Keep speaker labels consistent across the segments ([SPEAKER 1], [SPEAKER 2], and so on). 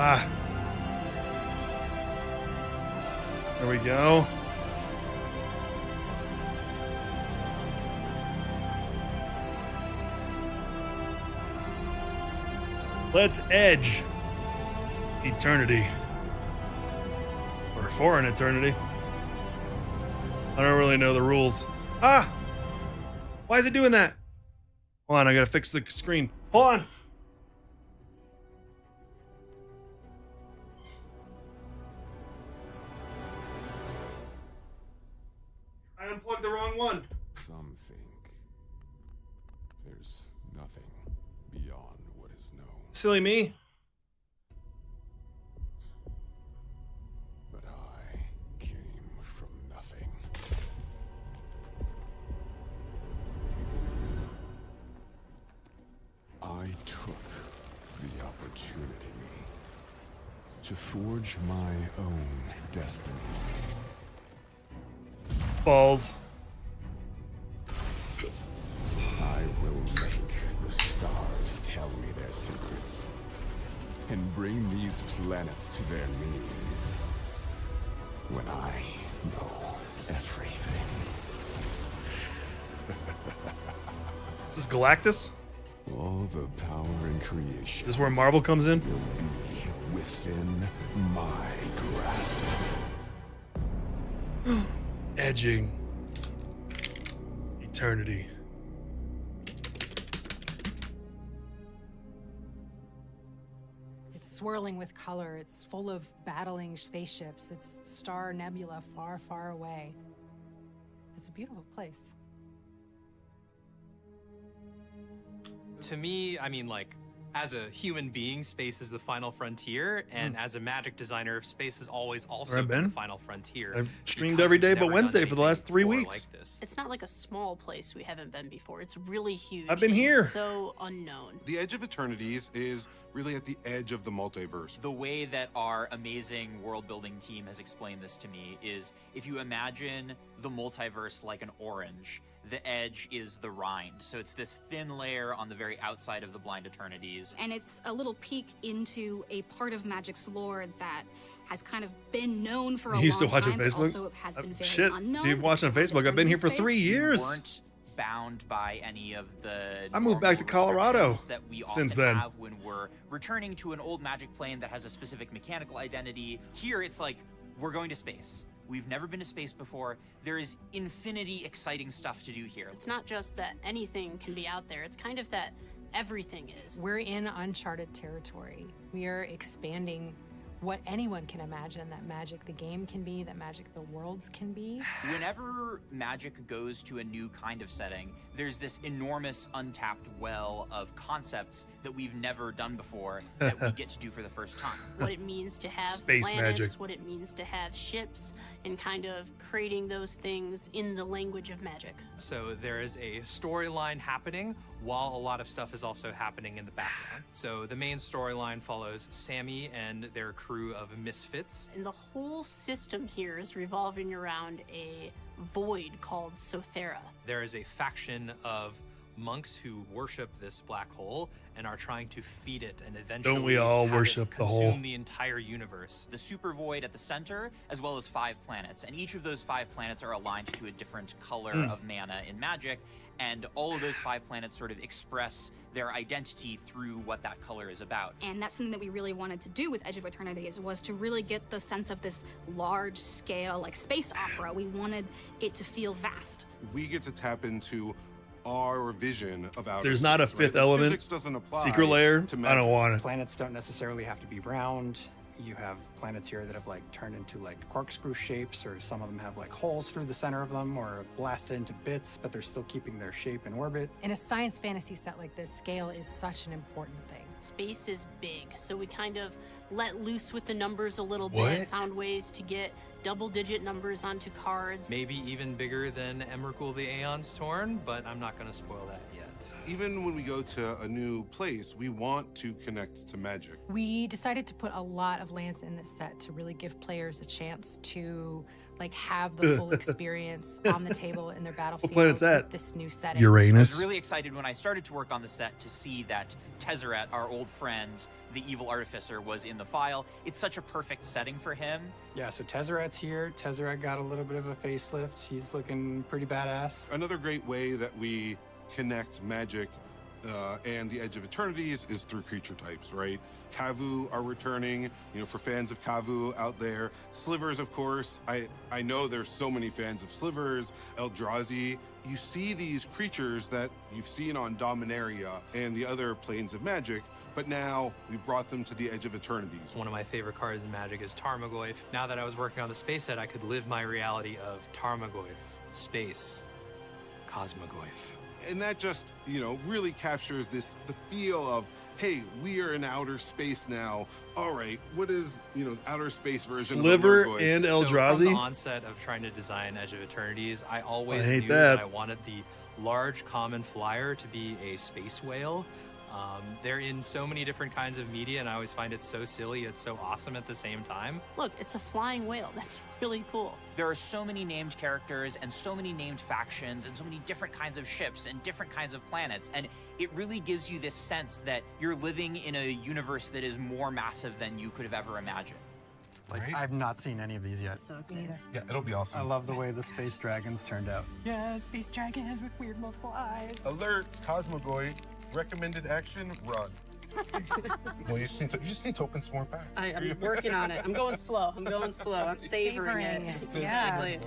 [SPEAKER 1] Ah. There we go. Let's edge eternity. Or for an eternity. I don't really know the rules. Ah! Why is it doing that? Hold on, I gotta fix the screen. Hold on. I unplugged the wrong one.
[SPEAKER 2] Some think there's nothing beyond what is known.
[SPEAKER 1] Silly me.
[SPEAKER 2] But I came from nothing. I took the opportunity to forge my own destiny.
[SPEAKER 1] Balls.
[SPEAKER 2] I will make the stars tell me their secrets and bring these planets to their knees when I know everything.
[SPEAKER 1] Is this Galactus?
[SPEAKER 2] All the power in creation
[SPEAKER 1] Is this where Marvel comes in?
[SPEAKER 2] will be within my grasp.
[SPEAKER 1] Edging eternity.
[SPEAKER 3] It's swirling with color. It's full of battling spaceships. It's star nebula far, far away. It's a beautiful place.
[SPEAKER 4] To me, I mean, like, as a human being, space is the final frontier, and as a magic designer, space has always also
[SPEAKER 1] Where I've
[SPEAKER 4] been
[SPEAKER 1] been?
[SPEAKER 4] the final frontier.
[SPEAKER 1] I've streamed
[SPEAKER 4] because
[SPEAKER 1] every
[SPEAKER 4] we've
[SPEAKER 1] day but
[SPEAKER 4] never done
[SPEAKER 1] Wednesday for the last
[SPEAKER 4] anything
[SPEAKER 1] 3
[SPEAKER 4] before
[SPEAKER 1] weeks.
[SPEAKER 4] like this.
[SPEAKER 5] It's not like a small place we haven't been before. It's really huge.
[SPEAKER 1] I've been
[SPEAKER 5] and
[SPEAKER 1] here.
[SPEAKER 5] So unknown.
[SPEAKER 6] The Edge of Eternities is really at the edge of the multiverse.
[SPEAKER 7] The way that our amazing world building team has explained this to me is if you imagine the multiverse like an orange, the edge is the rind. So it's this thin layer on the very outside of the blind eternities.
[SPEAKER 8] And it's a little peek into a part of Magic's lore that has kind of been known for a
[SPEAKER 1] You used to
[SPEAKER 8] long
[SPEAKER 1] watch on
[SPEAKER 8] time, but
[SPEAKER 1] Facebook?
[SPEAKER 8] also has been very
[SPEAKER 1] Shit,
[SPEAKER 8] unknown.
[SPEAKER 1] if you watch on
[SPEAKER 8] It's
[SPEAKER 1] Facebook, I've been here for
[SPEAKER 8] space.
[SPEAKER 1] 3
[SPEAKER 7] We
[SPEAKER 1] years.
[SPEAKER 7] weren't bound by any of the
[SPEAKER 1] I moved back to
[SPEAKER 7] normal
[SPEAKER 1] Colorado
[SPEAKER 7] restrictions that we
[SPEAKER 1] since
[SPEAKER 7] often
[SPEAKER 1] then.
[SPEAKER 7] have when we're returning to an old magic plane that has a specific mechanical identity. Here it's like we're going to space. We've never been to space before. There is infinity exciting stuff to do here.
[SPEAKER 5] It's not just that anything can be out there. It's kind of that everything is.
[SPEAKER 3] We're in uncharted territory. We are expanding what anyone can imagine that Magic the game can be, that Magic the worlds can be.
[SPEAKER 7] Whenever Magic goes to a new kind of setting, there's this enormous untapped well of concepts that we've never done before that we get to do for the first time.
[SPEAKER 5] What it means to have
[SPEAKER 1] Space
[SPEAKER 5] planets,
[SPEAKER 1] magic.
[SPEAKER 5] what it means to have ships, and kind of creating those things in the language of magic.
[SPEAKER 4] So there is a storyline happening while a lot of stuff is also happening in the background. So the main storyline follows Sammy and their crew of misfits.
[SPEAKER 5] And the whole system here is revolving around a void called Sothera.
[SPEAKER 4] There is a faction of monks who worship this black hole and are trying to feed it and eventually
[SPEAKER 1] we all
[SPEAKER 4] have it
[SPEAKER 1] worship the
[SPEAKER 4] consume
[SPEAKER 1] hole?
[SPEAKER 4] the entire universe.
[SPEAKER 7] The super void at the center, as well as 5 planets. And each of those 5 planets are aligned to a different color of mana in Magic. And all of those 5 planets sort of express their identity through what that color is about.
[SPEAKER 8] And that's something that we really wanted to do with Edge of Eternities, was to really get the sense of this large scale, like space opera. We wanted it to feel vast.
[SPEAKER 6] We get to tap into our vision of outer
[SPEAKER 1] There's not a
[SPEAKER 6] space,
[SPEAKER 1] fifth
[SPEAKER 6] The
[SPEAKER 1] element,
[SPEAKER 6] physics doesn't apply
[SPEAKER 1] secret layer.
[SPEAKER 6] to
[SPEAKER 1] I
[SPEAKER 6] magic.
[SPEAKER 1] don't want it.
[SPEAKER 9] Planets don't necessarily have to be round. You have planets here that have like turned into like corkscrew shapes, or some of them have like holes through the center of them, or blasted into bits, but they're still keeping their shape in orbit.
[SPEAKER 3] In a science fantasy set like this, scale is such an important thing.
[SPEAKER 5] Space is big, so we kind of let loose with the numbers a little
[SPEAKER 1] What?
[SPEAKER 5] bit, found ways to get double-digit numbers onto cards.
[SPEAKER 4] Maybe even bigger than Emrakul the Aeon's Torn, but I'm not going to spoil that yet.
[SPEAKER 6] Even when we go to a new place, we want to connect to magic.
[SPEAKER 3] We decided to put a lot of lands in this set to really give players a chance to like have the full experience on the table in their battlefield.
[SPEAKER 1] What planet's that?
[SPEAKER 3] With this new setting.
[SPEAKER 7] I
[SPEAKER 1] Uranus.
[SPEAKER 7] was really excited when I started to work on the set to see that Tezzeret, our old friend, the evil artificer, was in the file. It's such a perfect setting for him.
[SPEAKER 9] Yeah, so Tezzeret's here. Tezzeret got a little bit of a facelift. He's looking pretty badass.
[SPEAKER 6] Another great way that we connect magic and the Edge of Eternity is through creature types, right? Kavu are returning, for fans of Kavu out there. Slivers, of course. I know there's so many fans of Slivers, Eldrazi. You see these creatures that you've seen on Dominaria and the other planes of Magic, but now we've brought them to the Edge of Eternities.
[SPEAKER 4] One of my favorite cards in Magic is Tarmogoyf. Now that I was working on the space set, I could live my reality of Tarmogoyf, space, Cosmogoyf.
[SPEAKER 6] And that just, really captures the feel of, hey, we are in outer space now. All right, what is, outer space version
[SPEAKER 1] Sliver
[SPEAKER 6] of Lord
[SPEAKER 1] and
[SPEAKER 4] So from
[SPEAKER 1] Eldrazi.
[SPEAKER 4] the onset of trying to design Edge of Eternities, I always
[SPEAKER 1] I hate
[SPEAKER 4] knew
[SPEAKER 1] that.
[SPEAKER 4] I wanted the large common flyer to be a space whale. They're in so many different kinds of media, and I always find it so silly, it's so awesome at the same time.
[SPEAKER 5] Look, it's a flying whale. That's really cool.
[SPEAKER 7] There are so many named characters and so many named factions and so many different kinds of ships and different kinds of planets, and it really gives you this sense that you're living in a universe that is more massive than you could have ever imagined.
[SPEAKER 9] Like, I've not seen any of these yet.
[SPEAKER 3] So excited.
[SPEAKER 6] Yeah, it'll be awesome.
[SPEAKER 9] I love the way the space dragons turned out.
[SPEAKER 3] Yeah, space dragons with weird multiple eyes.
[SPEAKER 6] Alert, Cosmogoy. Recommended action, run. Well, you just need to open some more packs.
[SPEAKER 5] I'm working on it. I'm going slow. I'm savoring it. Exactly.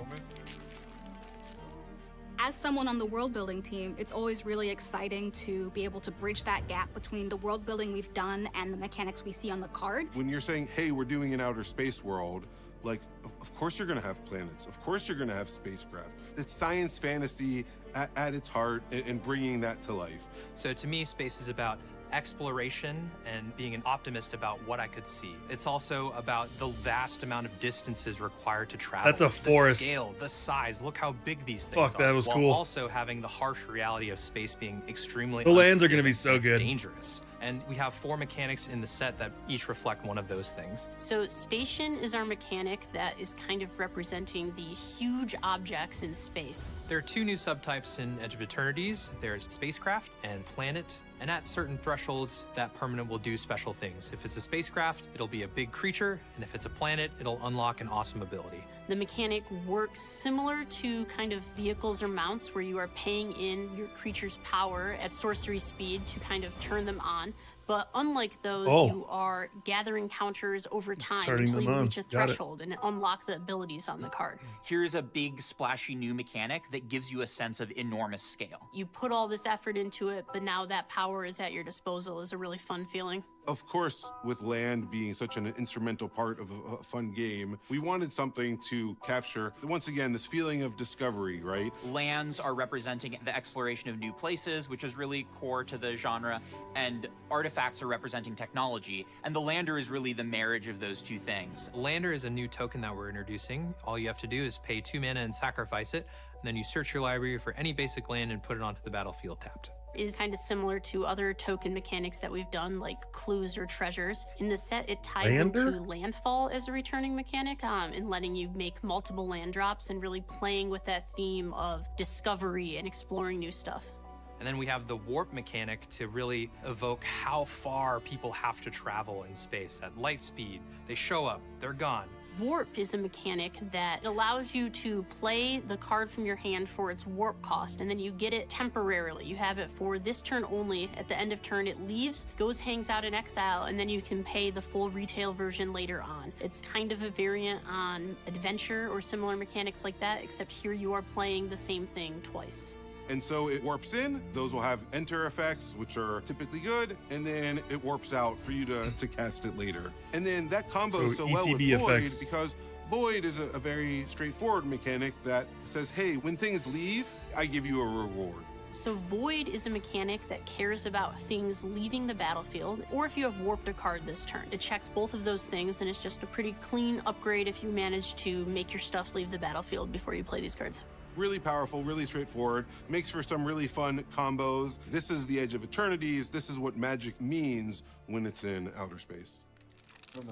[SPEAKER 8] As someone on the world building team, it's always really exciting to be able to bridge that gap between the world building we've done and the mechanics we see on the card.
[SPEAKER 6] When you're saying, hey, we're doing an outer space world, like, of course you're going to have planets. Of course you're going to have spacecraft. It's science fantasy at its heart and bringing that to life.
[SPEAKER 4] So to me, space is about exploration and being an optimist about what I could see. It's also about the vast amount of distances required to travel.
[SPEAKER 1] That's a forest.
[SPEAKER 4] The scale, the size, look how big these things
[SPEAKER 1] Fuck,
[SPEAKER 4] are.
[SPEAKER 1] that was
[SPEAKER 4] while
[SPEAKER 1] cool.
[SPEAKER 4] also having the harsh reality of space being extremely
[SPEAKER 1] The lands are gonna be
[SPEAKER 4] unforgiving,
[SPEAKER 1] so
[SPEAKER 4] it's
[SPEAKER 1] good.
[SPEAKER 4] dangerous. And we have 4 mechanics in the set that each reflect one of those things.
[SPEAKER 5] So station is our mechanic that is kind of representing the huge objects in space.
[SPEAKER 4] There are 2 new subtypes in Edge of Eternities. There's spacecraft and planet. And at certain thresholds, that permanent will do special things. If it's a spacecraft, it'll be a big creature. And if it's a planet, it'll unlock an awesome ability.
[SPEAKER 5] The mechanic works similar to kind of vehicles or mounts where you are paying in your creature's power at sorcery speed to kind of turn them on. But unlike those, you are gathering counters over time
[SPEAKER 1] Turning
[SPEAKER 5] until
[SPEAKER 1] them
[SPEAKER 5] you
[SPEAKER 1] on.
[SPEAKER 5] reach a
[SPEAKER 1] Got it.
[SPEAKER 5] threshold and unlock the abilities on the card.
[SPEAKER 7] Here's a big, splashy new mechanic that gives you a sense of enormous scale.
[SPEAKER 5] You put all this effort into it, but now that power is at your disposal is a really fun feeling.
[SPEAKER 6] Of course, with land being such an instrumental part of a fun game, we wanted something to capture, once again, this feeling of discovery, right?
[SPEAKER 7] Lands are representing the exploration of new places, which is really core to the genre, and artifacts are representing technology, and the lander is really the marriage of those two things.
[SPEAKER 4] Lander is a new token that we're introducing. All you have to do is pay 2 mana and sacrifice it, and then you search your library for any basic land and put it onto the battlefield tapped.
[SPEAKER 5] Is kind of similar to other token mechanics that we've done, like clues or treasures. In the set, it ties
[SPEAKER 1] Lander?
[SPEAKER 5] into landfall as a returning mechanic, and letting you make multiple land drops and really playing with that theme of discovery and exploring new stuff.
[SPEAKER 4] And then we have the warp mechanic to really evoke how far people have to travel in space. At light speed, they show up, they're gone.
[SPEAKER 5] Warp is a mechanic that allows you to play the card from your hand for its warp cost, and then you get it temporarily. You have it for this turn only. At the end of turn, it leaves, goes, hangs out in exile, and then you can pay the full retail version later on. It's kind of a variant on adventure or similar mechanics like that, except here you are playing the same thing twice.
[SPEAKER 6] And so it warps in, those will have enter effects, which are typically good, and then it warps out for you to cast it later. And then that combos so well with
[SPEAKER 1] ETB
[SPEAKER 6] Void
[SPEAKER 1] effects.
[SPEAKER 6] because Void is a very straightforward mechanic that says, hey, when things leave, I give you a reward.
[SPEAKER 5] So Void is a mechanic that cares about things leaving the battlefield, or if you have warped a card this turn. It checks both of those things, and it's just a pretty clean upgrade if you manage to make your stuff leave the battlefield before you play these cards.
[SPEAKER 6] Really powerful, really straightforward, makes for some really fun combos. This is the Edge of Eternities. This is what magic means when it's in outer space.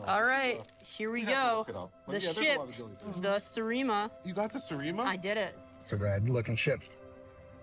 [SPEAKER 5] All right, here we go. The ship, the Sarima.
[SPEAKER 6] You got the Sarima?
[SPEAKER 5] I did it.
[SPEAKER 9] It's a rad looking ship.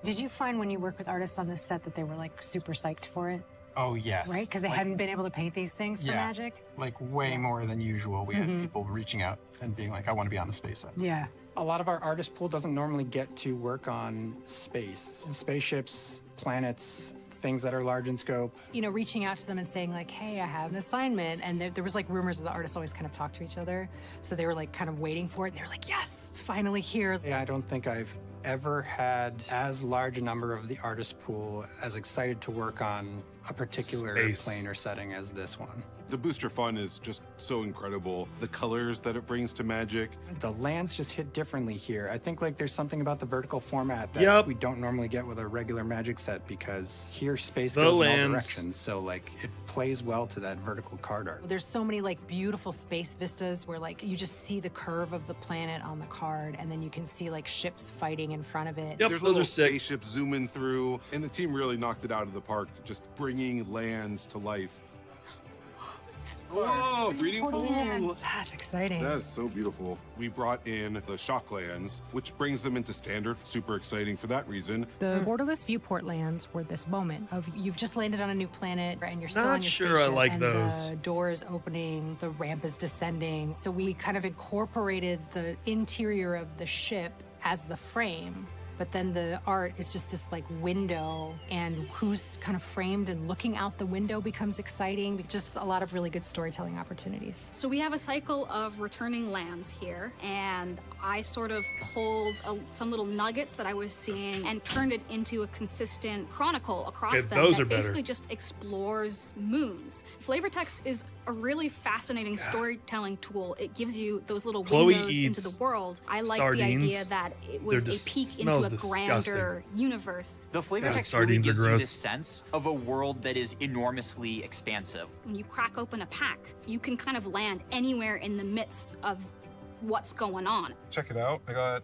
[SPEAKER 3] Did you find when you work with artists on this set that they were like super psyched for it?
[SPEAKER 9] Oh, yes.
[SPEAKER 3] Right? Because they hadn't been able to paint these things for magic?
[SPEAKER 9] Like way more than usual. We had people reaching out and being like, I want to be on the space set.
[SPEAKER 3] Yeah.
[SPEAKER 9] A lot of our artist pool doesn't normally get to work on space. Spaceships, planets, things that are large in scope.
[SPEAKER 3] You know, reaching out to them and saying like, hey, I have an assignment. And there was like rumors that the artists always kind of talk to each other. So they were like kind of waiting for it. They were like, yes, it's finally here.
[SPEAKER 9] Yeah, I don't think I've ever had as large a number of the artist pool as excited to work on a particular
[SPEAKER 1] Space.
[SPEAKER 9] plane or setting as this one.
[SPEAKER 6] The booster fun is just so incredible. The colors that it brings to Magic.
[SPEAKER 9] The lands just hit differently here. I think like there's something about the vertical format that we don't normally get with a regular Magic set, because here space goes in all directions. So like it plays well to that vertical card art.
[SPEAKER 3] There's so many like beautiful space vistas where like you just see the curve of the planet on the card, and then you can see like ships fighting in front of it.
[SPEAKER 1] Yep,
[SPEAKER 6] There's
[SPEAKER 1] those
[SPEAKER 6] little
[SPEAKER 1] are sick.
[SPEAKER 6] spaceships zooming through, and the team really knocked it out of the park, just bringing lands to life. Whoa, breeding pool!
[SPEAKER 3] That's exciting.
[SPEAKER 6] That is so beautiful. We brought in the Shocklands, which brings them into standard. Super exciting for that reason.
[SPEAKER 3] The borderless viewport lands were this moment of you've just landed on a new planet and you're still
[SPEAKER 1] Not
[SPEAKER 3] on your
[SPEAKER 1] sure I
[SPEAKER 3] spaceship,
[SPEAKER 1] like
[SPEAKER 3] and
[SPEAKER 1] those.
[SPEAKER 3] the door is opening, the ramp is descending. So we kind of incorporated the interior of the ship as the frame. But then the art is just this like window, and who's kind of framed and looking out the window becomes exciting. Just a lot of really good storytelling opportunities.
[SPEAKER 8] So we have a cycle of returning lands here, and I sort of pulled some little nuggets that I was seeing and turned it into a consistent chronicle across them
[SPEAKER 1] those
[SPEAKER 8] that
[SPEAKER 1] are better.
[SPEAKER 8] basically just explores moons. Flavor text is a really fascinating storytelling tool. It gives you those little
[SPEAKER 1] Chloe
[SPEAKER 8] windows into
[SPEAKER 1] eats
[SPEAKER 8] the world. I like
[SPEAKER 1] sardines.
[SPEAKER 8] the idea that it was
[SPEAKER 1] They're just-
[SPEAKER 8] a peek
[SPEAKER 1] smells
[SPEAKER 8] into a
[SPEAKER 1] disgusting.
[SPEAKER 8] grander universe.
[SPEAKER 7] The flavor
[SPEAKER 1] Yeah,
[SPEAKER 7] text really
[SPEAKER 1] sardines are
[SPEAKER 7] gives you
[SPEAKER 1] gross.
[SPEAKER 7] this sense of a world that is enormously expansive.
[SPEAKER 8] When you crack open a pack, you can kind of land anywhere in the midst of what's going on.
[SPEAKER 6] Check it out. I got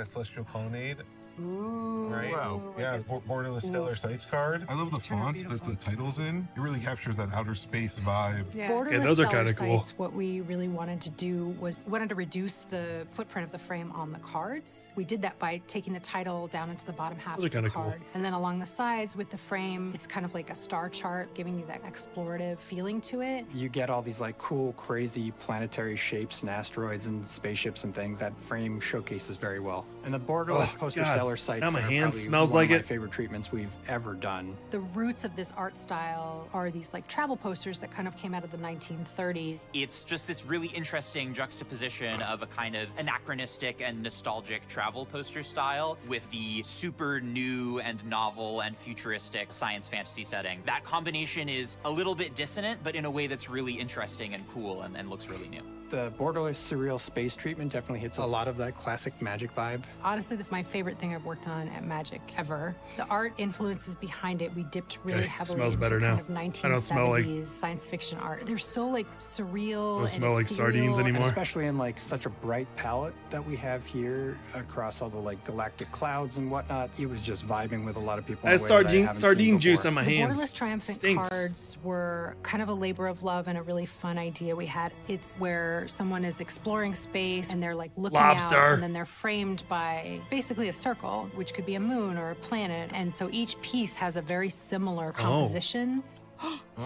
[SPEAKER 6] Celestial Colonnade. Right?
[SPEAKER 9] Wow.
[SPEAKER 6] Yeah, Borderless Stellar Sights card. I love the font that the title's in. It really captures that outer space vibe.
[SPEAKER 3] Borderless
[SPEAKER 1] those are
[SPEAKER 3] stellar
[SPEAKER 1] kinda cool.
[SPEAKER 3] sights, what we really wanted to do was we wanted to reduce the footprint of the frame on the cards. We did that by taking the title down into the bottom half
[SPEAKER 1] Those are
[SPEAKER 3] of the
[SPEAKER 1] kinda cool.
[SPEAKER 3] card. And then along the sides with the frame, it's kind of like a star chart, giving you that explorative feeling to it.
[SPEAKER 9] You get all these like cool, crazy planetary shapes and asteroids and spaceships and things that frame showcases very well. And the borderless
[SPEAKER 1] Oh,
[SPEAKER 9] poster
[SPEAKER 1] God.
[SPEAKER 9] stellar sights
[SPEAKER 1] Now my
[SPEAKER 9] are
[SPEAKER 1] hand
[SPEAKER 9] probably
[SPEAKER 1] smells
[SPEAKER 9] one
[SPEAKER 1] like
[SPEAKER 9] of my
[SPEAKER 1] it.
[SPEAKER 9] favorite treatments we've ever done.
[SPEAKER 3] The roots of this art style are these like travel posters that kind of came out of the 1930s.
[SPEAKER 7] It's just this really interesting juxtaposition of a kind of anachronistic and nostalgic travel poster style with the super new and novel and futuristic science fantasy setting. That combination is a little bit dissonant, but in a way that's really interesting and cool and looks really new.
[SPEAKER 9] The borderless surreal space treatment definitely hits a lot of that classic Magic vibe.
[SPEAKER 3] Honestly, that's my favorite thing I've worked on at Magic ever. The art influences behind it, we dipped really
[SPEAKER 1] Okay,
[SPEAKER 3] heavily
[SPEAKER 1] smells
[SPEAKER 3] into
[SPEAKER 1] better
[SPEAKER 3] kind
[SPEAKER 1] now.
[SPEAKER 3] of
[SPEAKER 1] I
[SPEAKER 3] 1970s
[SPEAKER 1] don't smell like-
[SPEAKER 3] science fiction art. They're so like surreal.
[SPEAKER 1] Don't
[SPEAKER 3] and
[SPEAKER 1] smell like sardines
[SPEAKER 3] ethereal.
[SPEAKER 9] And
[SPEAKER 1] anymore.
[SPEAKER 9] especially in like such a bright palette that we have here across all the like galactic clouds and whatnot. It was just vibing with a lot of people.
[SPEAKER 1] I
[SPEAKER 9] in
[SPEAKER 1] have
[SPEAKER 9] a way that I
[SPEAKER 1] sardine
[SPEAKER 9] haven't
[SPEAKER 1] sardine
[SPEAKER 9] seen
[SPEAKER 1] juice
[SPEAKER 9] before.
[SPEAKER 1] on my
[SPEAKER 3] The
[SPEAKER 1] hands.
[SPEAKER 3] Borderless Triumphant
[SPEAKER 1] Stinks.
[SPEAKER 3] cards were kind of a labor of love and a really fun idea we had. It's where someone is exploring space and they're like looking
[SPEAKER 1] Lobster.
[SPEAKER 3] out, and then they're framed by basically a circle, which could be a moon or a planet. And so each piece has a very similar composition.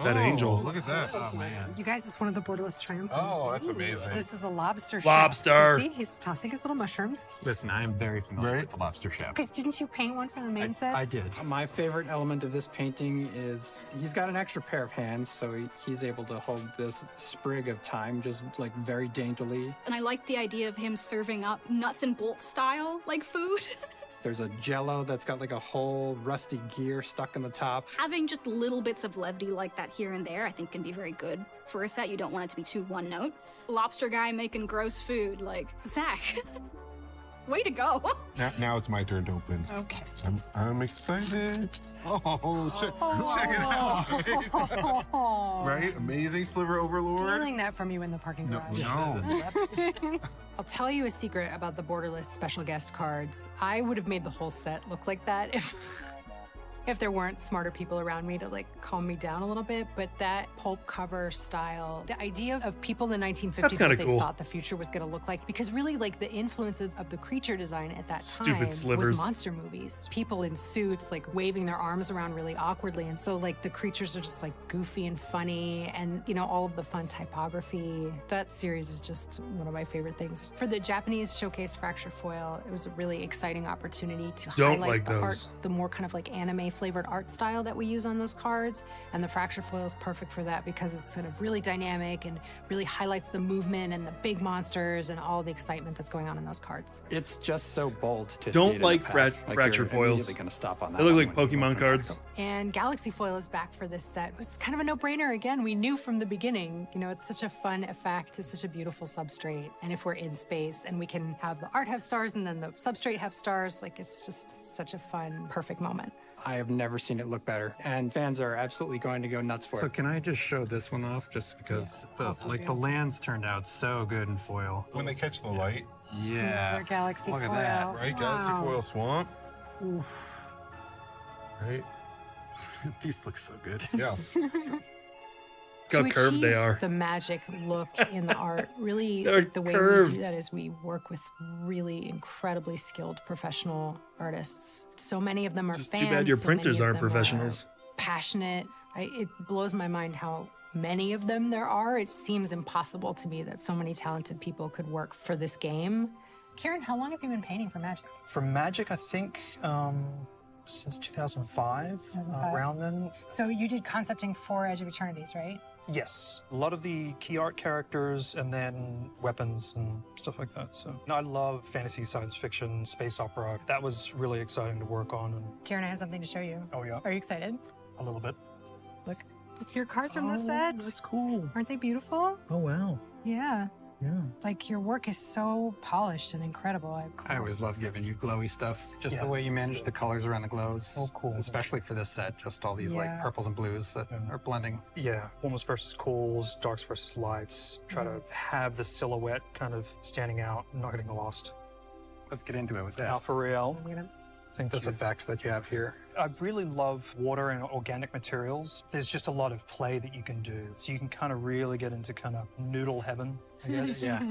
[SPEAKER 1] That angel.
[SPEAKER 6] Look at that. Oh, man.
[SPEAKER 10] You guys, it's one of the borderless triumphants.
[SPEAKER 6] Oh, that's amazing.
[SPEAKER 10] This is a lobster shell.
[SPEAKER 1] Lobster.
[SPEAKER 10] So see, he's tossing his little mushrooms.
[SPEAKER 9] Listen, I am very familiar with the lobster shell.
[SPEAKER 10] Because didn't you paint one for the main set?
[SPEAKER 9] I did. My favorite element of this painting is he's got an extra pair of hands, so he's able to hold this sprig of thyme just like very daintily.
[SPEAKER 8] And I like the idea of him serving up nuts and bolts style, like food.
[SPEAKER 9] There's a jello that's got like a whole rusty gear stuck in the top.
[SPEAKER 8] Having just little bits of levity like that here and there, I think can be very good for a set. You don't want it to be too one note. Lobster guy making gross food, like, Zach. Way to go.
[SPEAKER 6] Now it's my turn to open.
[SPEAKER 10] Okay.
[SPEAKER 6] I'm excited. Check it out. Right? Amazing Sliver Overlord.
[SPEAKER 10] Stealing that from you in the parking garage.
[SPEAKER 6] No.
[SPEAKER 3] I'll tell you a secret about the Borderless special guest cards. I would have made the whole set look like that if there weren't smarter people around me to like calm me down a little bit. But that pulp cover style, the idea of people in the 1950s, what they thought the future was going to look like, because really like the influence of the creature design at that time was monster movies. People in suits like waving their arms around really awkwardly. And so like the creatures are just like goofy and funny, and you know, all of the fun typography. That series is just one of my favorite things. For the Japanese showcase Fracture Foil, it was a really exciting opportunity to highlight the art, the more kind of like anime flavored art style that we use on those cards. And the Fracture Foil is perfect for that because it's sort of really dynamic and really highlights the movement and the big monsters and all the excitement that's going on in those cards.
[SPEAKER 9] It's just so bold to
[SPEAKER 1] Don't
[SPEAKER 9] see it
[SPEAKER 1] like
[SPEAKER 9] in a pack.
[SPEAKER 1] Fracture Foils.
[SPEAKER 9] Gonna stop on that.
[SPEAKER 1] They look like Pokemon cards.
[SPEAKER 3] And Galaxy Foil is back for this set. It was kind of a no-brainer. Again, we knew from the beginning, you know, it's such a fun effect. It's such a beautiful substrate. And if we're in space and we can have the art have stars and then the substrate have stars, like it's just such a fun, perfect moment.
[SPEAKER 9] I have never seen it look better, and fans are absolutely going to go nuts for it.
[SPEAKER 11] So can I just show this one off, just because the lands turned out so good in foil.
[SPEAKER 6] When they catch the light.
[SPEAKER 10] Another Galaxy
[SPEAKER 11] Look
[SPEAKER 10] Foil.
[SPEAKER 11] at that.
[SPEAKER 6] Right? Galaxy Foil Swamp.
[SPEAKER 10] Oof.
[SPEAKER 6] Right?
[SPEAKER 11] These look so good.
[SPEAKER 6] Yeah.
[SPEAKER 3] To
[SPEAKER 1] How curved they
[SPEAKER 3] achieve
[SPEAKER 1] are.
[SPEAKER 3] the magic look in the art, really
[SPEAKER 1] They're
[SPEAKER 3] like, the way
[SPEAKER 1] curved.
[SPEAKER 3] we do that is we work with really incredibly skilled professional artists. So many of them are
[SPEAKER 1] Just
[SPEAKER 3] fans.
[SPEAKER 1] too bad your
[SPEAKER 3] so many
[SPEAKER 1] printers
[SPEAKER 3] of
[SPEAKER 1] aren't
[SPEAKER 3] them are
[SPEAKER 1] professionals.
[SPEAKER 3] passionate. It blows my mind how many of them there are. It seems impossible to me that so many talented people could work for this game.
[SPEAKER 10] Kieran, how long have you been painting for Magic?
[SPEAKER 12] For Magic, I think since 2005, around then.
[SPEAKER 10] So you did concepting for Edge of Eternities, right?
[SPEAKER 12] Yes, a lot of the key art characters and then weapons and stuff like that. So I love fantasy, science fiction, space opera. That was really exciting to work on. And
[SPEAKER 10] Kieran has something to show you.
[SPEAKER 12] oh yeah,
[SPEAKER 10] Are you excited?
[SPEAKER 12] a little bit.
[SPEAKER 10] Look, it's your cards from the set.
[SPEAKER 12] That's cool.
[SPEAKER 10] Aren't they beautiful?
[SPEAKER 12] Oh wow.
[SPEAKER 10] Yeah.
[SPEAKER 12] Yeah.
[SPEAKER 10] Like your work is so polished and incredible.
[SPEAKER 9] I always love giving you glowy stuff. Just the
[SPEAKER 12] Yeah.
[SPEAKER 9] way you manage the colors around the glows.
[SPEAKER 12] Oh, cool.
[SPEAKER 9] Especially for this set, just all these like
[SPEAKER 10] Yeah.
[SPEAKER 9] purples and blues that are blending.
[SPEAKER 12] Yeah, warmers versus cools, darks versus lights. Try to have the silhouette kind of standing out, not getting lost.
[SPEAKER 9] Let's get into it with this.
[SPEAKER 12] Now for real,
[SPEAKER 10] I'm gonna-
[SPEAKER 12] I think
[SPEAKER 9] This
[SPEAKER 12] that's
[SPEAKER 9] effect that you have here.
[SPEAKER 12] I really love water and organic materials. There's just a lot of play that you can do. So you can kind of really get into kind of noodle heaven, I guess.
[SPEAKER 9] Yeah.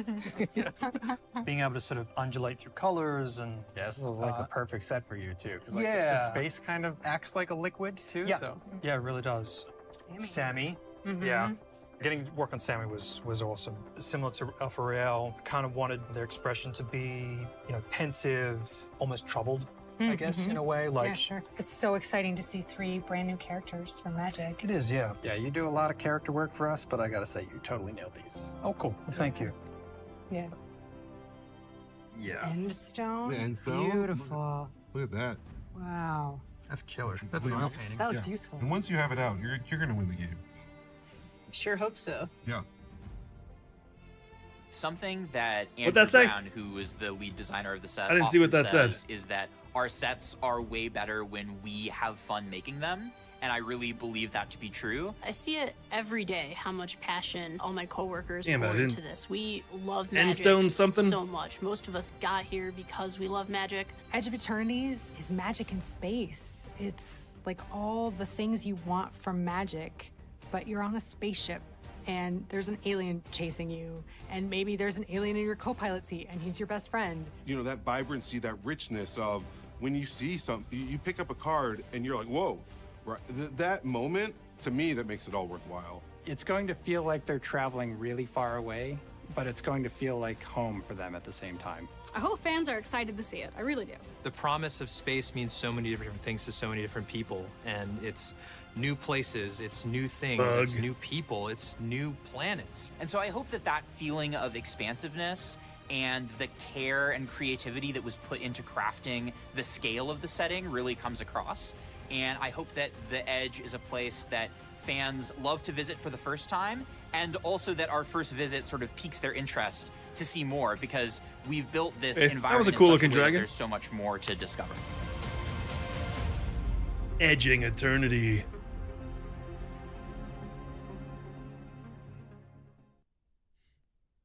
[SPEAKER 12] Being able to sort of undulate through colors and...
[SPEAKER 9] Yeah, this is like the perfect set for you too. Because like the
[SPEAKER 12] Yeah.
[SPEAKER 9] space kind of acts like a liquid too.
[SPEAKER 12] Yeah,
[SPEAKER 9] So.
[SPEAKER 12] yeah, it really does. Sammy, yeah. Getting to work on Sammy was awesome. Similar to Alpha Real, kind of wanted their expression to be, you know, pensive, almost troubled, I guess, in a way. Like,
[SPEAKER 10] yeah, sure. It's so exciting to see 3 brand new characters from Magic.
[SPEAKER 12] it is, yeah.
[SPEAKER 9] Yeah, you do a lot of character work for us, but I gotta say, you totally nailed these.
[SPEAKER 12] Oh, cool. Well, thank you.
[SPEAKER 10] Yeah.
[SPEAKER 9] Yes.
[SPEAKER 10] Endstone.
[SPEAKER 6] The Endstone.
[SPEAKER 10] Beautiful.
[SPEAKER 6] Look at that.
[SPEAKER 10] Wow.
[SPEAKER 9] That's killer. That's
[SPEAKER 6] Wow.
[SPEAKER 9] what I'm painting.
[SPEAKER 10] That looks useful.
[SPEAKER 6] And once you have it out, you're gonna win the game.
[SPEAKER 5] Sure hope so.
[SPEAKER 6] Yeah.
[SPEAKER 7] Something that Andrew
[SPEAKER 1] What'd that say?
[SPEAKER 7] Brown, who is the lead designer of the set,
[SPEAKER 1] I didn't see what
[SPEAKER 7] often
[SPEAKER 1] that said.
[SPEAKER 7] says is that our sets are way better when we have fun making them, and I really believe that to be true.
[SPEAKER 5] I see it every day how much passion all my coworkers
[SPEAKER 1] Damn, I
[SPEAKER 5] pour
[SPEAKER 1] didn't-
[SPEAKER 5] into this. We love Magic
[SPEAKER 1] Endstone something?
[SPEAKER 5] so much. Most of us got here because we love Magic.
[SPEAKER 3] Edge of Eternities is magic in space. It's like all the things you want from Magic, but you're on a spaceship and there's an alien chasing you, and maybe there's an alien in your co-pilot seat and he's your best friend.
[SPEAKER 6] You know, that vibrancy, that richness of when you see something, you pick up a card and you're like, whoa. Right. That moment, to me, that makes it all worthwhile.
[SPEAKER 9] It's going to feel like they're traveling really far away, but it's going to feel like home for them at the same time.
[SPEAKER 8] I hope fans are excited to see it. I really do.
[SPEAKER 4] The promise of space means so many different things to so many different people, and it's new places, it's new things, it's new people, it's new planets.
[SPEAKER 7] And so I hope that that feeling of expansiveness and the care and creativity that was put into crafting the scale of the setting really comes across. And I hope that the Edge is a place that fans love to visit for the first time and also that our first visit sort of piques their interest to see more, because we've built this environment
[SPEAKER 1] that was a cool looking
[SPEAKER 7] in such a way that
[SPEAKER 1] dragon.
[SPEAKER 7] there's so much more to discover.
[SPEAKER 1] Edging Eternity.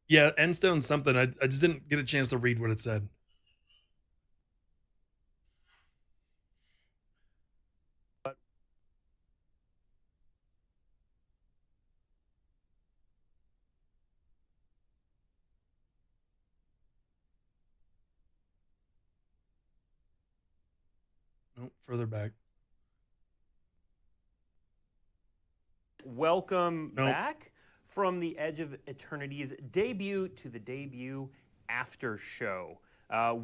[SPEAKER 1] Yeah, Endstone something. I just didn't get a chance to read what it said. Nope, further back.
[SPEAKER 13] Welcome back from the Edge of Eternity's debut to the debut after show.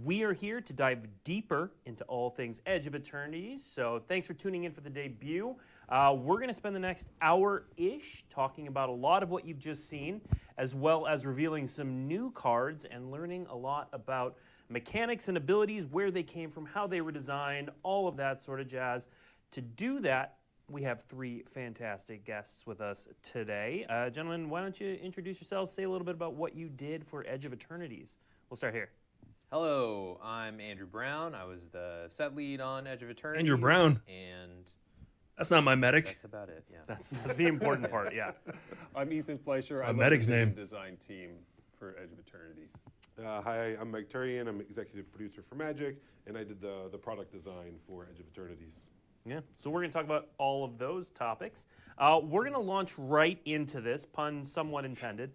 [SPEAKER 13] We are here to dive deeper into all things Edge of Eternity, so thanks for tuning in for the debut. We're going to spend the next hour-ish talking about a lot of what you've just seen, as well as revealing some new cards and learning a lot about mechanics and abilities, where they came from, how they were designed, all of that sort of jazz. To do that, we have three fantastic guests with us today. Gentlemen, why don't you introduce yourselves, say a little bit about what you did for Edge of Eternities. We'll start here.
[SPEAKER 14] Hello, I'm Andrew Brown. I was the set lead on Edge of Eternities.
[SPEAKER 1] Andrew Brown?
[SPEAKER 14] And
[SPEAKER 1] that's not my medic.
[SPEAKER 14] That's about it, yeah.
[SPEAKER 13] That's the important part, yeah.
[SPEAKER 15] I'm Ethan Fleischer.
[SPEAKER 1] My medic's name.
[SPEAKER 15] Design team for Edge of Eternities.
[SPEAKER 6] Hi, I'm Mike Turian. I'm executive producer for Magic, and I did the product design for Edge of Eternities.
[SPEAKER 13] Yeah, so we're going to talk about all of those topics. We're going to launch right into this, pun somewhat intended,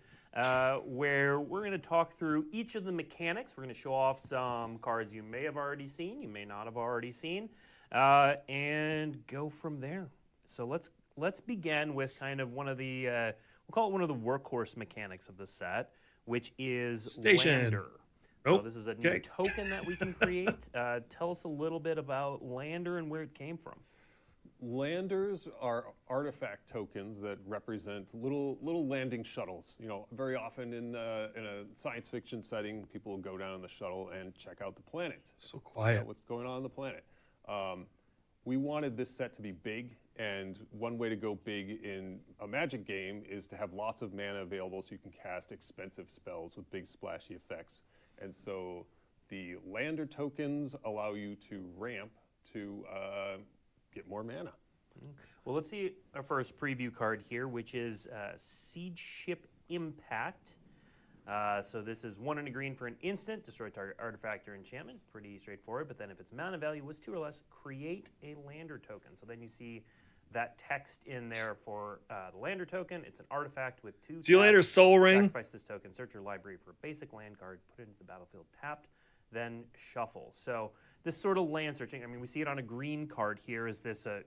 [SPEAKER 13] where we're going to talk through each of the mechanics. We're going to show off some cards you may have already seen, you may not have already seen, and go from there. So let's begin with kind of one of the, we'll call it one of the workhorse mechanics of the set, which is
[SPEAKER 1] Station.
[SPEAKER 13] Lander. So this is a new token that we can create. Tell us a little bit about Lander and where it came from.
[SPEAKER 15] Landers are artifact tokens that represent little landing shuttles. You know, very often in a science fiction setting, people will go down on the shuttle and check out the planet.
[SPEAKER 1] So quiet.
[SPEAKER 15] What's going on the planet? We wanted this set to be big, and one way to go big in a Magic game is to have lots of mana available so you can cast expensive spells with big splashy effects. And so the Lander tokens allow you to ramp to get more mana.
[SPEAKER 13] Well, let's see our first preview card here, which is Siege Ship Impact. So this is 1 and a green for an instant, destroy target artifact or enchantment. Pretty straightforward, but then if its mana value was 2 or less, create a Lander token. So then you see that text in there for the Lander token. It's an artifact with 2.
[SPEAKER 1] See you later, Soul Ring.
[SPEAKER 13] Sacrifice this token, search your library for a basic land card, put it into the battlefield tapped, then shuffle. So this sort of land searching, I mean, we see it on a green card here. Is this a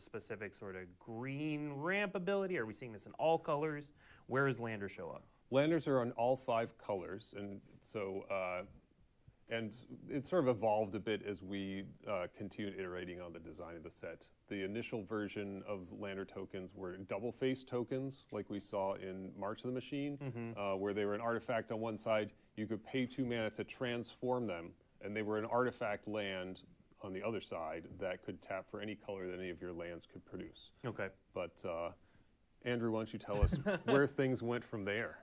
[SPEAKER 13] specific sort of green ramp ability? Are we seeing this in all colors? Where does Lander show up?
[SPEAKER 15] Landers are on all 5 colors, and so and it sort of evolved a bit as we continued iterating on the design of the set. The initial version of Lander tokens were double-faced tokens, like we saw in March of the Machine, where they were an artifact on one side. You could pay 2 mana to transform them, and they were an artifact land on the other side that could tap for any color that any of your lands could produce.
[SPEAKER 13] Okay.
[SPEAKER 15] But Andrew, why don't you tell us where things went from there?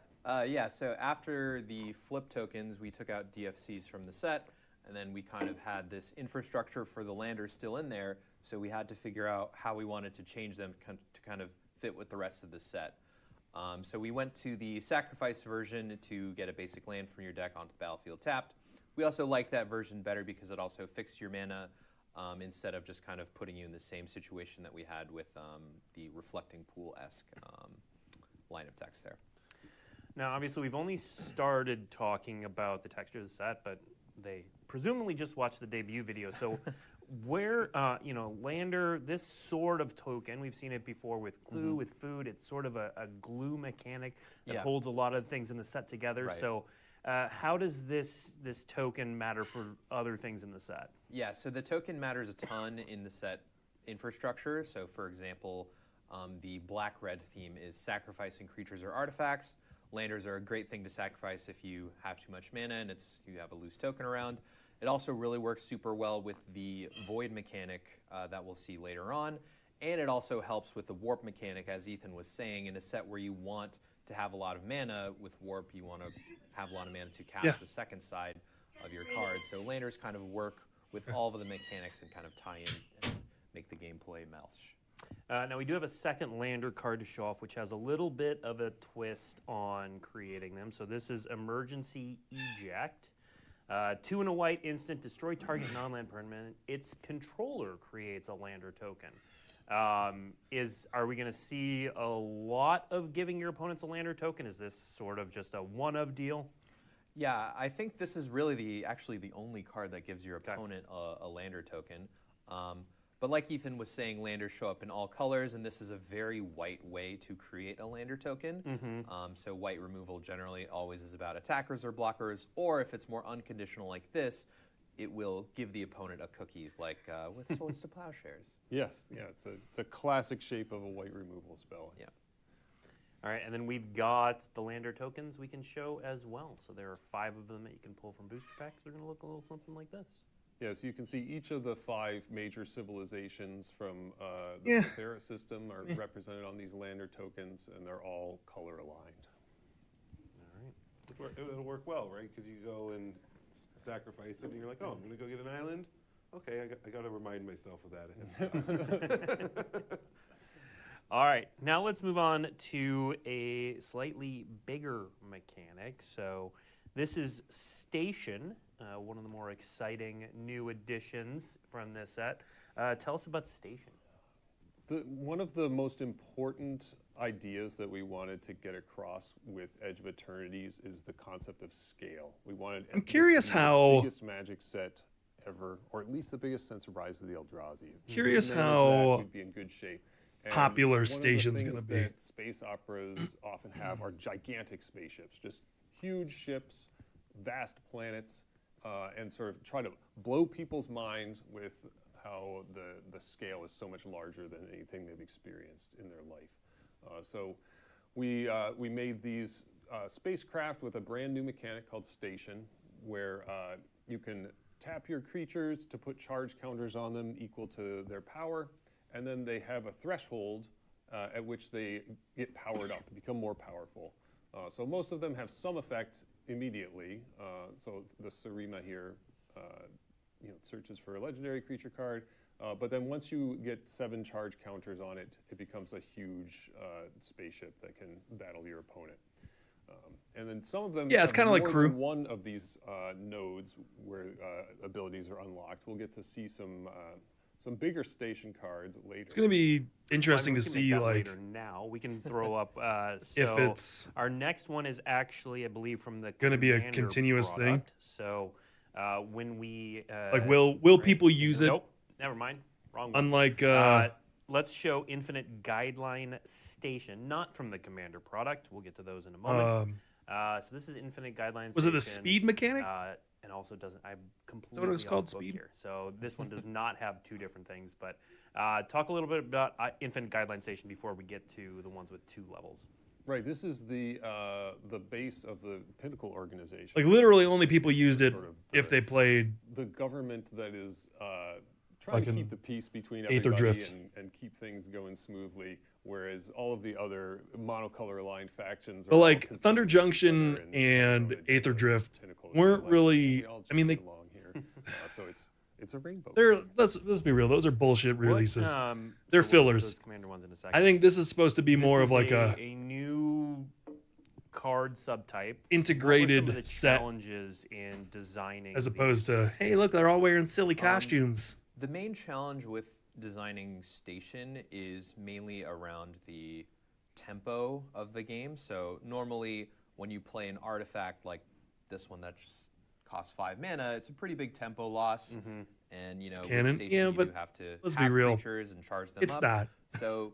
[SPEAKER 14] Yeah, so after the flip tokens, we took out DFCs from the set, and then we kind of had this infrastructure for the Landers still in there, so we had to figure out how we wanted to change them to kind of fit with the rest of the set. So we went to the sacrifice version to get a basic land from your deck onto the battlefield tapped. We also liked that version better because it also fixed your mana instead of just kind of putting you in the same situation that we had with the Reflecting Pool-esque line of text there.
[SPEAKER 13] Now, obviously, we've only started talking about the texture of the set, but they presumably just watched the debut video. So where, Lander, this sort of token, we've seen it before with glue, with food. It's sort of a glue mechanic that holds a lot of things in the set together.
[SPEAKER 14] Right.
[SPEAKER 13] So how does this token matter for other things in the set?
[SPEAKER 14] Yeah, so the token matters a ton in the set infrastructure. So, for example, the black-red theme is sacrificing creatures or artifacts. Landers are a great thing to sacrifice if you have too much mana and you have a loose token around. It also really works super well with the void mechanic that we'll see later on. And it also helps with the warp mechanic, as Ethan was saying, in a set where you want to have a lot of mana. With Warp, you want to have a lot of mana to cast the second side of your card. So landers kind of work with all of the mechanics and kind of tie in and make the gameplay mesh.
[SPEAKER 13] Now we do have a second lander card to show off, which has a little bit of a twist on creating them. So this is Emergency Eject. 2 and a white instant, destroy target non-land permanent. Its controller creates a lander token. Are we going to see a lot of giving your opponents a lander token? Is this sort of just a one-of deal?
[SPEAKER 14] Yeah, I think this is really actually the only card that gives your opponent a lander token. But like Ethan was saying, landers show up in all colors, and this is a very white way to create a lander token. So white removal generally always is about attackers or blockers, or if it's more unconditional like this, it will give the opponent a cookie, like with Swords to Plowshares.
[SPEAKER 15] Yes, yeah, it's a classic shape of a white removal spell.
[SPEAKER 14] Yeah.
[SPEAKER 13] All right, and then we've got the lander tokens we can show as well. So there are 5 of them that you can pull from booster packs. They're going to look a little something like this.
[SPEAKER 15] Yeah, so you can see each of the 5 major civilizations from the Cythera system are represented on these lander tokens, and they're all color aligned.
[SPEAKER 6] All right. It'll work well, right? Because you go and sacrifice it, and you're like, oh, I'm going to go get an island? Okay, I got to remind myself of that.
[SPEAKER 13] All right, now let's move on to a slightly bigger mechanic. So this is Station, one of the more exciting new additions from this set. Tell us about Station.
[SPEAKER 15] One of the most important ideas that we wanted to get across with Edge of Eternities is the concept of scale. We wanted
[SPEAKER 1] I'm curious how
[SPEAKER 15] the biggest Magic set ever, or at least the biggest since Rise of the Eldrazi.
[SPEAKER 1] Curious how
[SPEAKER 15] we'd be in good shape. And
[SPEAKER 1] popular Station's going to be.
[SPEAKER 15] That space operas often have are gigantic spaceships, just huge ships, vast planets, and sort of try to blow people's minds with how the scale is so much larger than anything they've experienced in their life. So we made these spacecraft with a brand new mechanic called Station, where you can tap your creatures to put charge counters on them equal to their power, and then they have a threshold at which they get powered up, become more powerful. So most of them have some effect immediately. So the Sarima here searches for a legendary creature card, but then once you get 7 charge counters on it, it becomes a huge spaceship that can battle your opponent. And then some of them
[SPEAKER 1] it's kind of like Crew.
[SPEAKER 15] One of these nodes where abilities are unlocked. We'll get to see some bigger Station cards later.
[SPEAKER 1] It's going to be interesting to see, like,
[SPEAKER 13] later now we can throw up.
[SPEAKER 1] If it's
[SPEAKER 13] our next one is actually, I believe, from the
[SPEAKER 1] going to be a continuous
[SPEAKER 13] product. Thing. So when we
[SPEAKER 1] like, will people use it?
[SPEAKER 13] Nope, never mind. Wrong one.
[SPEAKER 1] Unlike
[SPEAKER 13] let's show Infinite Guideline Station, not from the Commander product. We'll get to those in a moment. So this is Infinite Guideline Station.
[SPEAKER 1] Was it the speed mechanic?
[SPEAKER 13] And also doesn't. I'm completely
[SPEAKER 1] Is that what it was called?
[SPEAKER 13] off book
[SPEAKER 1] Speed.
[SPEAKER 13] Here. So this one does not have 2 different things. But talk a little bit about Infinite Guideline Station before we get to the ones with 2 levels.
[SPEAKER 15] Right. This is the base of the Pinnacle organization.
[SPEAKER 1] Like, literally, only people used it if they played
[SPEAKER 15] the government that is trying to keep the peace between
[SPEAKER 1] Aether
[SPEAKER 15] everybody
[SPEAKER 1] Drift.
[SPEAKER 15] and keep things going smoothly, whereas all of the other monocolor aligned factions.
[SPEAKER 1] But like Thunder Junction and Aether Drift weren't really. I mean, they.
[SPEAKER 15] Along here. So it's a rainbow.
[SPEAKER 1] Let's be real. Those are bullshit releases. They're
[SPEAKER 13] So
[SPEAKER 1] fillers.
[SPEAKER 13] those Commander ones in a second.
[SPEAKER 1] I think this is supposed to be
[SPEAKER 13] This
[SPEAKER 1] more
[SPEAKER 13] is
[SPEAKER 1] of like
[SPEAKER 13] a new card subtype.
[SPEAKER 1] integrated
[SPEAKER 13] What were some of the
[SPEAKER 1] set,
[SPEAKER 13] challenges in designing,
[SPEAKER 1] as opposed to, hey, look, they're all wearing silly costumes.
[SPEAKER 14] The main challenge with designing Station is mainly around the tempo of the game. So normally when you play an artifact like this one that just costs 5 mana, it's a pretty big tempo loss. And with
[SPEAKER 1] canon.
[SPEAKER 14] Station
[SPEAKER 1] Yeah,
[SPEAKER 14] you
[SPEAKER 1] but
[SPEAKER 14] do have to
[SPEAKER 1] let's
[SPEAKER 14] have
[SPEAKER 1] be real.
[SPEAKER 14] creatures and charge them
[SPEAKER 1] It's
[SPEAKER 14] up.
[SPEAKER 1] not.
[SPEAKER 14] So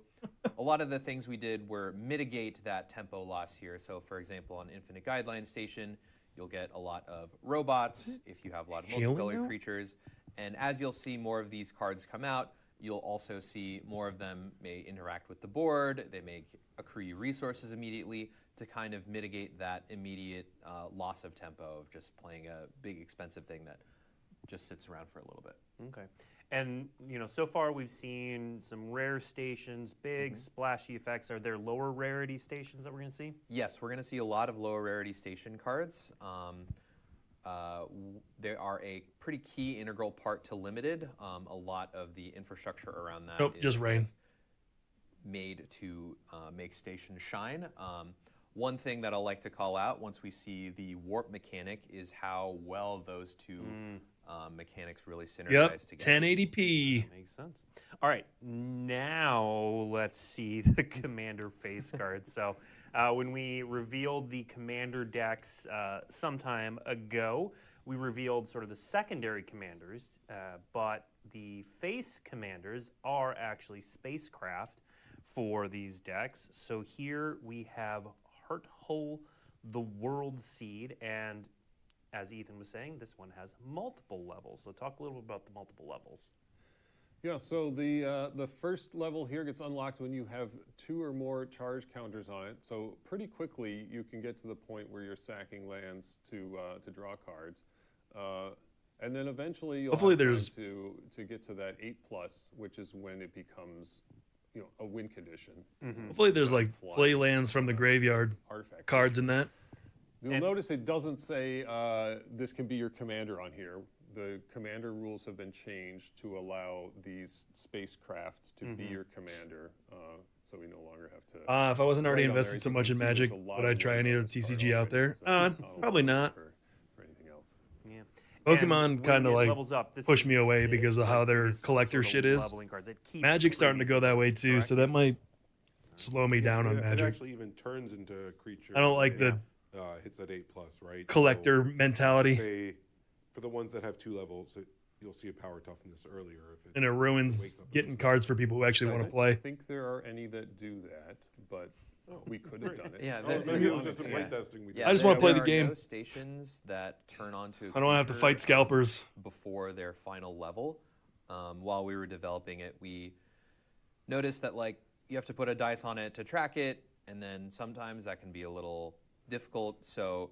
[SPEAKER 14] a lot of the things we did were mitigate that tempo loss here. So for example, on Infinite Guideline Station, you'll get a lot of robots if you have a lot of
[SPEAKER 1] hailing
[SPEAKER 14] multicolored
[SPEAKER 1] now?
[SPEAKER 14] creatures. And as you'll see more of these cards come out, you'll also see more of them may interact with the board. They may accrue you resources immediately to kind of mitigate that immediate loss of tempo of just playing a big expensive thing that just sits around for a little bit.
[SPEAKER 13] Okay. And, so far we've seen some rare stations, big, splashy effects. Are there lower rarity stations that we're going to see?
[SPEAKER 14] Yes, we're going to see a lot of lower rarity station cards. They are a pretty key integral part to Limited. A lot of the infrastructure around that is
[SPEAKER 1] just rain.
[SPEAKER 14] Made to make stations shine. One thing that I'll like to call out once we see the warp mechanic is how well those two mechanics really synergize together.
[SPEAKER 1] 1080p.
[SPEAKER 13] Makes sense. All right, now let's see the commander face cards. So when we revealed the commander decks some time ago, we revealed sort of the secondary commanders, but the face commanders are actually spacecraft for these decks. So here we have Hearthole, the World Seed, and as Ethan was saying, this one has multiple levels. So talk a little bit about the multiple levels.
[SPEAKER 15] Yeah, so the first level here gets unlocked when you have 2 or more charge counters on it. So pretty quickly you can get to the point where you're sacking lands to draw cards. And then eventually you'll
[SPEAKER 1] Hopefully
[SPEAKER 15] have time
[SPEAKER 1] there's-
[SPEAKER 15] to get to that 8+, which is when it becomes a win condition.
[SPEAKER 1] Hopefully there's like play lands from the graveyard
[SPEAKER 15] artifact
[SPEAKER 1] cards in that.
[SPEAKER 15] You'll notice it doesn't say this can be your commander on here. The commander rules have been changed to allow these spacecraft to be your commander, so we no longer have to...
[SPEAKER 1] If I wasn't already
[SPEAKER 15] Right on there,
[SPEAKER 1] invested
[SPEAKER 15] as
[SPEAKER 1] so
[SPEAKER 15] you
[SPEAKER 1] much
[SPEAKER 15] can
[SPEAKER 1] in
[SPEAKER 15] see, there's
[SPEAKER 1] Magic,
[SPEAKER 15] a lot
[SPEAKER 1] would I
[SPEAKER 15] of
[SPEAKER 1] try
[SPEAKER 15] lands
[SPEAKER 1] any
[SPEAKER 15] on
[SPEAKER 1] of
[SPEAKER 15] this card
[SPEAKER 1] TCG out
[SPEAKER 15] already,
[SPEAKER 1] there?
[SPEAKER 15] so I don't
[SPEAKER 1] Probably
[SPEAKER 15] look
[SPEAKER 1] not.
[SPEAKER 15] for anything else.
[SPEAKER 13] Yeah.
[SPEAKER 1] Pokemon
[SPEAKER 13] And
[SPEAKER 1] kind of
[SPEAKER 13] when it
[SPEAKER 1] like
[SPEAKER 13] levels up, this
[SPEAKER 1] pushed me
[SPEAKER 13] is
[SPEAKER 1] away because of how their
[SPEAKER 13] this
[SPEAKER 1] collector
[SPEAKER 13] sort of
[SPEAKER 1] shit is.
[SPEAKER 13] leveling cards. It keeps
[SPEAKER 1] Magic's starting to go that way too, so that might slow me down on
[SPEAKER 6] It
[SPEAKER 1] Magic.
[SPEAKER 6] actually even turns into a creature.
[SPEAKER 1] I don't like
[SPEAKER 6] when
[SPEAKER 1] the
[SPEAKER 6] it hits that 8+, right?
[SPEAKER 1] collector
[SPEAKER 6] So
[SPEAKER 1] mentality.
[SPEAKER 6] for the ones that have 2 levels, you'll see a power toughness earlier. If
[SPEAKER 1] And it ruins getting cards for people who actually want to
[SPEAKER 15] I
[SPEAKER 1] play.
[SPEAKER 15] think there are any that do that, but we could have done it.
[SPEAKER 14] Yeah,
[SPEAKER 6] maybe it was just a playtesting we did.
[SPEAKER 1] I just want to play the
[SPEAKER 14] There
[SPEAKER 1] game.
[SPEAKER 14] are no stations that turn onto a
[SPEAKER 1] I don't want to have to
[SPEAKER 14] creature
[SPEAKER 1] fight scalpers.
[SPEAKER 14] before their final level. While we were developing it, we noticed that you have to put a dice on it to track it, and then sometimes that can be a little difficult. So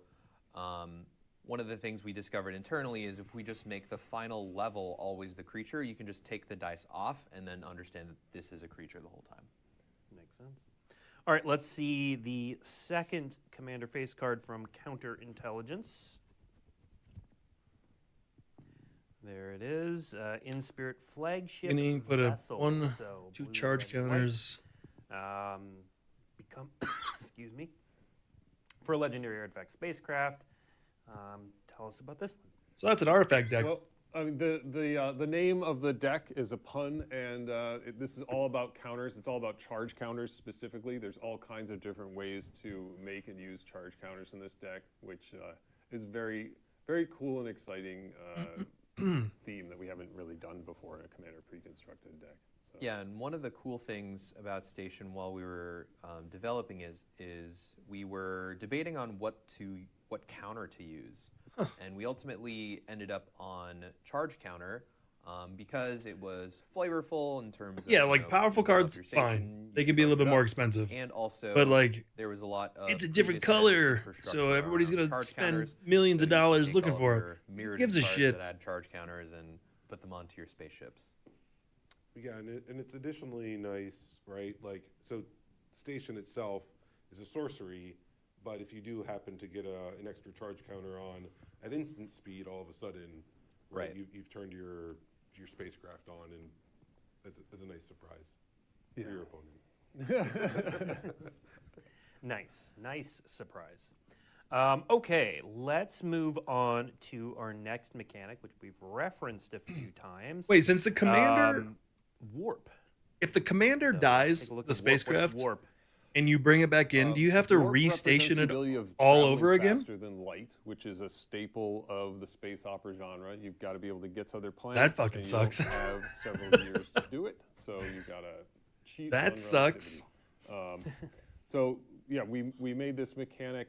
[SPEAKER 14] one of the things we discovered internally is if we just make the final level always the creature, you can just take the dice off and then understand that this is a creature the whole time.
[SPEAKER 13] Makes sense. All right, let's see the second commander face card from Counterintelligence. There it is, In Spirit Flagship
[SPEAKER 1] Can you put a
[SPEAKER 13] Vessel.
[SPEAKER 1] 1,
[SPEAKER 13] So
[SPEAKER 1] 2
[SPEAKER 13] blue,
[SPEAKER 1] charge
[SPEAKER 13] red, and white.
[SPEAKER 1] counters?
[SPEAKER 13] Become, excuse me, for a legendary artifact spacecraft. Tell us about this one.
[SPEAKER 1] So that's an artifact deck.
[SPEAKER 15] Well, I mean, the name of the deck is a pun, and this is all about counters. It's all about charge counters specifically. There's all kinds of different ways to make and use charge counters in this deck, which is very, very cool and exciting theme that we haven't really done before in a Commander pre-constructed deck. So.
[SPEAKER 14] Yeah, and one of the cool things about Station while we were developing is we were debating on what counter to use. And we ultimately ended up on charge counter because it was flavorful in terms of
[SPEAKER 1] powerful cards, fine. They can be a little bit more expensive.
[SPEAKER 14] And also,
[SPEAKER 1] but
[SPEAKER 14] there was a lot of
[SPEAKER 1] it's a different color, so everybody's gonna spend millions of dollars looking for it. Who gives a shit?
[SPEAKER 14] That add charge counters and put them onto your spaceships.
[SPEAKER 6] Yeah, and it's additionally nice, right? So Station itself is a sorcery, but if you do happen to get an extra charge counter on at instant speed, all of a sudden,
[SPEAKER 14] right,
[SPEAKER 6] you've turned your spacecraft on, and that's a nice surprise for your opponent.
[SPEAKER 13] Nice surprise. Okay, let's move on to our next mechanic, which we've referenced a few times.
[SPEAKER 1] Wait, since the commander
[SPEAKER 13] warp.
[SPEAKER 1] If the commander dies, the spacecraft,
[SPEAKER 13] warp.
[SPEAKER 1] And you bring it back in, do you have to
[SPEAKER 15] Warp
[SPEAKER 1] restation it
[SPEAKER 15] represents the ability of
[SPEAKER 1] all
[SPEAKER 15] traveling
[SPEAKER 1] over again?
[SPEAKER 15] Faster than light, which is a staple of the space opera genre. You've got to be able to get to other planets.
[SPEAKER 1] That fucking
[SPEAKER 15] and you
[SPEAKER 1] sucks.
[SPEAKER 15] don't have several years to do it, so you've got to cheat.
[SPEAKER 1] That
[SPEAKER 15] on
[SPEAKER 1] sucks.
[SPEAKER 15] So yeah, we made this mechanic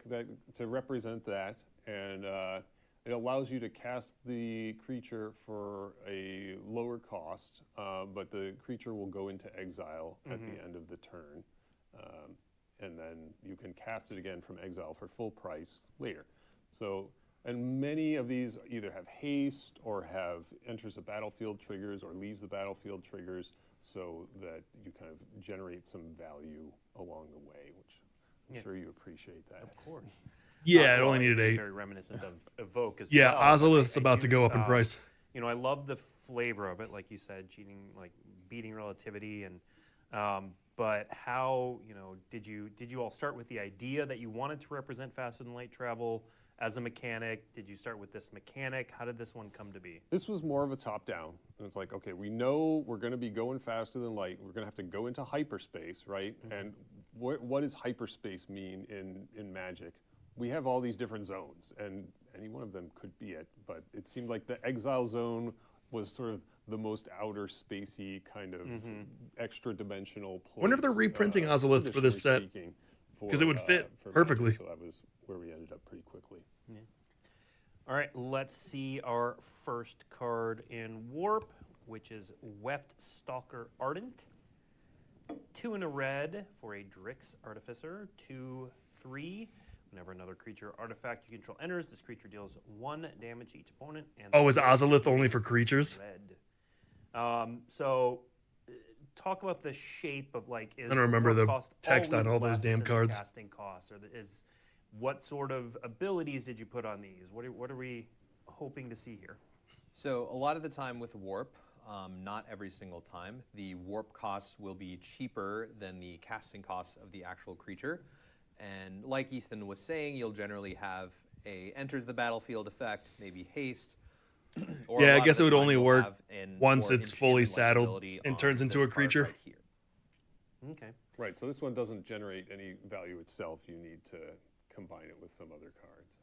[SPEAKER 15] to represent that, and it allows you to cast the creature for a lower cost, but the creature will go into exile at the end of the turn. And then you can cast it again from exile for full price later. So And many of these either have haste or have enters the battlefield triggers or leaves the battlefield triggers, so that you kind of generate some value along the way, which I'm sure you appreciate that.
[SPEAKER 13] Of course.
[SPEAKER 1] Yeah, it only needed 8.
[SPEAKER 13] Very reminiscent of Evoke as
[SPEAKER 1] Yeah,
[SPEAKER 13] well.
[SPEAKER 1] Ozolith's about to go up in price.
[SPEAKER 13] You know, I love the flavor of it, like you said, cheating, like beating relativity, and but how, you know, did you all start with the idea that you wanted to represent faster than light travel as a mechanic? Did you start with this mechanic? How did this one come to be?
[SPEAKER 15] This was more of a top-down. And it's like, okay, we know we're going to be going faster than light. We're going to have to go into hyperspace, right? And what does hyperspace mean in Magic? We have all these different zones, and any one of them could be it. But it seemed like the Exile Zone was sort of the most outer spacey kind of extra-dimensional place.
[SPEAKER 1] I wonder if they're reprinting Ozolith for this set, because it would fit perfectly.
[SPEAKER 15] So that was where we ended up pretty quickly.
[SPEAKER 13] Yeah. All right, let's see our first card in Warp, which is Weft Stalker Ardent. 2 in a red for a Drix Artificer. 2/3. Whenever another creature or artifact you control enters, this creature deals 1 damage to each opponent. And
[SPEAKER 1] Oh, is Ozolith only for creatures?
[SPEAKER 13] Red. So, talk about the shape of, like, is
[SPEAKER 1] I don't remember
[SPEAKER 13] the
[SPEAKER 1] the
[SPEAKER 13] cost
[SPEAKER 1] text on
[SPEAKER 13] always
[SPEAKER 1] all those
[SPEAKER 13] less
[SPEAKER 1] damn
[SPEAKER 13] than the
[SPEAKER 1] cards.
[SPEAKER 13] casting cost, or is what sort of abilities did you put on these? What are we hoping to see here?
[SPEAKER 14] So a lot of the time with Warp, not every single time, the Warp costs will be cheaper than the casting costs of the actual creature. And like Ethan was saying, you'll generally have a enters the battlefield effect, maybe haste. Or
[SPEAKER 1] Yeah,
[SPEAKER 14] a
[SPEAKER 1] I
[SPEAKER 14] lot
[SPEAKER 1] guess
[SPEAKER 14] of
[SPEAKER 1] it
[SPEAKER 14] the
[SPEAKER 1] would
[SPEAKER 14] time
[SPEAKER 1] only
[SPEAKER 14] you'll
[SPEAKER 1] work
[SPEAKER 14] have an
[SPEAKER 1] once
[SPEAKER 14] more
[SPEAKER 1] it's fully
[SPEAKER 14] enchantment-like
[SPEAKER 1] saddled
[SPEAKER 14] ability
[SPEAKER 1] and
[SPEAKER 14] on
[SPEAKER 1] turns into
[SPEAKER 14] this
[SPEAKER 1] a
[SPEAKER 14] card
[SPEAKER 1] creature.
[SPEAKER 14] right here.
[SPEAKER 13] Okay.
[SPEAKER 15] Right, so this one doesn't generate any value itself. You need to combine it with some other cards.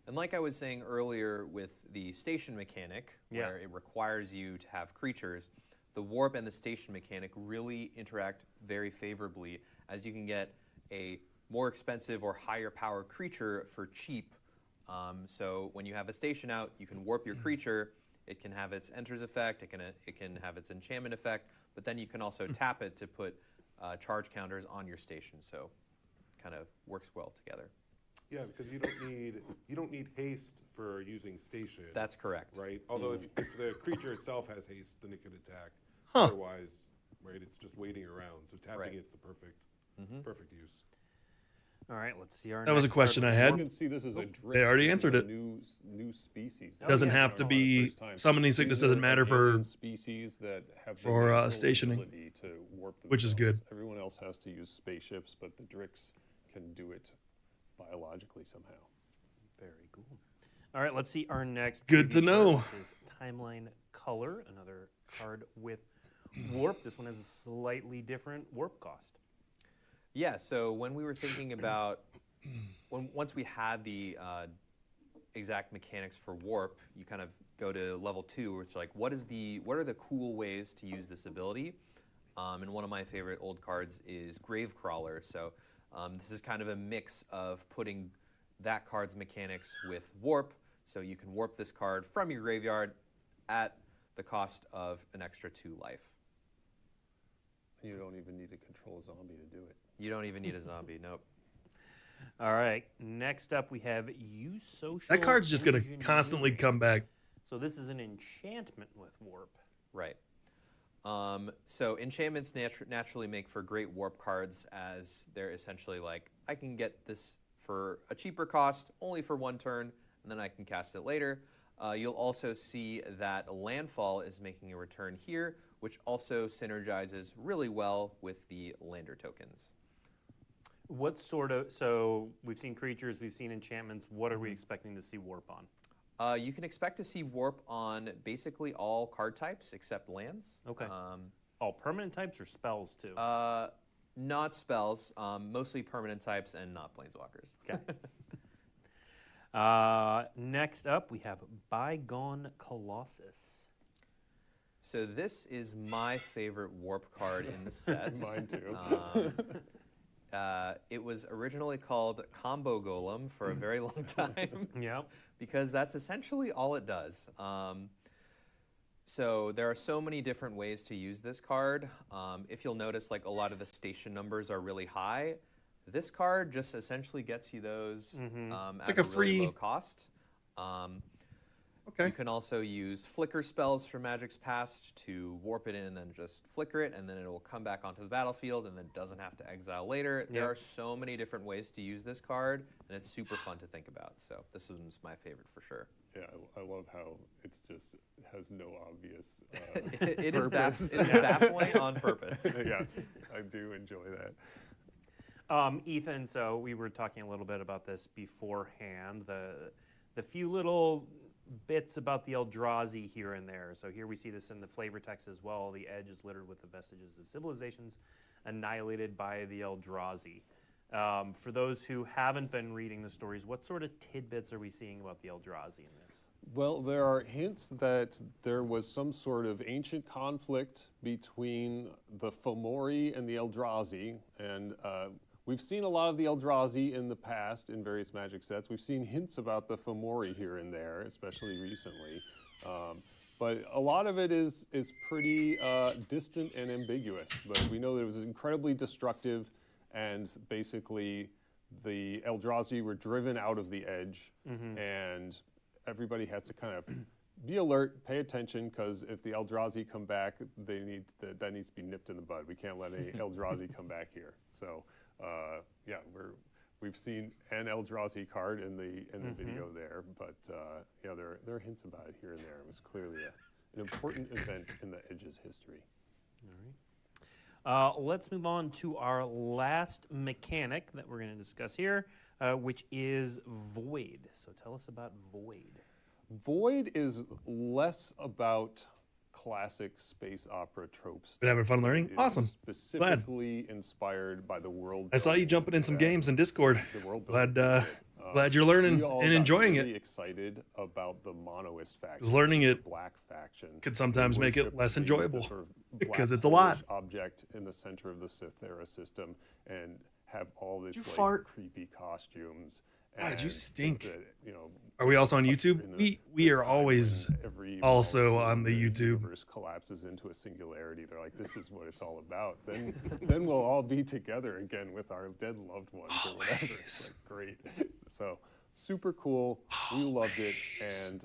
[SPEAKER 14] And like I was saying earlier with the station mechanic, where it requires you to have creatures, the Warp and the station mechanic really interact very favorably, as you can get a more expensive or higher power creature for cheap. So when you have a station out, you can warp your creature. It can have its enters effect. It can have its enchantment effect. But then you can also tap it to put charge counters on your station. So kind of works well together.
[SPEAKER 6] Yeah, because you don't need haste for using station.
[SPEAKER 14] That's correct.
[SPEAKER 6] Right. Although if the creature itself has haste, then it could attack.
[SPEAKER 1] Huh.
[SPEAKER 6] Otherwise, right, it's just waiting around. So tapping it's the perfect use.
[SPEAKER 13] All right, let's see our
[SPEAKER 1] That was a
[SPEAKER 13] next
[SPEAKER 1] question
[SPEAKER 13] card.
[SPEAKER 1] I had.
[SPEAKER 15] You can see this is a
[SPEAKER 1] They already
[SPEAKER 15] Drix.
[SPEAKER 1] answered
[SPEAKER 15] This
[SPEAKER 1] it.
[SPEAKER 15] is a new species.
[SPEAKER 1] Doesn't have to be summoning sickness. Doesn't matter for
[SPEAKER 15] species that have the
[SPEAKER 1] for
[SPEAKER 15] natural
[SPEAKER 1] stationing,
[SPEAKER 15] ability to warp
[SPEAKER 1] which is
[SPEAKER 15] themselves.
[SPEAKER 1] good.
[SPEAKER 15] Everyone else has to use spaceships, but the Drix can do it biologically somehow.
[SPEAKER 13] Very cool. All right, let's see our next.
[SPEAKER 1] Good to
[SPEAKER 13] preview
[SPEAKER 1] know.
[SPEAKER 13] card, which is Timeline Color, another card with Warp. This one has a slightly different warp cost.
[SPEAKER 14] Yeah, so when we were thinking about, once we had the exact mechanics for Warp, you kind of go to level 2, where it's like, what are the cool ways to use this ability? And one of my favorite old cards is Gravecrawler. So this is kind of a mix of putting that card's mechanics with Warp, so you can warp this card from your graveyard at the cost of an extra 2 life.
[SPEAKER 15] You don't even need to control a zombie to do it.
[SPEAKER 14] You don't even need a zombie, nope.
[SPEAKER 13] All right, next up we have Use Social.
[SPEAKER 1] That card's just going to
[SPEAKER 13] Engineering.
[SPEAKER 1] constantly come back.
[SPEAKER 13] So this is an enchantment with Warp.
[SPEAKER 14] Right. So enchantments naturally make for great warp cards, as they're essentially like, I can get this for a cheaper cost, only for 1 turn, and then I can cast it later. You'll also see that Landfall is making a return here, which also synergizes really well with the lander tokens.
[SPEAKER 13] What sort of, so we've seen creatures, we've seen enchantments, what are we expecting to see Warp on?
[SPEAKER 14] You can expect to see Warp on basically all card types except lands.
[SPEAKER 13] Okay. All permanent types or spells too?
[SPEAKER 14] Not spells, mostly permanent types and not planeswalkers.
[SPEAKER 13] Okay. Next up, we have Bygone Colossus.
[SPEAKER 14] So this is my favorite Warp card in the set.
[SPEAKER 15] Mine too.
[SPEAKER 14] It was originally called Combo Golem for a very long time.
[SPEAKER 13] Yeah.
[SPEAKER 14] Because that's essentially all it does. So there are so many different ways to use this card. If you'll notice, like, a lot of the station numbers are really high. This card just essentially gets you those
[SPEAKER 1] It's
[SPEAKER 14] at
[SPEAKER 1] like
[SPEAKER 14] a
[SPEAKER 1] a free
[SPEAKER 14] really low cost. You can also use flicker spells from Magic's Past to warp it in and then just flicker it, and then it will come back onto the battlefield and then doesn't have to exile later. There are so many different ways to use this card, and it's super fun to think about. So this one's my favorite for sure.
[SPEAKER 15] Yeah, I love how it's just has no obvious
[SPEAKER 14] it is baffling on purpose.
[SPEAKER 15] Yeah, I do enjoy that.
[SPEAKER 13] Ethan, so we were talking a little bit about this beforehand. The few little bits about the Eldrazi here and there. So here we see this in the flavor text as well. The edge is littered with the vestiges of civilizations annihilated by the Eldrazi. For those who haven't been reading the stories, what sort of tidbits are we seeing about the Eldrazi in this?
[SPEAKER 15] Well, there are hints that there was some sort of ancient conflict between the Fomori and the Eldrazi, and we've seen a lot of the Eldrazi in the past in various Magic sets. We've seen hints about the Fomori here and there, especially recently. But a lot of it is pretty distant and ambiguous. But we know that it was incredibly destructive, and basically the Eldrazi were driven out of the edge, and everybody has to kind of be alert, pay attention, because if the Eldrazi come back, that needs to be nipped in the bud. We can't let any Eldrazi come back here. So. Yeah, we've seen an Eldrazi card in the video there, but yeah, there are hints about it here and there. It was clearly an important event in the Edge's history.
[SPEAKER 13] All right. Let's move on to our last mechanic that we're going to discuss here, which is Void. So tell us about Void.
[SPEAKER 15] Void is less about classic space opera tropes.
[SPEAKER 1] Been having fun learning? Awesome.
[SPEAKER 15] Specifically inspired by the world.
[SPEAKER 1] I saw you jumping in some games in Discord. Glad you're learning and enjoying
[SPEAKER 15] really
[SPEAKER 1] it.
[SPEAKER 15] Excited about the Monoist faction.
[SPEAKER 1] Because learning it
[SPEAKER 15] Black faction
[SPEAKER 1] could sometimes make it less enjoyable
[SPEAKER 15] sort of
[SPEAKER 1] because
[SPEAKER 15] black
[SPEAKER 1] it's a lot.
[SPEAKER 15] Object in the center of the Cythera system and have all these creepy costumes.
[SPEAKER 1] God, you stink.
[SPEAKER 15] You know,
[SPEAKER 1] are we also on YouTube? We are always also on the YouTube.
[SPEAKER 15] Universe collapses into a singularity. They're like, this is what it's all about. Then we'll all be together again with our dead loved ones or whatever. It's like, great. So super cool. We loved it, and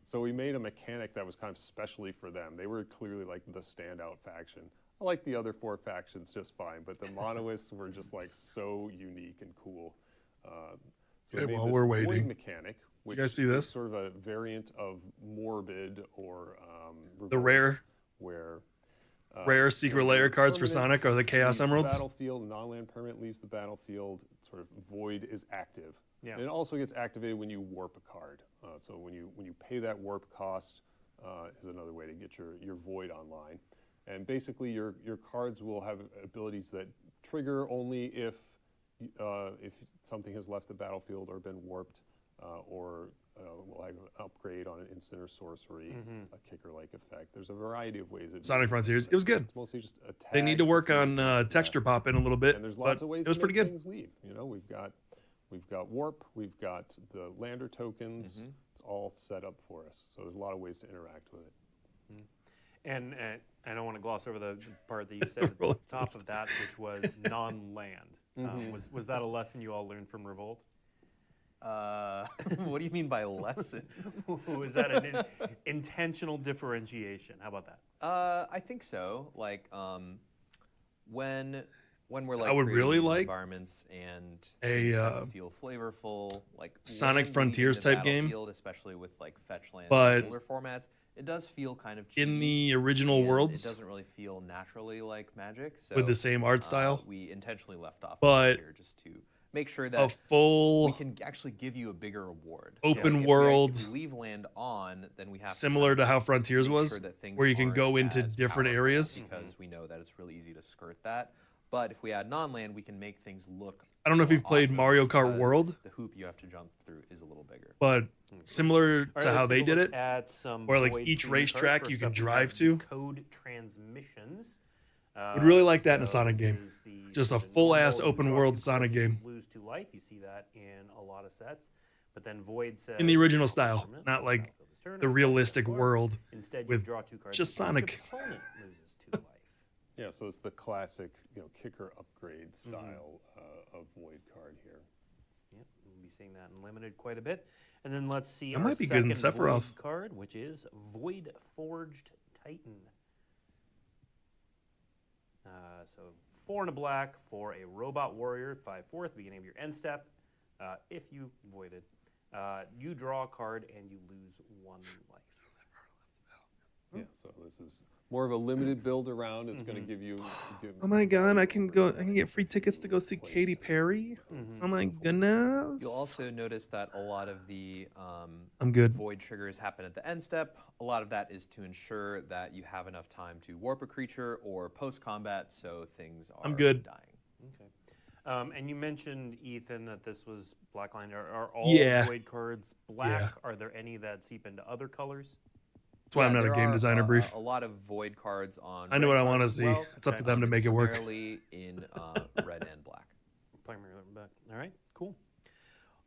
[SPEAKER 15] so we made a mechanic that was kind of specially for them. They were clearly like the standout faction. I like the other four factions just fine, but the Monoists were just like so unique and cool. So
[SPEAKER 1] okay, while we're waiting,
[SPEAKER 15] mechanic, which
[SPEAKER 1] you guys see this?
[SPEAKER 15] is sort of a variant of Morbid or
[SPEAKER 1] the rare, rare secret layer cards for Sonic are the Chaos Emeralds.
[SPEAKER 15] The battlefield, non-land permanent leaves the battlefield. Sort of Void is active.
[SPEAKER 13] Yeah.
[SPEAKER 15] And it also gets activated when you warp a card. So when you pay that warp cost is another way to get your Void online. And basically your cards will have abilities that trigger only if something has left the battlefield or been warped, or will have an upgrade on an instant or sorcery, a kicker-like effect. There's a variety of ways.
[SPEAKER 1] Sonic Frontiers, it was good.
[SPEAKER 15] It's mostly just a tag.
[SPEAKER 1] They need to work on texture pop in a little bit,
[SPEAKER 15] and there's lots
[SPEAKER 1] but
[SPEAKER 15] of ways
[SPEAKER 1] it was
[SPEAKER 15] to
[SPEAKER 1] pretty
[SPEAKER 15] make
[SPEAKER 1] good.
[SPEAKER 15] things leave. You know, we've got warp, we've got the lander tokens. It's all set up for us. So there's a lot of ways to interact with it.
[SPEAKER 13] And I don't want to gloss over the part that you said at the top of that, which was non-land. Was that a lesson you all learned from Revolt?
[SPEAKER 14] What do you mean by lesson?
[SPEAKER 13] Was that an intentional differentiation? How about that?
[SPEAKER 14] I think so. Like when we're like
[SPEAKER 1] I would really like
[SPEAKER 14] environments and
[SPEAKER 1] a
[SPEAKER 14] have to feel flavorful, like
[SPEAKER 1] Sonic Frontiers type game,
[SPEAKER 14] especially with like fetch lands
[SPEAKER 1] but
[SPEAKER 14] and older formats. It does feel kind of cheap,
[SPEAKER 1] in the original worlds.
[SPEAKER 14] It doesn't really feel naturally like Magic. So,
[SPEAKER 1] with the same art style.
[SPEAKER 14] We intentionally left off
[SPEAKER 1] but
[SPEAKER 14] here just to make sure that we can actually give you a bigger reward.
[SPEAKER 1] Open world.
[SPEAKER 14] If we leave land on, then we have
[SPEAKER 1] similar to how Frontiers was, where you can go into different areas.
[SPEAKER 14] Because we know that it's really easy to skirt that. But if we add non-land, we can make things look.
[SPEAKER 1] I don't know if you've played Mario Kart World.
[SPEAKER 14] The hoop you have to jump through is a little bigger.
[SPEAKER 1] But similar to how they did it,
[SPEAKER 13] at some
[SPEAKER 1] where like each racetrack you can drive to.
[SPEAKER 13] Code transmissions.
[SPEAKER 1] Would really like that in a Sonic game. Just a full-ass open world Sonic game.
[SPEAKER 13] Lose to life. You see that in a lot of sets. But then Void says
[SPEAKER 1] in the original style, not like the realistic world with just Sonic.
[SPEAKER 15] Yeah, so it's the classic, kicker upgrade style of Void card here.
[SPEAKER 13] Yep, be seeing that in limited quite a bit. And then let's see
[SPEAKER 1] That
[SPEAKER 13] our
[SPEAKER 1] might be good in
[SPEAKER 13] second
[SPEAKER 1] Sephiroth.
[SPEAKER 13] Void card, which is Void Forged Titan. So 4 and a black for a robot warrior, 5/4 at the beginning of your end step. If you voided, you draw a card and you lose 1 life.
[SPEAKER 15] Yeah, so this is more of a limited build around. It's going to give you.
[SPEAKER 1] Oh my god, I can get free tickets to go see Katy Perry. Oh my goodness.
[SPEAKER 14] You'll also notice that a lot of the
[SPEAKER 1] I'm good.
[SPEAKER 14] void triggers happen at the end step. A lot of that is to ensure that you have enough time to warp a creature or post-combat, so things are
[SPEAKER 1] I'm good.
[SPEAKER 14] dying.
[SPEAKER 13] Okay. And you mentioned, Ethan, that this was black line. Are all void cards black?
[SPEAKER 1] Yeah.
[SPEAKER 13] Are there any that seep into other colors?
[SPEAKER 1] That's why I'm not a
[SPEAKER 14] there
[SPEAKER 1] game
[SPEAKER 14] are,
[SPEAKER 1] designer brief.
[SPEAKER 14] A lot of void cards on.
[SPEAKER 1] I know
[SPEAKER 14] red
[SPEAKER 1] what I want to
[SPEAKER 14] cards as
[SPEAKER 1] see.
[SPEAKER 14] well.
[SPEAKER 1] It's up to them to make it work.
[SPEAKER 14] Primarily in red and black.
[SPEAKER 13] Primarily black. All right, cool.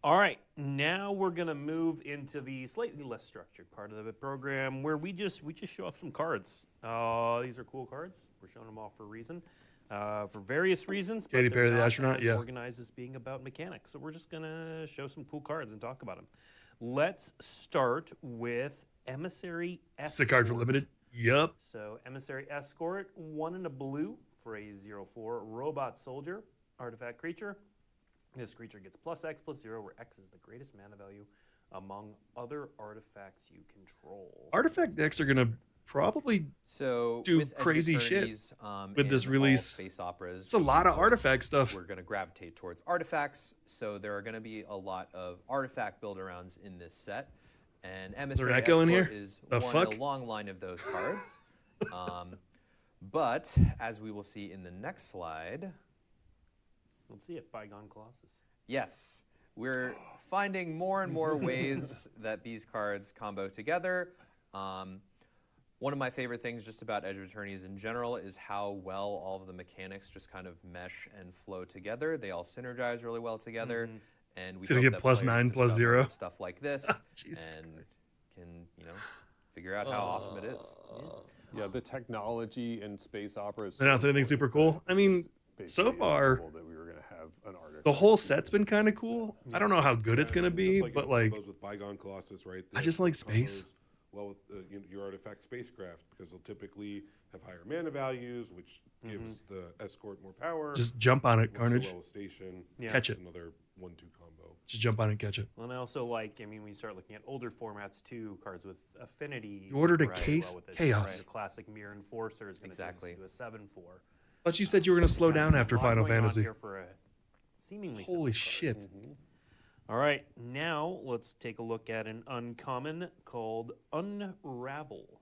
[SPEAKER 13] All right, now we're gonna move into the slightly less structured part of the program where we just show off some cards. These are cool cards. We're showing them off for a reason, for various reasons. but
[SPEAKER 1] Katy
[SPEAKER 13] they're
[SPEAKER 1] Perry the
[SPEAKER 13] not
[SPEAKER 1] astronaut,
[SPEAKER 13] as
[SPEAKER 1] yeah.
[SPEAKER 13] organized as being about mechanics. So we're just gonna show some cool cards and talk about them. Let's start with Emissary Escort.
[SPEAKER 1] Sick card for limited. Yup.
[SPEAKER 13] So Emissary Escort, 1 in a blue for a 0/4 robot soldier, artifact creature. This creature gets +X/+0, where X is the greatest mana value among other artifacts you control.
[SPEAKER 1] Artifact decks are gonna probably
[SPEAKER 14] So
[SPEAKER 1] do
[SPEAKER 14] with Edge of
[SPEAKER 1] crazy shit
[SPEAKER 14] Eternity's,
[SPEAKER 1] with this
[SPEAKER 14] and all
[SPEAKER 1] release.
[SPEAKER 14] Space operas.
[SPEAKER 1] It's a lot of
[SPEAKER 14] because
[SPEAKER 1] artifact stuff.
[SPEAKER 14] We're going to gravitate towards artifacts, so there are going to be a lot of artifact build-arounds in this set. And Emissary
[SPEAKER 1] echo in
[SPEAKER 14] Escort
[SPEAKER 1] here?
[SPEAKER 14] is
[SPEAKER 1] The
[SPEAKER 14] one
[SPEAKER 1] fuck?
[SPEAKER 14] in a long line of those cards. But as we will see in the next slide,
[SPEAKER 13] Let's see it, Bygone Colossus.
[SPEAKER 14] yes, we're finding more and more ways that these cards combo together. One of my favorite things just about Edge of Eternities in general is how well all of the mechanics just kind of mesh and flow together. They all synergize really well together. And we
[SPEAKER 1] So to
[SPEAKER 14] hope
[SPEAKER 1] get
[SPEAKER 14] that
[SPEAKER 1] +9,
[SPEAKER 14] players discover
[SPEAKER 1] +0.
[SPEAKER 14] stuff like this
[SPEAKER 1] Jesus
[SPEAKER 14] and can, figure out how awesome it is.
[SPEAKER 15] Yeah, the technology in space opera is.
[SPEAKER 1] They announced anything super cool. I mean, so far,
[SPEAKER 15] that we were going to have an artifact.
[SPEAKER 1] the whole set's been kind of cool. I don't know how good it's gonna be,
[SPEAKER 6] Just
[SPEAKER 1] but
[SPEAKER 6] it
[SPEAKER 1] like,
[SPEAKER 6] combos with Bygone Colossus, right?
[SPEAKER 1] I just like space.
[SPEAKER 6] combos Well, with your artifact spacecraft, because they'll typically have higher mana values, which gives the escort more power.
[SPEAKER 1] Just jump on it,
[SPEAKER 6] Works
[SPEAKER 1] Carnage.
[SPEAKER 6] so well with Station.
[SPEAKER 1] Catch it.
[SPEAKER 6] Another 1/2 combo.
[SPEAKER 1] Just jump on it and catch it.
[SPEAKER 13] Well, and I also like, when you start looking at older formats too, cards with affinity.
[SPEAKER 1] You ordered a
[SPEAKER 13] right,
[SPEAKER 1] case?
[SPEAKER 13] with this,
[SPEAKER 1] Chaos.
[SPEAKER 13] The classic Mirror Enforcer is going to
[SPEAKER 14] Exactly.
[SPEAKER 13] do a 7/4.
[SPEAKER 1] But you said you were gonna slow down after
[SPEAKER 13] A lot
[SPEAKER 1] Final
[SPEAKER 13] going on
[SPEAKER 1] Fantasy.
[SPEAKER 13] here for a seemingly
[SPEAKER 1] Holy
[SPEAKER 13] simple card.
[SPEAKER 1] shit.
[SPEAKER 13] All right, now let's take a look at an uncommon called Unravel.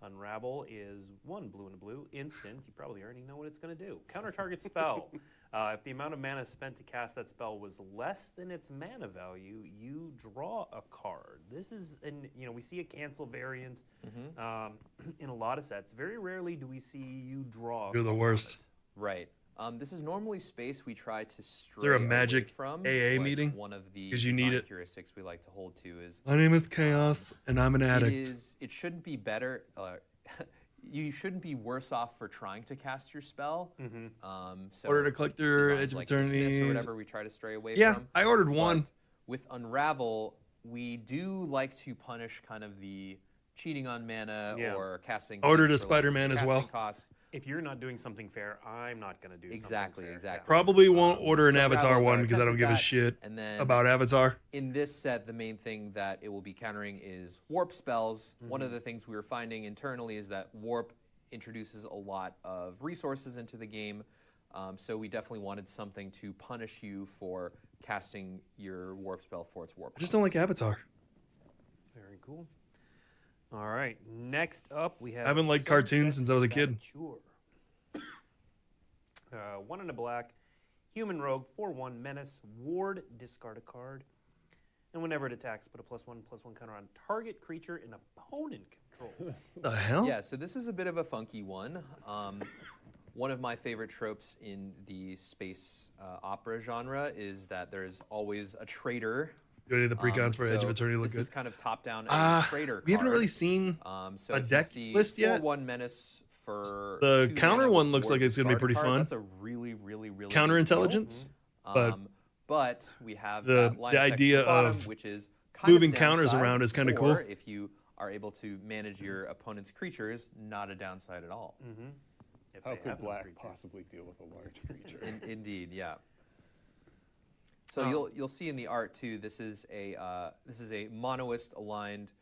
[SPEAKER 13] Unravel is 1 blue and a blue, instant. You probably already know what it's going to do. Counter target spell. If the amount of mana spent to cast that spell was less than its mana value, you draw a card. This is, we see a cancel variant in a lot of sets. Very rarely do we see you draw.
[SPEAKER 1] You're the worst.
[SPEAKER 14] Right. This is normally space we try to stray
[SPEAKER 1] there a
[SPEAKER 14] away
[SPEAKER 1] magic
[SPEAKER 14] from.
[SPEAKER 1] AA
[SPEAKER 14] but
[SPEAKER 1] meeting?
[SPEAKER 14] One of the
[SPEAKER 1] 'Cause you need
[SPEAKER 14] design
[SPEAKER 1] it.
[SPEAKER 14] heuristics we like to hold to is
[SPEAKER 1] My name is Chaos, and I'm an addict.
[SPEAKER 14] It shouldn't be better. You shouldn't be worse off for trying to cast your spell. So
[SPEAKER 1] Ordered a collector,
[SPEAKER 14] designs
[SPEAKER 1] Edge of
[SPEAKER 14] like Dismiss
[SPEAKER 1] Eternities.
[SPEAKER 14] or whatever we try to stray away
[SPEAKER 1] Yeah,
[SPEAKER 14] from.
[SPEAKER 1] I ordered one.
[SPEAKER 14] But with Unravel, we do like to punish kind of the cheating on mana or casting.
[SPEAKER 1] Ordered a
[SPEAKER 14] things for less
[SPEAKER 1] Spider-Man as
[SPEAKER 14] casting
[SPEAKER 1] well.
[SPEAKER 14] cost.
[SPEAKER 13] If you're not doing something fair, I'm not going to do
[SPEAKER 14] Exactly,
[SPEAKER 13] something fair.
[SPEAKER 14] exactly.
[SPEAKER 1] Probably won't order an
[SPEAKER 14] so
[SPEAKER 1] Avatar
[SPEAKER 14] Unravel's
[SPEAKER 1] one
[SPEAKER 14] our
[SPEAKER 1] because I
[SPEAKER 14] attempt
[SPEAKER 1] don't
[SPEAKER 14] at
[SPEAKER 1] give a
[SPEAKER 14] that,
[SPEAKER 1] shit
[SPEAKER 14] and then
[SPEAKER 1] about Avatar.
[SPEAKER 14] In this set, the main thing that it will be countering is warp spells. One of the things we were finding internally is that warp introduces a lot of resources into the game. So we definitely wanted something to punish you for casting your warp spell for its warp.
[SPEAKER 1] I just don't like Avatar.
[SPEAKER 13] Very cool. All right, next up we have.
[SPEAKER 1] I haven't liked cartoons since I was a kid.
[SPEAKER 13] Saboteur. 1 in a black, human rogue, 4/1 menace, ward, discard a card. And whenever it attacks, put a +1/+1 counter on target creature an opponent controls.
[SPEAKER 1] The hell?
[SPEAKER 14] Yeah, so this is a bit of a funky one. One of my favorite tropes in the space opera genre is that there's always a traitor.
[SPEAKER 1] Do any of the precons for Edge of Eternity look
[SPEAKER 14] this
[SPEAKER 1] good?
[SPEAKER 14] is kind of top-down traitor
[SPEAKER 1] We haven't
[SPEAKER 14] card.
[SPEAKER 1] really seen
[SPEAKER 14] So
[SPEAKER 1] a
[SPEAKER 14] if you
[SPEAKER 1] deck
[SPEAKER 14] see
[SPEAKER 1] list yet.
[SPEAKER 14] 4/1 menace for
[SPEAKER 1] The
[SPEAKER 14] 2
[SPEAKER 1] counter
[SPEAKER 14] mana
[SPEAKER 1] one
[SPEAKER 14] with
[SPEAKER 1] looks
[SPEAKER 14] ward
[SPEAKER 1] like it's gonna be
[SPEAKER 14] discard a
[SPEAKER 1] pretty
[SPEAKER 14] card,
[SPEAKER 1] fun.
[SPEAKER 14] That's a really
[SPEAKER 1] Counter
[SPEAKER 14] big deal.
[SPEAKER 1] intelligence, but
[SPEAKER 14] But we have
[SPEAKER 1] The
[SPEAKER 14] that line of text at
[SPEAKER 1] idea
[SPEAKER 14] the bottom,
[SPEAKER 1] of
[SPEAKER 14] which is kind
[SPEAKER 1] moving
[SPEAKER 14] of
[SPEAKER 1] counters
[SPEAKER 14] downside,
[SPEAKER 1] around is kinda
[SPEAKER 14] or
[SPEAKER 1] cool.
[SPEAKER 14] if you are able to manage your opponent's creatures, not a downside at all.
[SPEAKER 15] How could black possibly deal with a large creature?
[SPEAKER 14] Indeed, yeah. So you'll see in the art too. This is a monoist aligned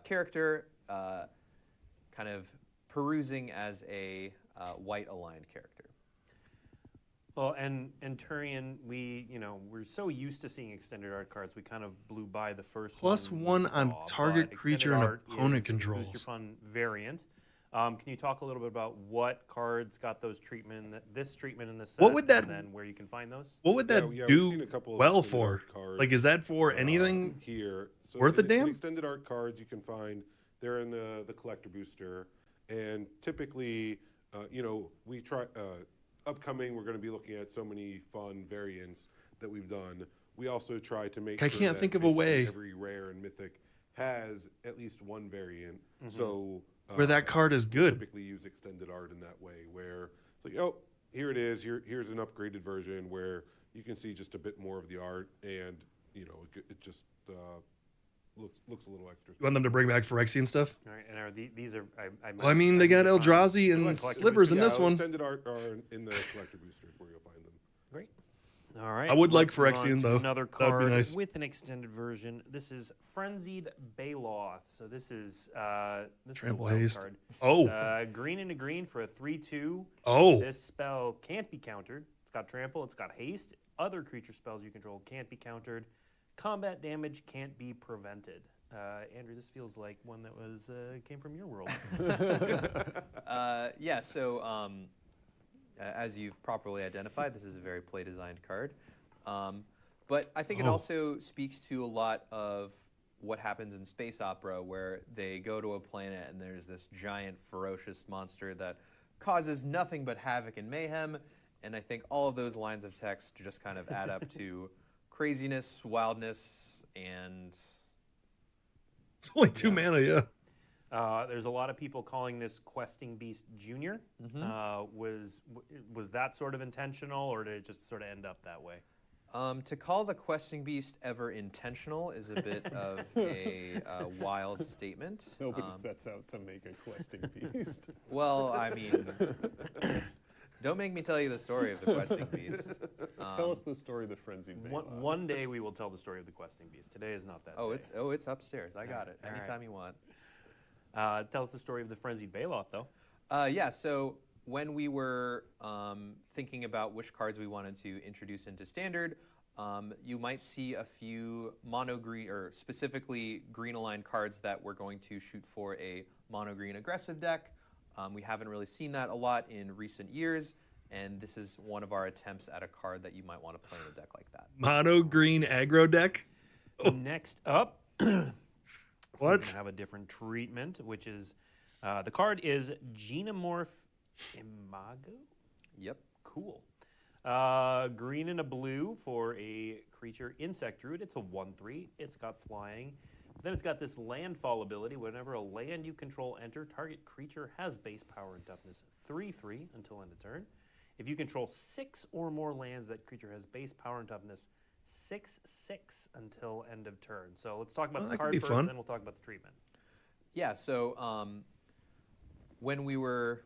[SPEAKER 14] character, kind of perusing as a white aligned character.
[SPEAKER 13] Well, and Turian, we're so used to seeing extended art cards, we kind of blew by the first
[SPEAKER 1] Plus
[SPEAKER 13] one we
[SPEAKER 1] one on
[SPEAKER 13] saw,
[SPEAKER 1] target
[SPEAKER 13] but
[SPEAKER 1] creature
[SPEAKER 13] extended
[SPEAKER 1] and
[SPEAKER 13] art
[SPEAKER 1] opponent
[SPEAKER 13] is a
[SPEAKER 1] controls.
[SPEAKER 13] Booster Fun variant. Can you talk a little bit about what cards got those this treatment in the set,
[SPEAKER 1] What would that-
[SPEAKER 13] and then where you can find those?
[SPEAKER 1] What would that
[SPEAKER 6] we've
[SPEAKER 1] do
[SPEAKER 6] seen a couple of
[SPEAKER 1] well
[SPEAKER 6] extended
[SPEAKER 1] for?
[SPEAKER 6] art cards,
[SPEAKER 1] Like, is that for anything
[SPEAKER 6] here? So
[SPEAKER 1] worth a
[SPEAKER 6] in
[SPEAKER 1] damn?
[SPEAKER 6] extended art cards you can find, they're in the collector booster, and typically, we try. Upcoming, we're going to be looking at so many fun variants that we've done. We also try to make
[SPEAKER 1] I
[SPEAKER 6] sure
[SPEAKER 1] can't
[SPEAKER 6] that
[SPEAKER 1] think of a
[SPEAKER 6] basically
[SPEAKER 1] way.
[SPEAKER 6] every rare and mythic has at least one variant. So
[SPEAKER 1] Where that card is good.
[SPEAKER 6] Typically use extended art in that way, where it's like, oh, here it is. Here's an upgraded version where you can see just a bit more of the art, and it just looks a little extra.
[SPEAKER 1] You want them to bring back Phyrexian stuff?
[SPEAKER 13] All right, and are these are
[SPEAKER 1] Well, I mean, they got Eldrazi and Slivers in this one.
[SPEAKER 6] Extended art are in the collector boosters where you'll find them.
[SPEAKER 13] Great. All right.
[SPEAKER 1] I would like
[SPEAKER 13] let's move on
[SPEAKER 1] Phyrexian,
[SPEAKER 13] to
[SPEAKER 1] though.
[SPEAKER 13] Another
[SPEAKER 1] That'd be
[SPEAKER 13] card
[SPEAKER 1] nice.
[SPEAKER 13] with an extended version. This is Frenzied Baloth. So this is
[SPEAKER 1] Trample
[SPEAKER 13] a wild
[SPEAKER 1] haste.
[SPEAKER 13] card.
[SPEAKER 1] Oh.
[SPEAKER 13] Green and a green for a 3/2.
[SPEAKER 1] Oh.
[SPEAKER 13] This spell can't be countered. It's got trample. It's got haste. Other creature spells you control can't be countered. Combat damage can't be prevented. Andrew, this feels like one that came from your world.
[SPEAKER 14] Yeah, so as you've properly identified, this is a very play-designed card. But I think it also speaks to a lot of what happens in space opera, where they go to a planet and there's this giant, ferocious monster that causes nothing but havoc and mayhem. And I think all of those lines of text just kind of add up to craziness, wildness, and...
[SPEAKER 1] It's only 2 mana, yeah.
[SPEAKER 13] There's a lot of people calling this Questing Beast Junior. Was that sort of intentional, or did it just sort of end up that way?
[SPEAKER 14] To call the Questing Beast ever intentional is a bit of a wild statement.
[SPEAKER 15] Nobody sets out to make a Questing Beast.
[SPEAKER 14] Well, I mean, don't make me tell you the story of the Questing Beast.
[SPEAKER 15] Tell us the story of the Frenzied Baloth.
[SPEAKER 13] One day we will tell the story of the Questing Beast. Today is not that day.
[SPEAKER 14] It's upstairs. I got it. Anytime you want.
[SPEAKER 13] Tell us the story of the Frenzied Baloth, though.
[SPEAKER 14] Yeah, so when we were thinking about which cards we wanted to introduce into Standard, you might see a few mono-green, or specifically green-aligned cards that we're going to shoot for a mono-green aggressive deck. We haven't really seen that a lot in recent years, and this is one of our attempts at a card that you might want to play in a deck like that.
[SPEAKER 1] Mono green aggro deck?
[SPEAKER 13] Oh. Next up,
[SPEAKER 1] what?
[SPEAKER 13] We're going to have a different treatment, which is, the card is Genomorph Imago?
[SPEAKER 14] Yep.
[SPEAKER 13] Cool. Green and a blue for a creature insect druid. It's a 1/3. It's got flying. Then it's got this landfall ability. Whenever a land you control enter, target creature has base power and toughness 3/3 until end of turn. If you control 6 or more lands, that creature has base power and toughness 6/6 until end of turn. So let's talk about the card first, and then we'll talk about the treatment.
[SPEAKER 14] Yeah, so when we were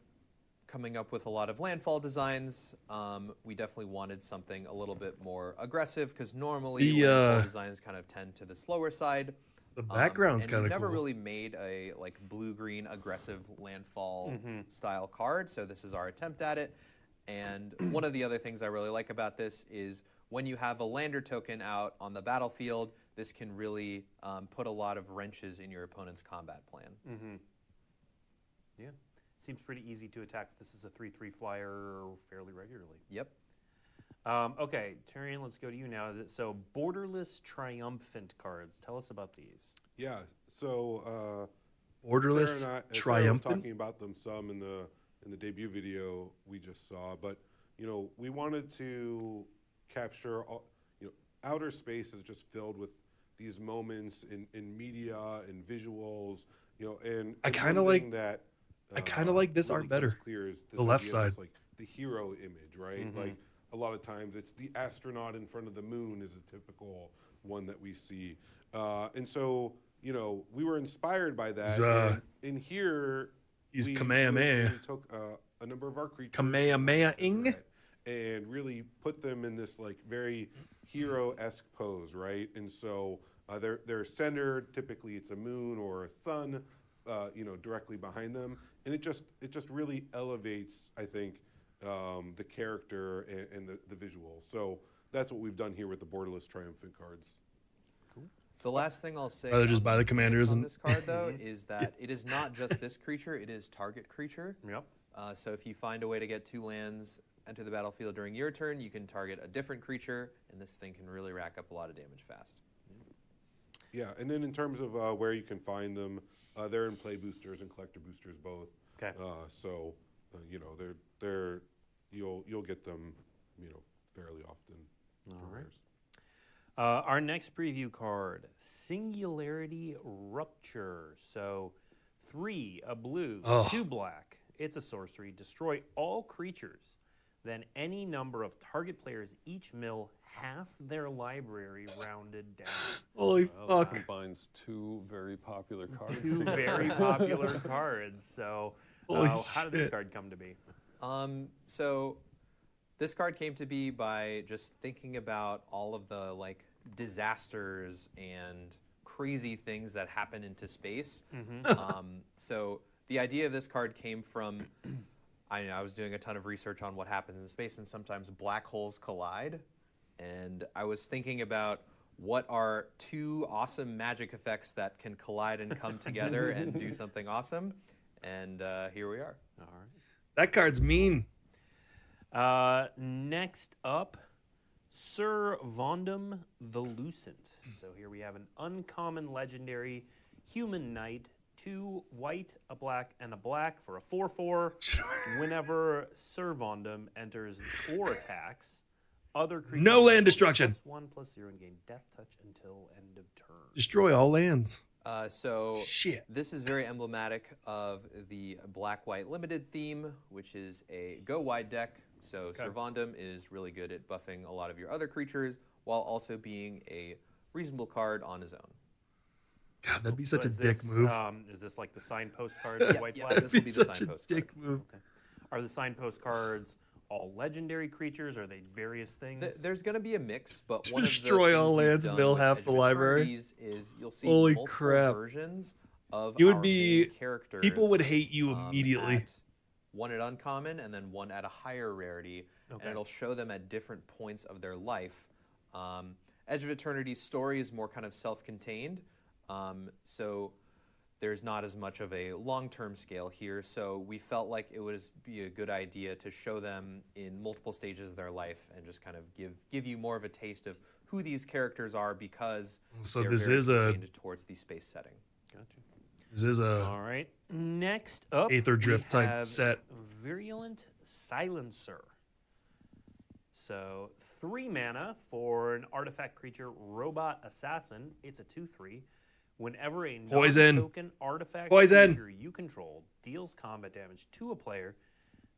[SPEAKER 14] coming up with a lot of landfall designs, we definitely wanted something a little bit more aggressive, because normally landfall designs kind of tend to the slower side.
[SPEAKER 1] The background's kind of
[SPEAKER 14] cool. Never
[SPEAKER 1] cool.
[SPEAKER 14] really made a blue-green aggressive landfall style card, so this is our attempt at it. And one of the other things I really like about this is when you have a lander token out on the battlefield, this can really put a lot of wrenches in your opponent's combat plan.
[SPEAKER 13] Yeah, seems pretty easy to attack. This is a 3/3 flyer fairly regularly.
[SPEAKER 14] Yep.
[SPEAKER 13] Okay, Turian, let's go to you now. So, borderless triumphant cards. Tell us about these.
[SPEAKER 6] Yeah. So,
[SPEAKER 1] borderless
[SPEAKER 6] Sarah
[SPEAKER 1] triumphant.
[SPEAKER 6] was talking about them some in the debut video we just saw, but we wanted to capture outer space is just filled with these moments in media and visuals. And
[SPEAKER 1] I kind of like
[SPEAKER 6] that.
[SPEAKER 1] I kind of like this
[SPEAKER 6] really
[SPEAKER 1] art better.
[SPEAKER 6] Clear is this
[SPEAKER 1] the left
[SPEAKER 6] idea
[SPEAKER 1] side.
[SPEAKER 6] of, like the hero image, right? Like a lot of times it's the astronaut in front of the moon is a typical one that we see. And so, you know, we were inspired by that. And in here,
[SPEAKER 1] he's
[SPEAKER 6] we
[SPEAKER 1] Kamehameha.
[SPEAKER 6] took a number of our creatures
[SPEAKER 1] Kamehameha-ing?
[SPEAKER 6] and really put them in this like very hero-esque pose, right? And so they're centered. Typically, it's a moon or a sun, you know, directly behind them, and it just really elevates, I think, the character and the visual. So that's what we've done here with the borderless triumphant cards.
[SPEAKER 14] Cool. The last thing I'll say
[SPEAKER 1] Rather just buy the commanders
[SPEAKER 14] on
[SPEAKER 1] and
[SPEAKER 14] this card though is that it is not just this creature; it is target creature.
[SPEAKER 13] Yep.
[SPEAKER 14] So if you find a way to get 2 lands enter the battlefield during your turn, you can target a different creature, and this thing can really rack up a lot of damage fast.
[SPEAKER 6] Yeah, and then in terms of where you can find them, they're in play boosters and collector boosters both.
[SPEAKER 13] Okay.
[SPEAKER 6] So you know you'll get them, you know, fairly often.
[SPEAKER 13] All right. Our next preview card, Singularity Rupture. So 3, a blue, 2 black. It's a sorcery. Destroy all creatures. Then any number of target players each mill half their library rounded down.
[SPEAKER 1] Holy
[SPEAKER 15] Well,
[SPEAKER 1] fuck.
[SPEAKER 15] it combines 2 very popular cards.
[SPEAKER 13] 2
[SPEAKER 15] together.
[SPEAKER 13] very popular cards. So
[SPEAKER 1] Holy
[SPEAKER 13] how did this
[SPEAKER 1] shit.
[SPEAKER 13] card come to be?
[SPEAKER 14] So this card came to be by just thinking about all of the like disasters and crazy things that happen into space. So the idea of this card came from, I was doing a ton of research on what happens in space, and sometimes black holes collide. And I was thinking about what are 2 awesome magic effects that can collide and come together and do something awesome. And here we are.
[SPEAKER 13] All right.
[SPEAKER 1] That card's mean.
[SPEAKER 13] Next up, Sir Vondum the Lucent. So here we have an uncommon legendary human knight, 2 white, a black, and a black for a 4/4. Whenever Sir Vondum enters or attacks, other creatures
[SPEAKER 1] No land destruction.
[SPEAKER 13] +1/+0 and gain death touch until end of turn.
[SPEAKER 1] Destroy all lands.
[SPEAKER 14] So
[SPEAKER 1] Shit.
[SPEAKER 14] this is very emblematic of the black-white limited theme, which is a go-wide deck. So Sir Vondum is really good at buffing a lot of your other creatures while also being a reasonable card on his own.
[SPEAKER 1] God, that'd be such a
[SPEAKER 13] Is
[SPEAKER 1] dick
[SPEAKER 13] this,
[SPEAKER 1] move.
[SPEAKER 13] Is this like the signpost card of white black?
[SPEAKER 14] This will be the
[SPEAKER 1] such a
[SPEAKER 14] signpost
[SPEAKER 1] dick
[SPEAKER 14] card.
[SPEAKER 1] move.
[SPEAKER 13] Okay. Are the signpost cards all legendary creatures? Are they various things?
[SPEAKER 14] There's going to be a mix, but one of the
[SPEAKER 1] Destroy
[SPEAKER 14] things
[SPEAKER 1] all
[SPEAKER 14] we've
[SPEAKER 1] lands,
[SPEAKER 14] done
[SPEAKER 1] mill
[SPEAKER 14] with
[SPEAKER 1] half
[SPEAKER 14] Edge
[SPEAKER 1] the
[SPEAKER 14] of
[SPEAKER 1] library.
[SPEAKER 14] Eternities is you'll see
[SPEAKER 1] Holy
[SPEAKER 14] multiple
[SPEAKER 1] crap.
[SPEAKER 14] versions of
[SPEAKER 1] You would
[SPEAKER 14] our
[SPEAKER 1] be-
[SPEAKER 14] main characters.
[SPEAKER 1] people would hate you immediately.
[SPEAKER 14] At one at uncommon and then one at a higher rarity, and it'll show them at different points of their life. Edge of Eternity's story is more kind of self-contained, so there's not as much of a long-term scale here, so we felt like it would be a good idea to show them in multiple stages of their life and just kind of give you more of a taste of who these characters are because
[SPEAKER 1] So
[SPEAKER 14] they're
[SPEAKER 1] this
[SPEAKER 14] very
[SPEAKER 1] is a-
[SPEAKER 14] contained towards the space setting.
[SPEAKER 13] Gotcha.
[SPEAKER 1] This is a
[SPEAKER 13] All right. Next up,
[SPEAKER 1] Aether Drift
[SPEAKER 13] we
[SPEAKER 1] type
[SPEAKER 13] have
[SPEAKER 1] set.
[SPEAKER 13] Virulent Silencer. So 3 mana for an artifact creature, Robot Assassin. It's a 2/3. Whenever a
[SPEAKER 1] Poison.
[SPEAKER 13] non-token artifact
[SPEAKER 1] Poison.
[SPEAKER 13] creature you control deals combat damage to a player,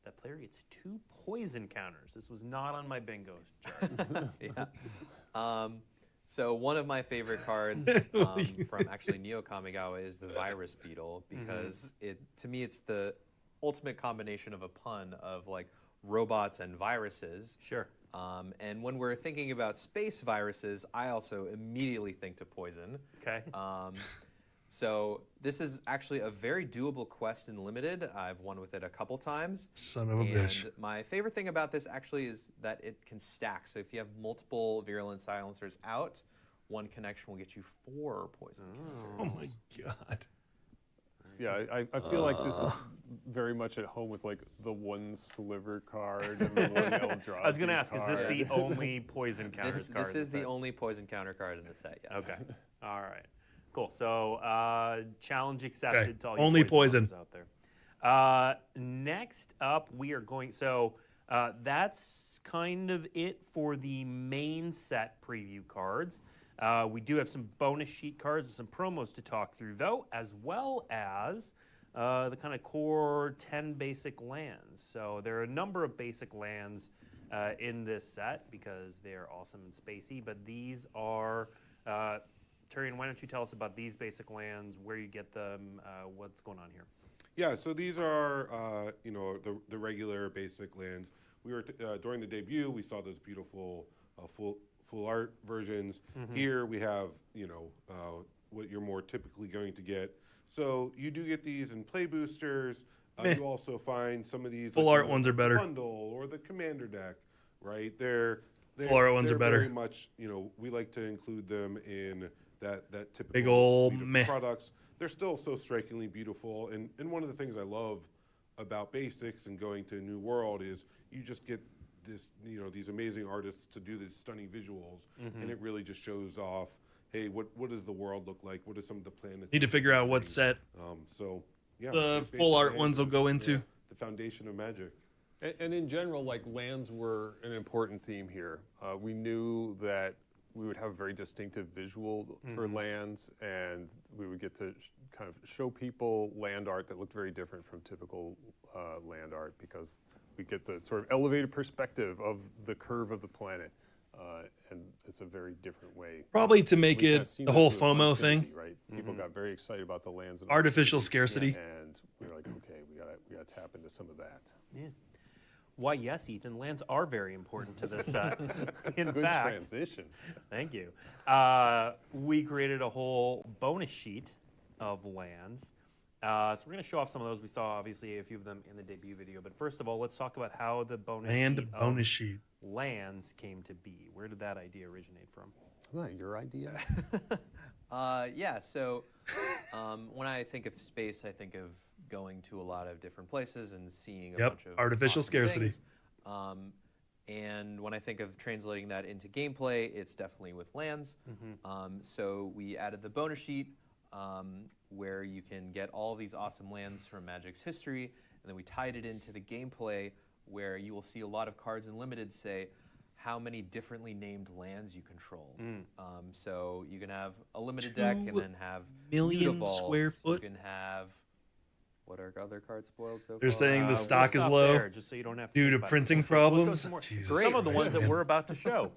[SPEAKER 13] that player gets 2 poison counters. This was not on my bingo chart.
[SPEAKER 14] Yeah. So one of my favorite cards from actually Neo Kamigawa is the Virus Beetle because to me it's the ultimate combination of a pun of like robots and viruses.
[SPEAKER 13] Sure.
[SPEAKER 14] And when we're thinking about space viruses, I also immediately think to poison.
[SPEAKER 13] Okay.
[SPEAKER 14] So this is actually a very doable quest in Limited. I've won with it a couple times.
[SPEAKER 1] Son of a bitch.
[SPEAKER 14] My favorite thing about this actually is that it can stack. So if you have multiple Virulent Silencers out, one connection will get you 4 poison counters.
[SPEAKER 1] Oh my god.
[SPEAKER 15] Yeah, I feel like this is very much at home with like the 1 sliver card and the 1 Eldrazi
[SPEAKER 13] I was going to ask, is this
[SPEAKER 15] card.
[SPEAKER 13] the only poison counters card?
[SPEAKER 14] This
[SPEAKER 13] in
[SPEAKER 14] is
[SPEAKER 13] the
[SPEAKER 14] the
[SPEAKER 13] set?
[SPEAKER 14] only poison counter card in the set, yes.
[SPEAKER 13] Okay. All right. Cool. So challenge accepted
[SPEAKER 1] Okay.
[SPEAKER 13] to all you
[SPEAKER 1] Only
[SPEAKER 13] poison
[SPEAKER 1] poison.
[SPEAKER 13] lovers out there. Next up, we are going. So that's kind of it for the main set preview cards. We do have some bonus sheet cards and some promos to talk through, though, as well as the kind of core 10 basic lands. So there are a number of basic lands in this set because they are awesome and spacey. But these are, Turian, why don't you tell us about these basic lands, where you get them, what's going on here?
[SPEAKER 6] Yeah, so these are, the regular basic lands. We were, during the debut, we saw those beautiful full art versions. Here we have, what you're more typically going to get. So you do get these in play boosters. You also find some of these
[SPEAKER 1] full art ones are better.
[SPEAKER 6] Bundle or the commander deck, right? They're
[SPEAKER 1] full art ones are better.
[SPEAKER 6] Very much, we like to include them in that typical
[SPEAKER 1] big old
[SPEAKER 6] suite of products. They're still so strikingly beautiful, and one of the things I love about basics and going to a new world is you just get this, these amazing artists to do these stunning visuals, and it really just shows off, hey, what does the world look like? What are some of the planets?
[SPEAKER 1] Need to figure out what set the full art ones will go into.
[SPEAKER 6] The foundation of Magic.
[SPEAKER 15] And in general, like, lands were an important theme here. We knew that we would have a very distinctive visual for lands, and we would get to kind of show people land art that looked very different from typical land art, because we get the sort of elevated perspective of the curve of the planet, and it's a very different way.
[SPEAKER 1] Probably to make it the whole FOMO thing.
[SPEAKER 15] Right? People got very excited about the lands. And
[SPEAKER 1] artificial scarcity.
[SPEAKER 15] And we were like, okay, we gotta tap into some of that.
[SPEAKER 13] Yeah. Why, yes, Ethan, lands are very important to this set. In
[SPEAKER 15] Good
[SPEAKER 13] fact,
[SPEAKER 15] transition.
[SPEAKER 13] Thank you. We created a whole bonus sheet of lands. So we're going to show off some of those. We saw, obviously, a few of them in the debut video. But first of all, let's talk about how the bonus sheet lands came to be. Where did that idea originate from?
[SPEAKER 15] Isn't that your idea?
[SPEAKER 14] Yeah, so when I think of space, I think of going to a lot of different places and seeing a bunch of
[SPEAKER 1] artificial
[SPEAKER 14] awesome
[SPEAKER 1] scarcity.
[SPEAKER 14] things. And when I think of translating that into gameplay, it's definitely with lands. So we added the bonus sheet where you can get all these awesome lands from Magic's history, and then we tied it into the gameplay where you will see a lot of cards in Limited say how many differently named lands you control. So you can have a limited deck and then have
[SPEAKER 1] 2 million square foot.
[SPEAKER 14] You can have, what are other cards spoiled so far?
[SPEAKER 1] They're saying the stock is low
[SPEAKER 13] there, just so you don't have to
[SPEAKER 1] due to printing problems.
[SPEAKER 13] Some of the ones that we're about to show.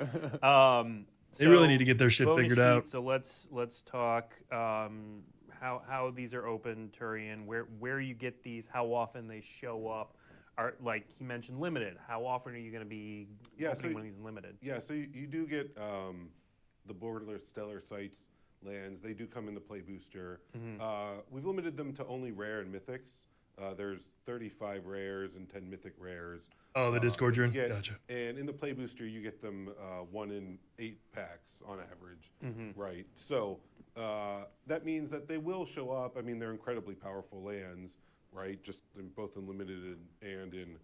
[SPEAKER 1] They really need to get their shit
[SPEAKER 13] bonus
[SPEAKER 1] figured
[SPEAKER 13] sheet,
[SPEAKER 1] out.
[SPEAKER 13] So let's talk how these are open, Turian. Where you get these, how often they show up. Are, like he mentioned, limited. How often are you going to be opening one of these in limited?
[SPEAKER 6] Yeah, so you do get the borderless stellar sites lands. They do come in the play booster. We've limited them to only rare and mythics. There's 35 rares and 10 mythic rares.
[SPEAKER 1] Oh, the Discord you're in? Gotcha.
[SPEAKER 6] And in the play booster, you get them 1 in 8 packs on average, right? So that means that they will show up. I mean, they're incredibly powerful lands, right? Just both in limited and in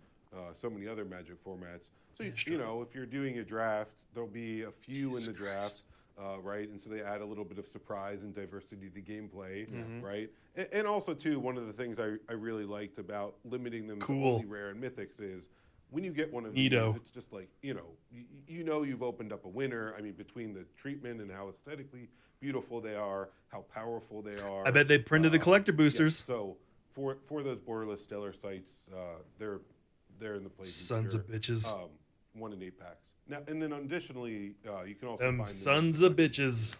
[SPEAKER 6] so many other Magic formats. So, if you're doing a draft, there'll be a few in the draft. Right, and so they add a little bit of surprise and diversity to gameplay, right? And also, too, one of the things I really liked about limiting them to only rare and mythics is when you get one of these, it's just like, you've opened up a winner. I mean, between the treatment and how aesthetically beautiful they are, how powerful they are.
[SPEAKER 1] I bet they printed the collector boosters.
[SPEAKER 6] Yeah, so for those borderless stellar sites, they're in the play
[SPEAKER 1] Sons of bitches.
[SPEAKER 6] 1 in 8 packs. Now, and then additionally, you can also
[SPEAKER 1] find
[SPEAKER 6] them
[SPEAKER 1] sons of bitches.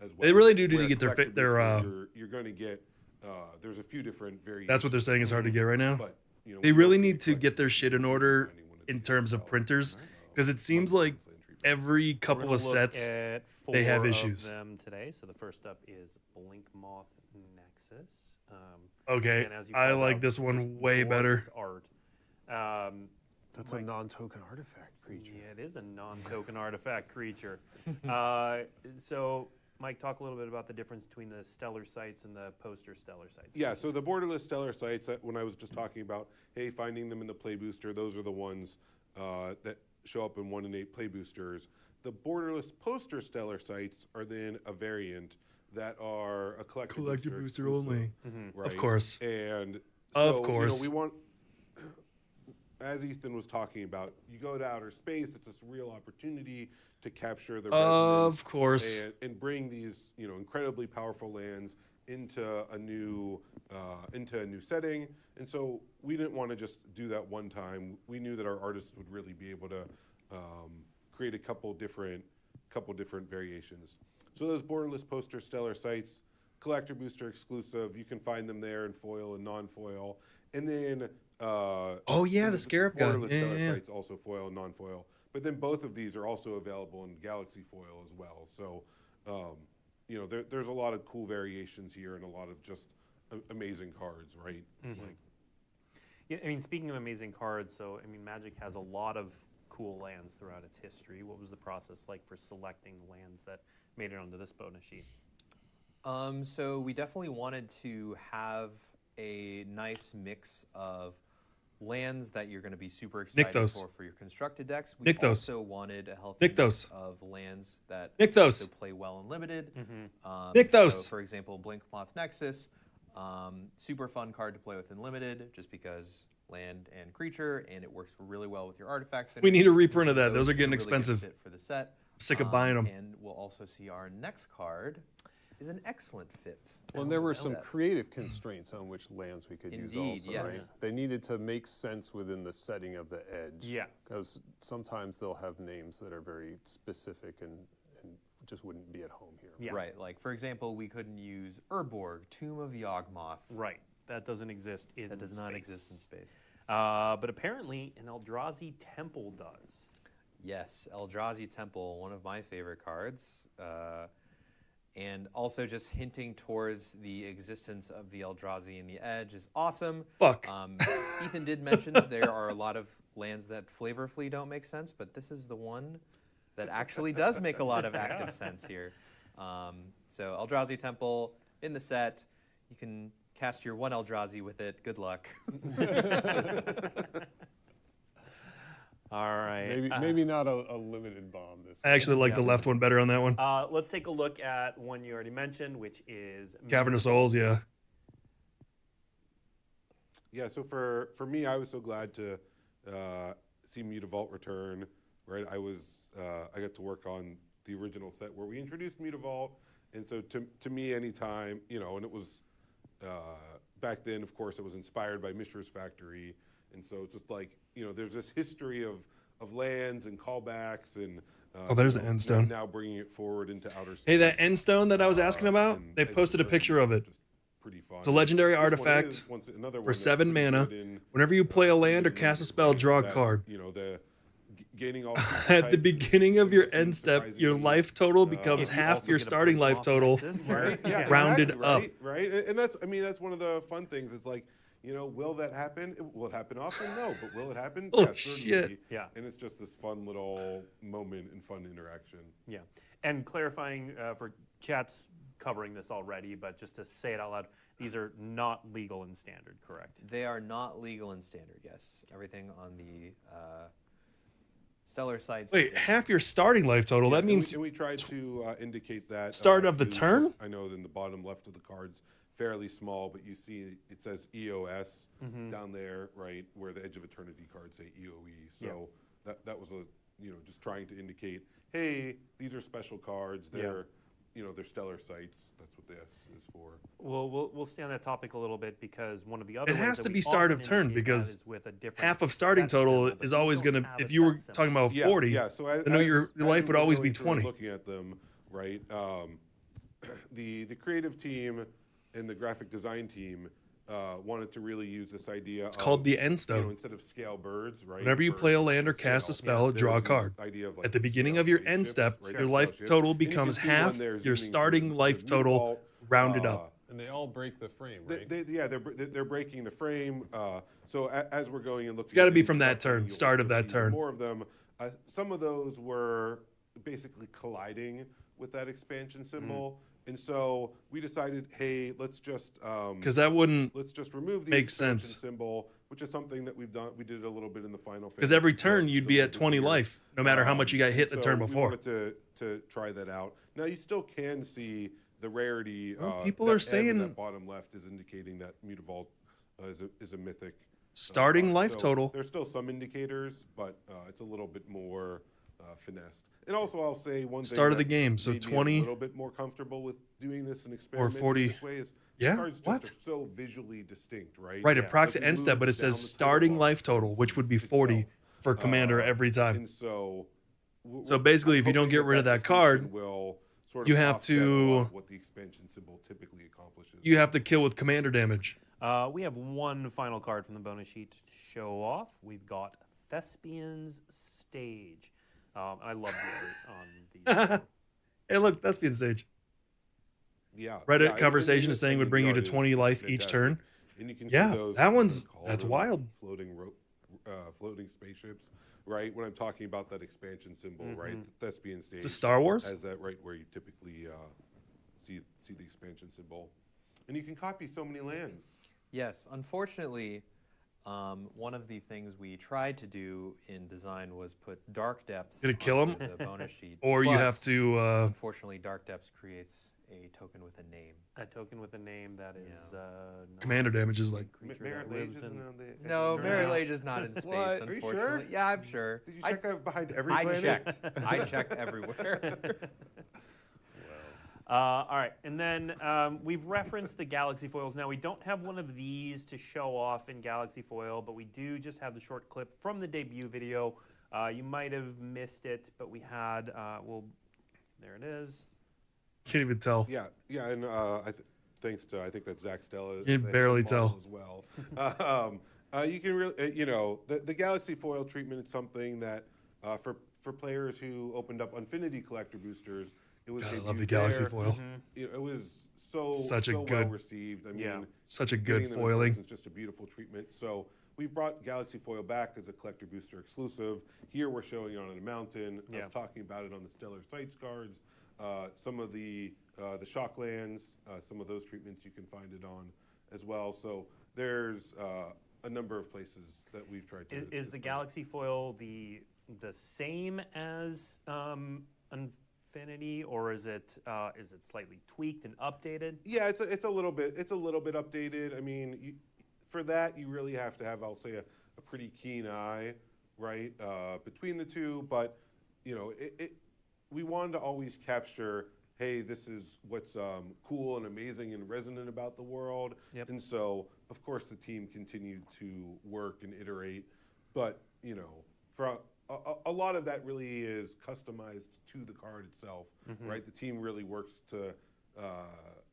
[SPEAKER 6] As well.
[SPEAKER 1] They really do need to get
[SPEAKER 6] their you're going to get. There's a few different variations.
[SPEAKER 1] That's what they're saying is hard to get right now.
[SPEAKER 6] But
[SPEAKER 1] they really need to get their shit in order in terms of printers, because it seems like every couple of sets they have issues.
[SPEAKER 13] Of them today. So the first up is Blink Moth Nexus.
[SPEAKER 1] Okay, I like this one way better.
[SPEAKER 13] Art.
[SPEAKER 15] That's a non-token artifact creature.
[SPEAKER 13] Yeah, it is a non-token artifact creature. So, Mike, talk a little bit about the difference between the stellar sites and the poster stellar sites.
[SPEAKER 6] Yeah, so the borderless stellar sites, when I was just talking about, hey, finding them in the play booster, those are the ones that show up in 1 in 8 play boosters. The borderless poster stellar sites are then a variant that are a collector
[SPEAKER 1] booster only.
[SPEAKER 6] Right?
[SPEAKER 1] Of course.
[SPEAKER 6] And
[SPEAKER 1] so, of course.
[SPEAKER 6] We want, as Ethan was talking about, you go to outer space, it's this real opportunity to capture the resonance
[SPEAKER 1] of course,
[SPEAKER 6] and bring these incredibly powerful lands into a new setting. And so we didn't want to just do that one time. We knew that our artists would really be able to create a couple different variations. So those borderless poster stellar sites, collector booster exclusive, you can find them there in foil and non-foil. And then
[SPEAKER 1] the Scarab gun.
[SPEAKER 6] borderless stellar sites, also foil and non-foil. But then both of these are also available in Galaxy foil as well. So there's a lot of cool variations here and a lot of just amazing cards, right?
[SPEAKER 13] Yeah, I mean, speaking of amazing cards, so I mean, Magic has a lot of cool lands throughout its history. What was the process like for selecting lands that made it onto this bonus sheet?
[SPEAKER 14] So we definitely wanted to have a nice mix of lands that you're going to be super excited for your constructed decks. We also wanted a healthy mix of lands that also play well in limited. So for example, Blink Moth Nexus, super fun card to play with in limited, just because land and creature, and it works really well with your artifacts.
[SPEAKER 1] We need a reprint of that. Those are
[SPEAKER 14] it's a
[SPEAKER 1] getting
[SPEAKER 14] really good
[SPEAKER 1] expensive.
[SPEAKER 14] fit for the set.
[SPEAKER 1] Sick of buying them.
[SPEAKER 14] And we'll also see our next card is an excellent fit.
[SPEAKER 15] Well, and there were some creative constraints on which lands we could use also,
[SPEAKER 14] yes.
[SPEAKER 15] right? They needed to make sense within the setting of the edge.
[SPEAKER 13] Yeah.
[SPEAKER 15] Because sometimes they'll have names that are very specific and just wouldn't be at home here.
[SPEAKER 13] Yeah.
[SPEAKER 14] Right, like for example, we couldn't use Urborg, Tomb of Yawgmoth.
[SPEAKER 13] Right, that doesn't exist in
[SPEAKER 14] That does
[SPEAKER 13] space.
[SPEAKER 14] not exist in space.
[SPEAKER 13] But apparently an Eldrazi Temple does.
[SPEAKER 14] Yes, Eldrazi Temple, one of my favorite cards. And also just hinting towards the existence of the Eldrazi in the Edge is awesome.
[SPEAKER 1] Fuck.
[SPEAKER 14] Ethan did mention there are a lot of lands that flavorfully don't make sense, but this is the one that actually does make a lot of active sense here. So Eldrazi Temple in the set. You can cast your one Eldrazi with it. Good luck.
[SPEAKER 13] All right.
[SPEAKER 15] Maybe not a limited bomb this
[SPEAKER 1] I actually like the left one better on that one.
[SPEAKER 13] Let's take a look at one you already mentioned, which is
[SPEAKER 1] Cavern of Souls, yeah.
[SPEAKER 6] Yeah, so for me, I was so glad to see Mutavault return, right? I got to work on the original set where we introduced Mutavault, and so to me, anytime, and it was, back then, of course, it was inspired by Mishra's Factory, and so it's just like, there's this history of lands and callbacks and
[SPEAKER 1] there's the end stone.
[SPEAKER 6] Now bringing it forward into outer space.
[SPEAKER 1] Hey, that end stone that I was asking about, they posted a picture of it.
[SPEAKER 6] Pretty fun.
[SPEAKER 1] It's a legendary artifact for 7 mana. Whenever you play a land or cast a spell, draw a card.
[SPEAKER 6] Gaining all
[SPEAKER 1] at the beginning of your end step, your life total becomes half your starting life total, rounded up.
[SPEAKER 6] Right, and that's one of the fun things. It's like, will that happen? Will it happen often? No, but will it happen?
[SPEAKER 1] Oh,
[SPEAKER 6] yeah,
[SPEAKER 1] shit.
[SPEAKER 13] Yeah.
[SPEAKER 6] And it's just this fun little moment and fun interaction.
[SPEAKER 13] Yeah. And clarifying for chat's covering this already, but just to say it out loud, these are not legal in standard, correct?
[SPEAKER 14] They are not legal in standard, yes. Everything on the Stellar sites.
[SPEAKER 1] Wait, half your starting life total? That means...
[SPEAKER 6] And we tried to indicate that...
[SPEAKER 1] Start of the turn?
[SPEAKER 6] I know in the bottom left of the cards, fairly small, but you see it says EOS down there, right, where the Edge of Eternity cards say EOE. So that was just trying to indicate, hey, these are special cards. They're they're stellar sites. That's what the S is for.
[SPEAKER 13] Well, we'll stay on that topic a little bit because one of the other
[SPEAKER 1] it has to be start of turn because half of starting total is always going to, if you were talking about 40,
[SPEAKER 6] so
[SPEAKER 1] I know your life would always be 20.
[SPEAKER 6] Looking at them, right, the creative team and the graphic design team wanted to really use this idea.
[SPEAKER 1] It's called the end stone.
[SPEAKER 6] Instead of scale birds, right?
[SPEAKER 1] Whenever you play a land or cast a spell, draw a card. At the beginning of your end step, your life total becomes half your starting life total rounded up.
[SPEAKER 15] And they all break the frame, right?
[SPEAKER 6] They're breaking the frame. So as we're going and looking,
[SPEAKER 1] it's got to be from that turn, start of that turn.
[SPEAKER 6] More of them. Some of those were basically colliding with that expansion symbol. And so we decided, hey, let's just
[SPEAKER 1] because that wouldn't
[SPEAKER 6] let's just remove the
[SPEAKER 1] make
[SPEAKER 6] expansion
[SPEAKER 1] sense.
[SPEAKER 6] symbol, which is something that we've done. We did it a little bit in the final.
[SPEAKER 1] Because every turn you'd be at 20 life, no matter how much you got hit the turn before.
[SPEAKER 6] We wanted to try that out. Now you still can see the rarity.
[SPEAKER 1] Well, people are saying
[SPEAKER 6] that bottom left is indicating that Mutavault is a mythic
[SPEAKER 1] starting life
[SPEAKER 6] so
[SPEAKER 1] total.
[SPEAKER 6] There's still some indicators, but it's a little bit more finessed. And also, I'll say one thing
[SPEAKER 1] Start of the
[SPEAKER 6] that
[SPEAKER 1] game, so
[SPEAKER 6] made me
[SPEAKER 1] 20
[SPEAKER 6] a little bit more comfortable with doing this and
[SPEAKER 1] or
[SPEAKER 6] experimenting
[SPEAKER 1] 40.
[SPEAKER 6] this way is
[SPEAKER 1] Yeah?
[SPEAKER 6] cards just
[SPEAKER 1] What?
[SPEAKER 6] are so visually distinct, right?
[SPEAKER 1] Right, it
[SPEAKER 6] Like,
[SPEAKER 1] procs
[SPEAKER 6] we
[SPEAKER 1] at end step,
[SPEAKER 6] moved
[SPEAKER 1] but it
[SPEAKER 6] down
[SPEAKER 1] says
[SPEAKER 6] the title
[SPEAKER 1] starting
[SPEAKER 6] bar,
[SPEAKER 1] life
[SPEAKER 6] for
[SPEAKER 1] total, which would be
[SPEAKER 6] instance,
[SPEAKER 1] 40
[SPEAKER 6] itself.
[SPEAKER 1] for Commander every time.
[SPEAKER 6] And so,
[SPEAKER 1] So basically,
[SPEAKER 6] I'm
[SPEAKER 1] if you don't
[SPEAKER 6] hoping
[SPEAKER 1] get rid of that
[SPEAKER 6] distinction
[SPEAKER 1] card,
[SPEAKER 6] will sort of
[SPEAKER 1] you have
[SPEAKER 6] offset a lot
[SPEAKER 1] to
[SPEAKER 6] of what the expansion symbol typically accomplishes.
[SPEAKER 1] you have to kill with commander damage.
[SPEAKER 13] We have one final card from the bonus sheet to show off. We've got Thespian's Stage. I love the art on the.
[SPEAKER 1] Hey, look, Thespian Stage.
[SPEAKER 6] Yeah.
[SPEAKER 1] Reddit
[SPEAKER 6] yeah,
[SPEAKER 1] conversation
[SPEAKER 6] and
[SPEAKER 1] is saying
[SPEAKER 6] I
[SPEAKER 1] would
[SPEAKER 6] mean,
[SPEAKER 1] bring
[SPEAKER 6] the
[SPEAKER 1] you to
[SPEAKER 6] art is
[SPEAKER 1] 20 life each
[SPEAKER 6] fantastic.
[SPEAKER 1] turn.
[SPEAKER 6] And you can
[SPEAKER 1] Yeah,
[SPEAKER 6] see those,
[SPEAKER 1] that one's
[SPEAKER 6] call
[SPEAKER 1] that's
[SPEAKER 6] them
[SPEAKER 1] wild.
[SPEAKER 6] floating spaceships, right? When I'm talking about that expansion symbol, right? The Thespian Stage.
[SPEAKER 1] It's a Star Wars?
[SPEAKER 6] Has that right where you typically see the expansion symbol, and you can copy so many lands.
[SPEAKER 14] Yes, unfortunately, one of the things we tried to do in design was put Dark Depths
[SPEAKER 1] Did it kill
[SPEAKER 14] onto
[SPEAKER 1] him?
[SPEAKER 14] the bonus sheet.
[SPEAKER 1] Or you
[SPEAKER 14] but
[SPEAKER 1] have to.
[SPEAKER 14] Unfortunately, Dark Depths creates a token with a name.
[SPEAKER 13] A token with a name that is
[SPEAKER 1] Commander damage is like.
[SPEAKER 6] Merit Lage isn't on the.
[SPEAKER 14] No, Merit Lage is not in space,
[SPEAKER 6] What? Are you
[SPEAKER 14] unfortunately.
[SPEAKER 6] sure?
[SPEAKER 14] Yeah, I'm sure.
[SPEAKER 6] Did you check out behind every
[SPEAKER 14] I
[SPEAKER 6] planet?
[SPEAKER 14] checked. I checked everywhere.
[SPEAKER 13] All right, and then we've referenced the Galaxy Foils. Now, we don't have one of these to show off in Galaxy Foil, but we do just have the short clip from the debut video. You might have missed it, but we had, there it is.
[SPEAKER 1] Can't even tell.
[SPEAKER 6] Yeah, and thanks to I think that's Zach Stella.
[SPEAKER 1] You can barely tell
[SPEAKER 6] as well. You can really, the Galaxy Foil treatment is something that for players who opened up Infinity Collector boosters, it was.
[SPEAKER 1] God, I love the Galaxy Foil.
[SPEAKER 6] It was so
[SPEAKER 1] good,
[SPEAKER 6] well received. I mean,
[SPEAKER 1] such a good
[SPEAKER 6] getting them in
[SPEAKER 1] foiling.
[SPEAKER 6] person is just a beautiful treatment. So we brought Galaxy Foil back as a collector booster exclusive. Here we're showing it on a mountain. I was talking about it on the Stellar Sights cards. Some of the Shocklands, some of those treatments you can find it on as well. So there's a number of places that we've tried to.
[SPEAKER 13] Is the Galaxy Foil the same as Infinity, or is it slightly tweaked and updated?
[SPEAKER 6] Yeah, it's a little bit updated. I mean, for that you really have to have, I'll say, a pretty keen eye, right, between the two. But we wanted to always capture, hey, this is what's cool and amazing and resonant about the world.
[SPEAKER 13] Yep.
[SPEAKER 6] And so, of course, the team continued to work and iterate. But, for a lot of that really is customized to the card itself, right? The team really works to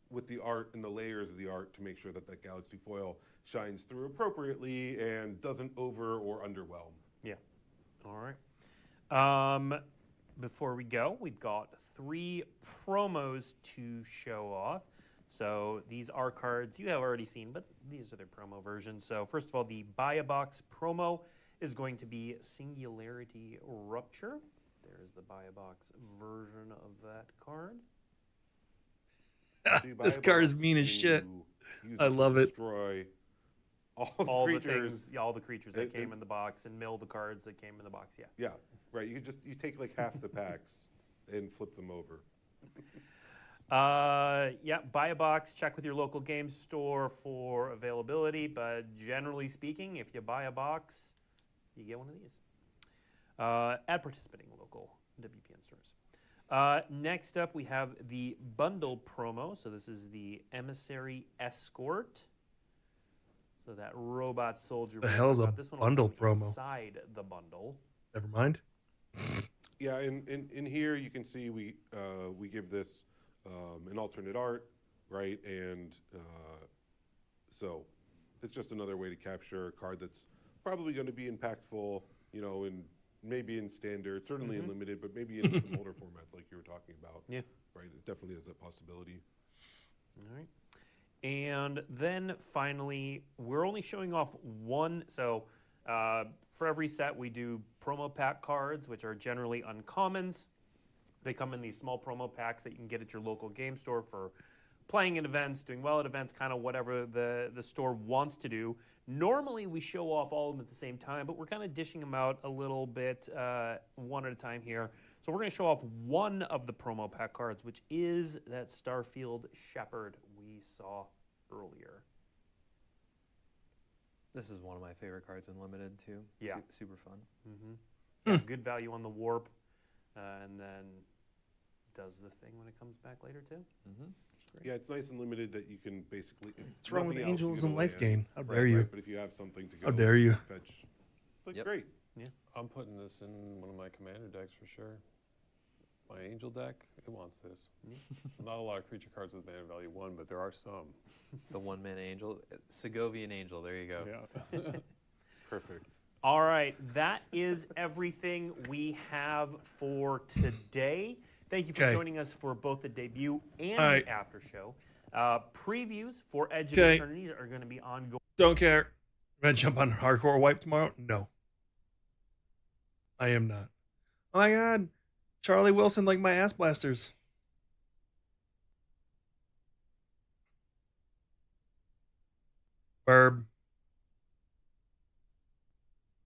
[SPEAKER 6] with the art and the layers of the art to make sure that that Galaxy Foil shines through appropriately and doesn't over or underwhelm.
[SPEAKER 13] Yeah. All right. Before we go, we've got 3 promos to show off. So these are cards you have already seen, but these are their promo versions. So first of all, the Buy a Box promo is going to be Singularity Rupture. There's the Buy a Box version of that card.
[SPEAKER 1] This card is mean as shit. I love it.
[SPEAKER 6] Destroy
[SPEAKER 13] all the things, all the creatures that came in the box, and mill the cards that came in the box. Yeah.
[SPEAKER 6] Yeah, right. You take like half the packs and flip them over.
[SPEAKER 13] Yeah, buy a box, check with your local game store for availability, but generally speaking, if you buy a box, you get one of these at participating local WPN stores. Next up, we have the bundle promo. So this is the Emissary Escort. So that robot soldier.
[SPEAKER 1] The hell is a
[SPEAKER 13] this one
[SPEAKER 1] bundle
[SPEAKER 13] will come
[SPEAKER 1] promo?
[SPEAKER 13] Inside the bundle.
[SPEAKER 1] Never mind.
[SPEAKER 6] Yeah, in here you can see we give this an alternate art, right? And so it's just another way to capture a card that's probably going to be impactful, in maybe in standard, certainly in limited, but maybe in some older formats like you were talking about.
[SPEAKER 13] Yeah.
[SPEAKER 6] Right, it definitely is a possibility.
[SPEAKER 13] All right. And then finally, we're only showing off one. So for every set, we do promo pack cards, which are generally uncommons. They come in these small promo packs that you can get at your local game store for playing at events, doing well at events, kind of whatever the store wants to do. Normally, we show off all of them at the same time, but we're kind of dishing them out a little bit one at a time here. So we're going to show off one of the promo pack cards, which is that Starfield Shepherd we saw earlier.
[SPEAKER 14] This is one of my favorite cards in Limited, too.
[SPEAKER 13] Yeah.
[SPEAKER 14] Super fun.
[SPEAKER 13] Yeah, good value on the warp. and then does the thing when it comes back later too.
[SPEAKER 6] Yeah, it's nice and limited that you can basically.
[SPEAKER 1] What's wrong with
[SPEAKER 6] nothing else,
[SPEAKER 1] Angel
[SPEAKER 6] you
[SPEAKER 1] isn't
[SPEAKER 6] get a
[SPEAKER 1] life
[SPEAKER 6] land.
[SPEAKER 1] gain? How dare
[SPEAKER 6] Right,
[SPEAKER 1] you.
[SPEAKER 6] right, but if you have something to go,
[SPEAKER 1] How dare you.
[SPEAKER 6] fetch. But
[SPEAKER 14] Yep.
[SPEAKER 6] great.
[SPEAKER 13] Yeah.
[SPEAKER 15] I'm putting this in one of my commander decks for sure. My angel deck, it wants this. Not a lot of creature cards with mana value 1, but there are some.
[SPEAKER 14] The 1-mana angel, Segovian angel. There you go.
[SPEAKER 15] Yeah.
[SPEAKER 6] Perfect.
[SPEAKER 13] All right, that is everything we have for today. Thank you for
[SPEAKER 1] Okay.
[SPEAKER 13] joining us for both the debut and
[SPEAKER 1] All right.
[SPEAKER 13] the after show. Previews for Edge of
[SPEAKER 1] Okay.
[SPEAKER 13] Eternities are going to be ongoing.
[SPEAKER 1] Don't care. I'm going to jump on hardcore wipe tomorrow? No. I am not. Oh my god. Charlie Wilson like my ass blasters. Burb.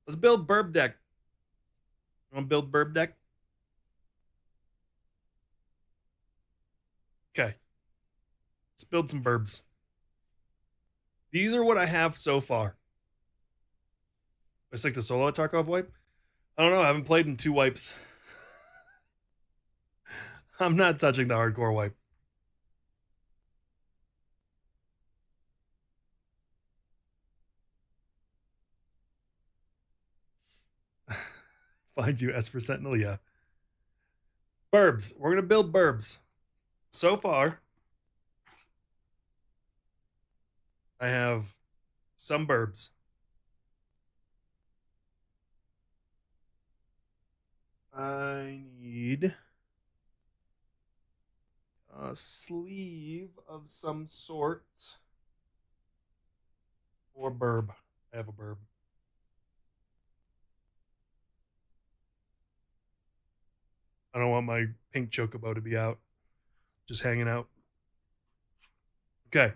[SPEAKER 1] Let's build Burb deck. You want to build Burb deck? Okay. Let's build some Burbs. These are what I have so far. I stick to solo at Tarkov wipe? I don't know. I haven't played in 2 wipes. I'm not touching the hardcore wipe. Find you S for Sentinel, yeah. Burbs. We're going to build Burbs. So far, I have some Burbs. I need a sleeve of some sort for Burb. I have a Burb. I don't want my pink chocobo to be out, just hanging out. Okay.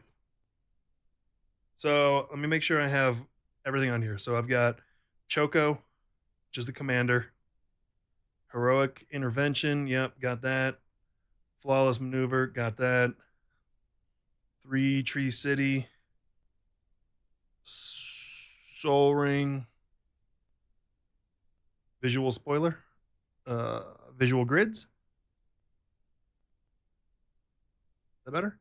[SPEAKER 1] So let me make sure I have everything on here. So I've got Choco, which is the commander. Heroic Intervention, yep, got that. Flawless Maneuver, got that. 3 Tree City. Soul Ring. Visual Spoiler. Visual Grids. Is that better?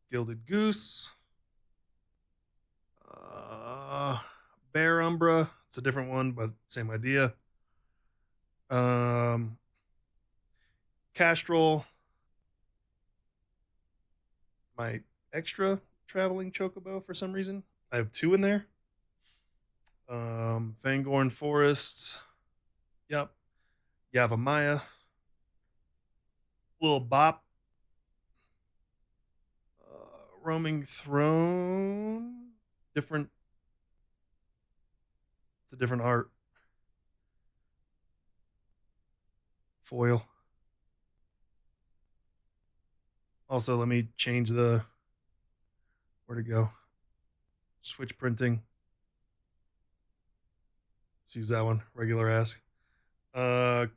[SPEAKER 1] Gilded Goose. Bear Umbra. It's a different one, but same idea. Castrol. My extra traveling chocobo for some reason. I have 2 in there. Fangorn Forest. Yep. Yavimaya. Little Bop. Roaming Throne. Different. It's a different art. Foil. Also, let me change the. Where to go? Switch printing. Let's use that one. Regular ask.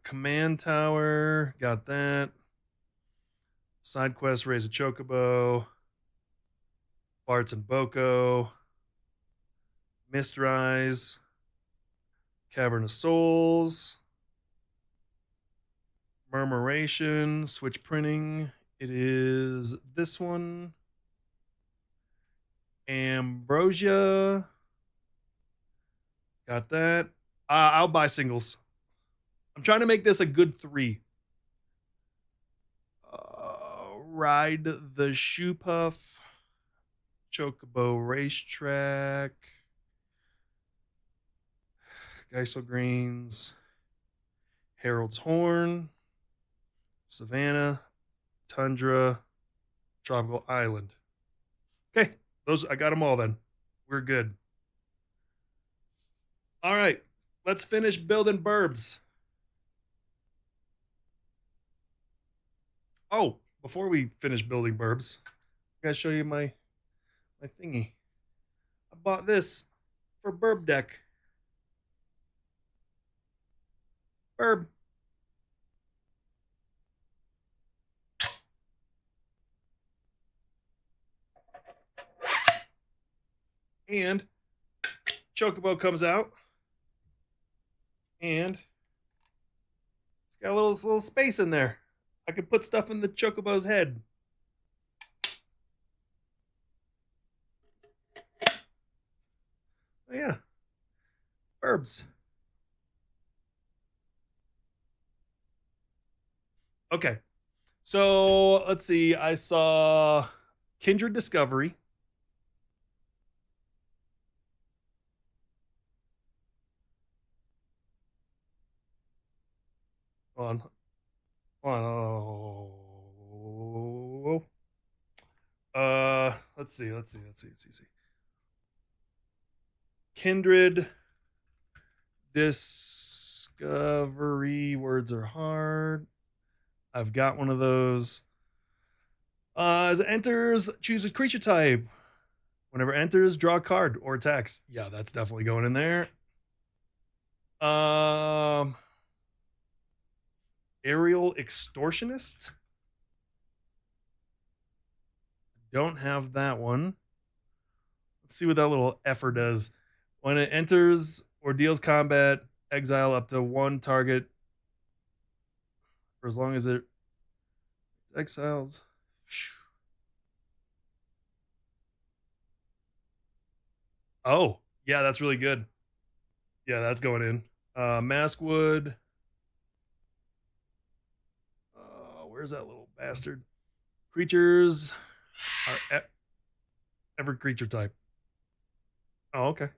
[SPEAKER 1] Command Tower. Got that. Side quest, raise a chocobo. Barts and Boko. Mistrise. Cavern of Souls. Murmuration. Switch printing. It is this one. Ambrosia. Got that. I'll buy singles. I'm trying to make this a good 3. Ride the Shoe Puff. Chocobo Racetrack. Geisel Greens. Harold's Horn. Savannah. Tundra. Tropical Island. Okay, those I got them all then. We're good. All right, let's finish building Burbs. Oh, before we finish building Burbs, I gotta show you my thingy. I bought this for Burb deck. Burb. And Chocobo comes out, and it's got a little space in there. I could put stuff in the Chocobo's head. Oh, yeah. Herbs. Okay. So let's see. I saw Kindred Discovery. Hold on. Let's see. Kindred Discovery. Words are hard. I've got one of those. As it enters, choose a creature type. Whenever it enters, draw a card or attacks. Yeah, that's definitely going in there. Aerial Extortionist. Don't have that one. Let's see what that little effer does. When it enters or deals combat, exile up to one target for as long as it exiles. Oh, yeah, that's really good. Yeah, that's going in. Maskwood. Where's that little bastard? Creatures are every creature type. Oh, okay.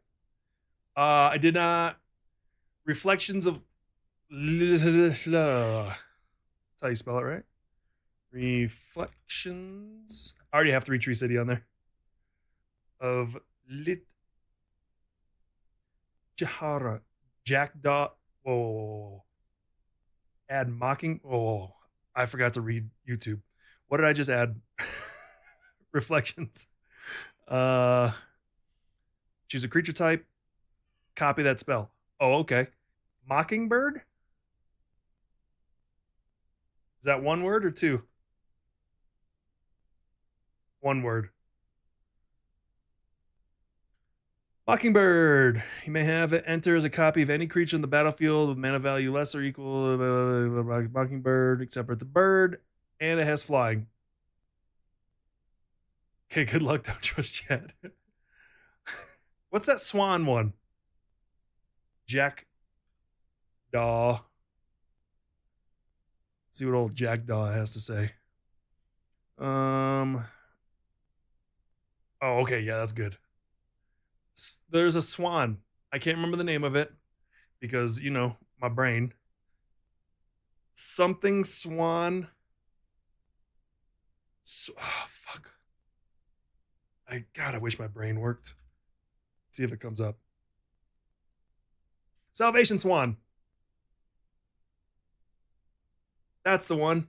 [SPEAKER 1] I did not. Reflections of. That's how you spell it, right? Reflections. I already have 3 Tree City on there. Of Lit. Jahara. Jackdaw. Whoa. Add mocking. Oh, I forgot to read YouTube. What did I just add? Reflections. Choose a creature type. Copy that spell. Oh, okay. Mockingbird? Is that one word or 2? One word. Mockingbird. You may have it enter as a copy of any creature in the battlefield with mana value less or equal to Mockingbird, except for it's a bird, and it has flying. Okay, good luck. Don't trust Chad. What's that swan one? Jackdaw. See what old Jackdaw has to say. Oh, okay, yeah, that's good. There's a swan. I can't remember the name of it because, my brain. Something swan. Fuck. I wish my brain worked. Let's see if it comes up. Salvation Swan. That's the one.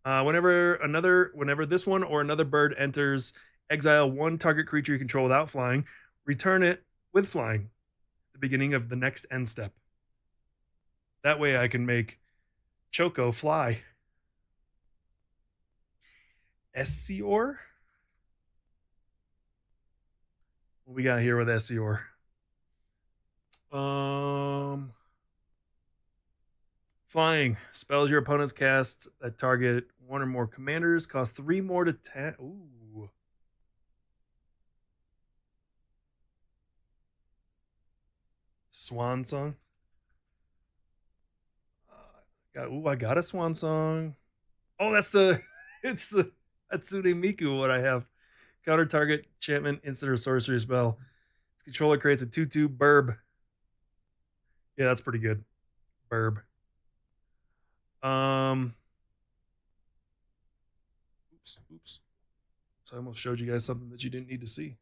[SPEAKER 1] Whenever this one or another bird enters, exile one target creature you control without flying. Return it with flying. At the beginning of the next end step. That way I can make Choco fly. Essior? What we got here with Essior? Flying. Spells your opponents cast that target one or more commanders. Cost 3 more to 10. Ooh. Swan Song. I got a Swan Song. Oh, it's the Hatsune Miku, what I have. Counter target, enchantment, instant or sorcery spell. Its controller creates a 2/2 burb. Yeah, that's pretty good. Burb. Oops. So I almost showed you guys something that you didn't need to see.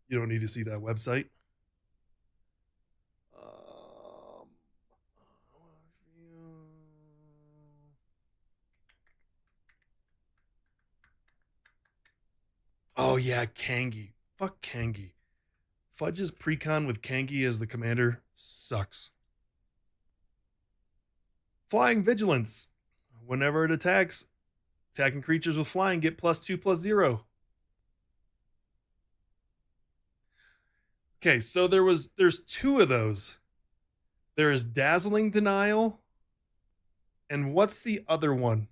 [SPEAKER 1] You don't need to see that website. Oh yeah, Kangi. Fuck Kangi. Fudge's precon with Kangi as the commander sucks. Flying Vigilance. Whenever it attacks, Attacking creatures with flying get +2/+0. Okay, so there's two of those. There is Dazzling Denial, and what's the other one?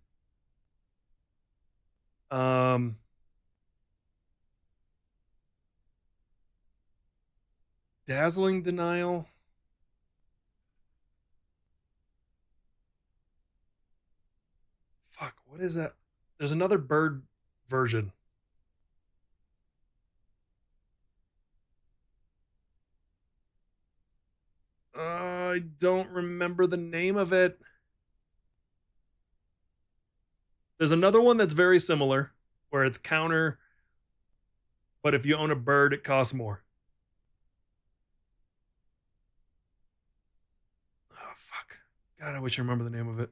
[SPEAKER 1] Dazzling Denial. Fuck, what is that? There's another bird version. I don't remember the name of it. There's another one that's very similar, where it's counter, but if you own a bird, it costs more. Oh, fuck. God, I wish I remember the name of it.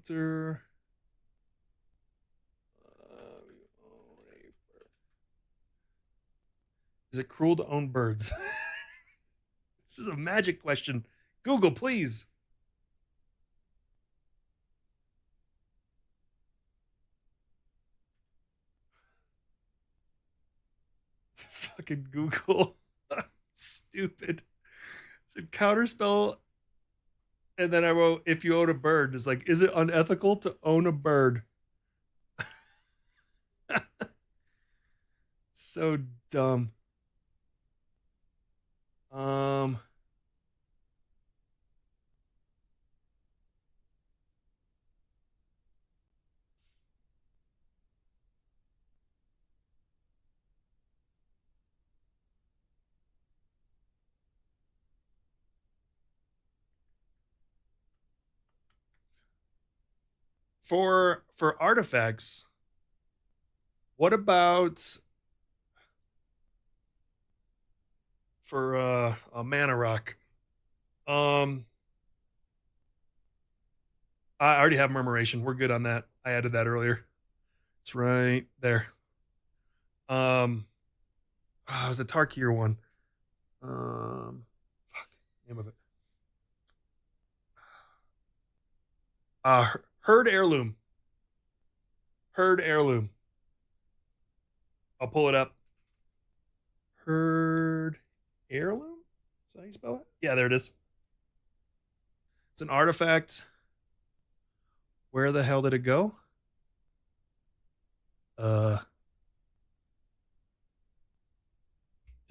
[SPEAKER 1] Counter. Is it cruel to own birds? This is a magic question. Google, please. Fucking Google. Stupid. It's a counterspell. And then I wrote, if you own a bird. It's like, is it unethical to own a bird? So dumb. For artifacts, what about for a mana rock? I already have Murmuration. We're good on that. I added that earlier. It's right there. It was a Tarkier one. Fuck, name of it. Herd Heirloom. Herd Heirloom. I'll pull it up. Herd Heirloom? Is that how you spell it? Yeah, there it is. It's an artifact. Where the hell did it go? Did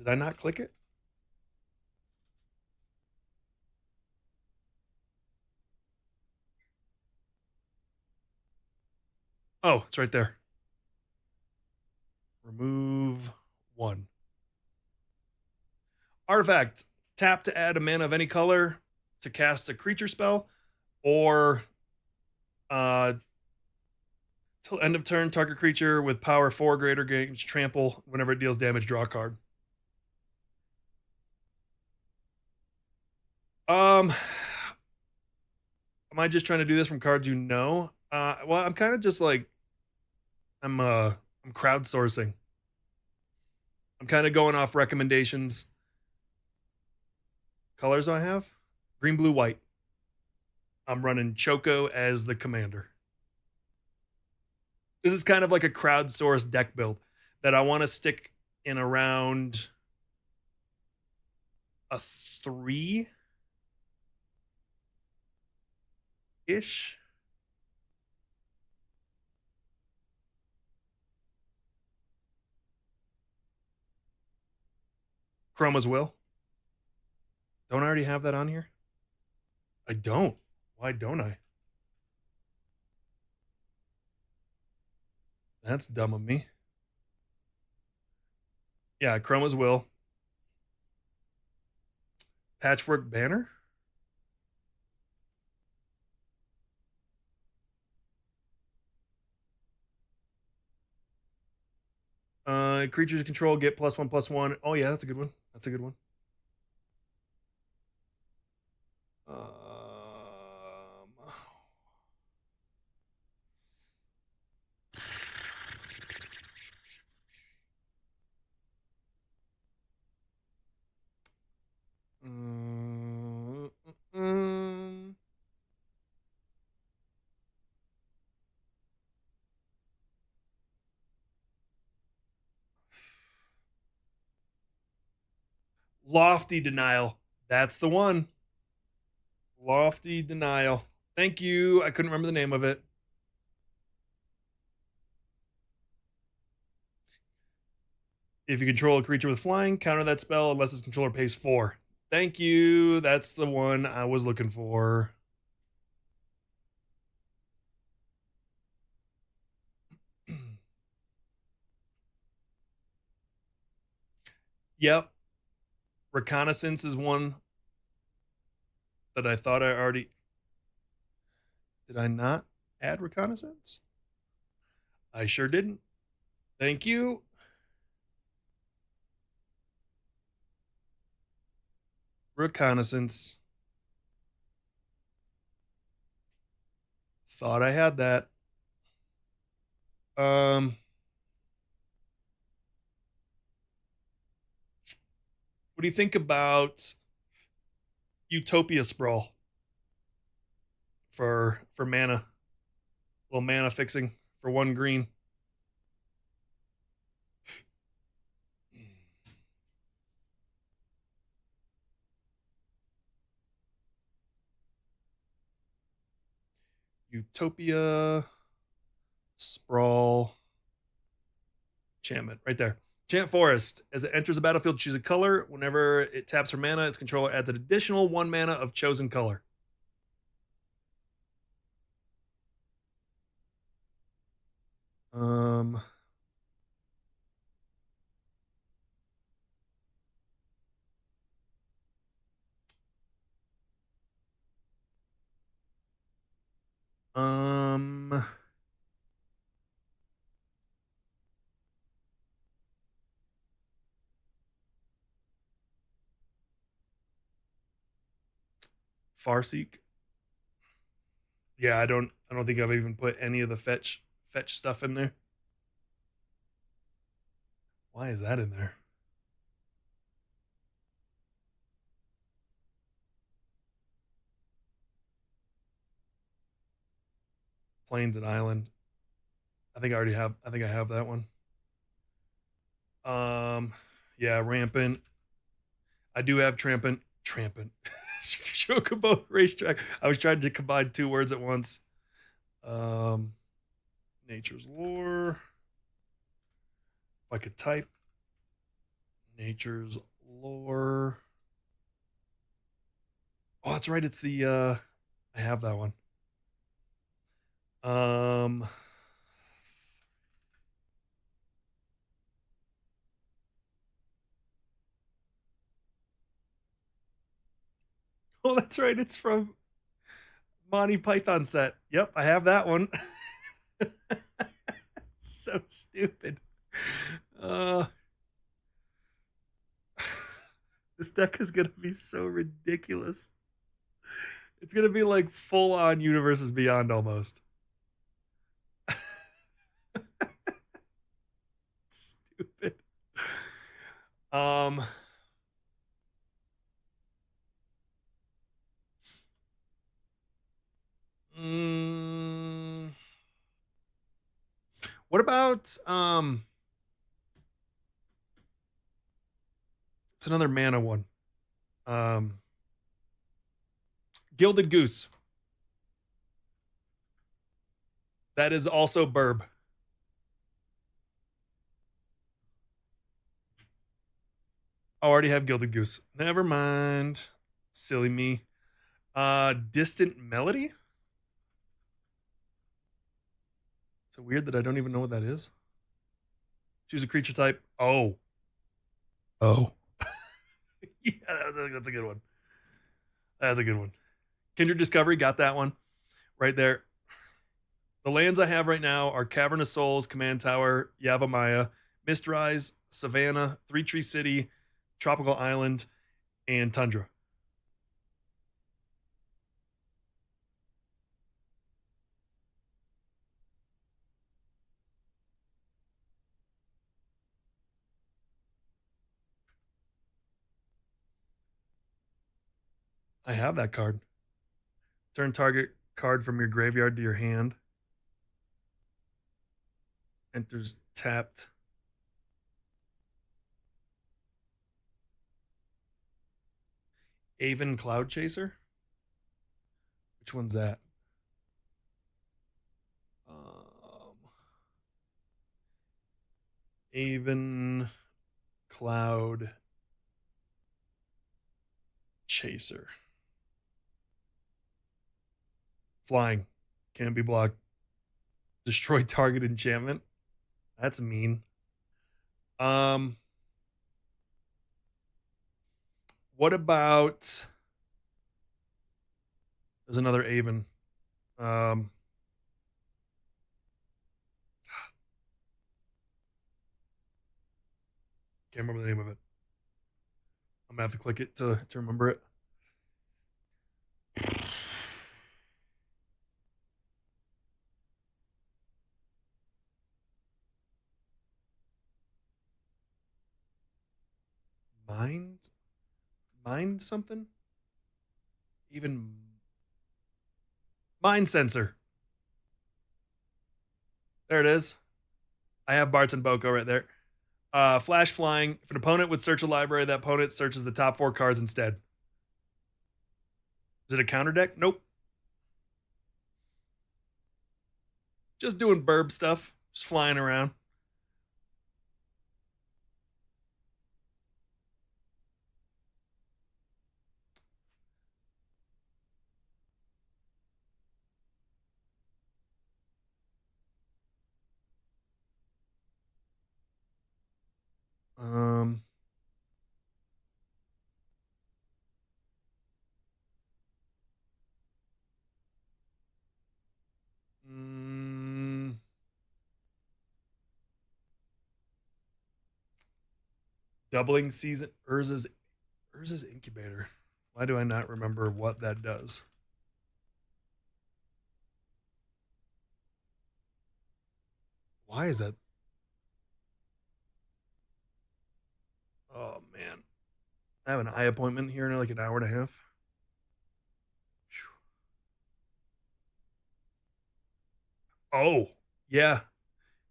[SPEAKER 1] I not click it? Oh, it's right there. Remove 1. Artifact. Tap to add a mana of any color to cast a creature spell, or till end of turn, target creature with power 4 or greater gains trample. Whenever it deals damage, draw a card. Am I just trying to do this from cards you know? Well, I'm kind of just like I'm crowdsourcing. I'm kind of going off recommendations. Colors I have? Green, blue, white. I'm running Choco as the commander. This is kind of like a crowdsourced deck build that I want to stick in around a 3-ish. Chroma's Will. Don't I already have that on here? I don't. Why don't I? That's dumb of me. Yeah, Chroma's Will. Patchwork Banner? Creatures you control get +1/+1. Oh yeah, that's a good one. That's a good one. Lofty Denial. That's the one. Lofty Denial. Thank you. I couldn't remember the name of it. If you control a creature with flying, counter that spell unless its controller pays 4. Thank you. That's the one I was looking for. Yep. Reconnaissance is one that I thought I already... Did I not add Reconnaissance? I sure didn't. Thank you. Reconnaissance. Thought I had that. What do you think about Utopia Sprawl for mana? A little mana fixing for 1 green. Utopia Sprawl enchantment right there. Chant Forest. As it enters the battlefield, choose a color. Whenever it taps for mana, its controller adds an additional 1 mana of chosen color. Farseek. Yeah, I don't think I've even put any of the fetch stuff in there. Why is that in there? Plains and Island. I think I have that one. Yeah, Rampant. I do have Trampant. Chocobo Racetrack. I was trying to combine 2 words at once. Nature's Lore. If I could type Nature's Lore. Oh, that's right. It's the I have that one. Oh, that's right. It's from Monty Python set. Yep, I have that one. So stupid. This deck is gonna be so ridiculous. It's gonna be like full on Universes Beyond almost. Stupid. What about it's another mana one. Gilded Goose. That is also Burb. I already have Gilded Goose. Never mind. Silly me. Distant Melody? So weird that I don't even know what that is. Choose a creature type. Oh. Yeah, that's a good one. That's a good one. Kindred Discovery, got that one right there. The lands I have right now are Cavernous Souls, Command Tower, Yavimaya, Mistrise, Savannah, Three Tree City, Tropical Island, and Tundra. I have that card. Turn target card from your graveyard to your hand. Enters tapped. Avon Cloud Chaser? Which one's that? Avon Cloud Chaser. Flying. Can't be blocked. Destroy target enchantment. That's mean. What about... There's another Avon. Can't remember the name of it. I'm gonna have to click it to remember it. Mind something? Even Mind Sensor. There it is. I have Bartz and Boko right there. Flash flying. If an opponent would search a library, that opponent searches the top 4 cards instead. Is it a counter deck? Nope. Just doing burb stuff. Just flying around. Doubling season. Urza's Incubator. Why do I not remember what that does? Why is that? Oh, man. I have an eye appointment here in like an hour and a half. Oh, yeah.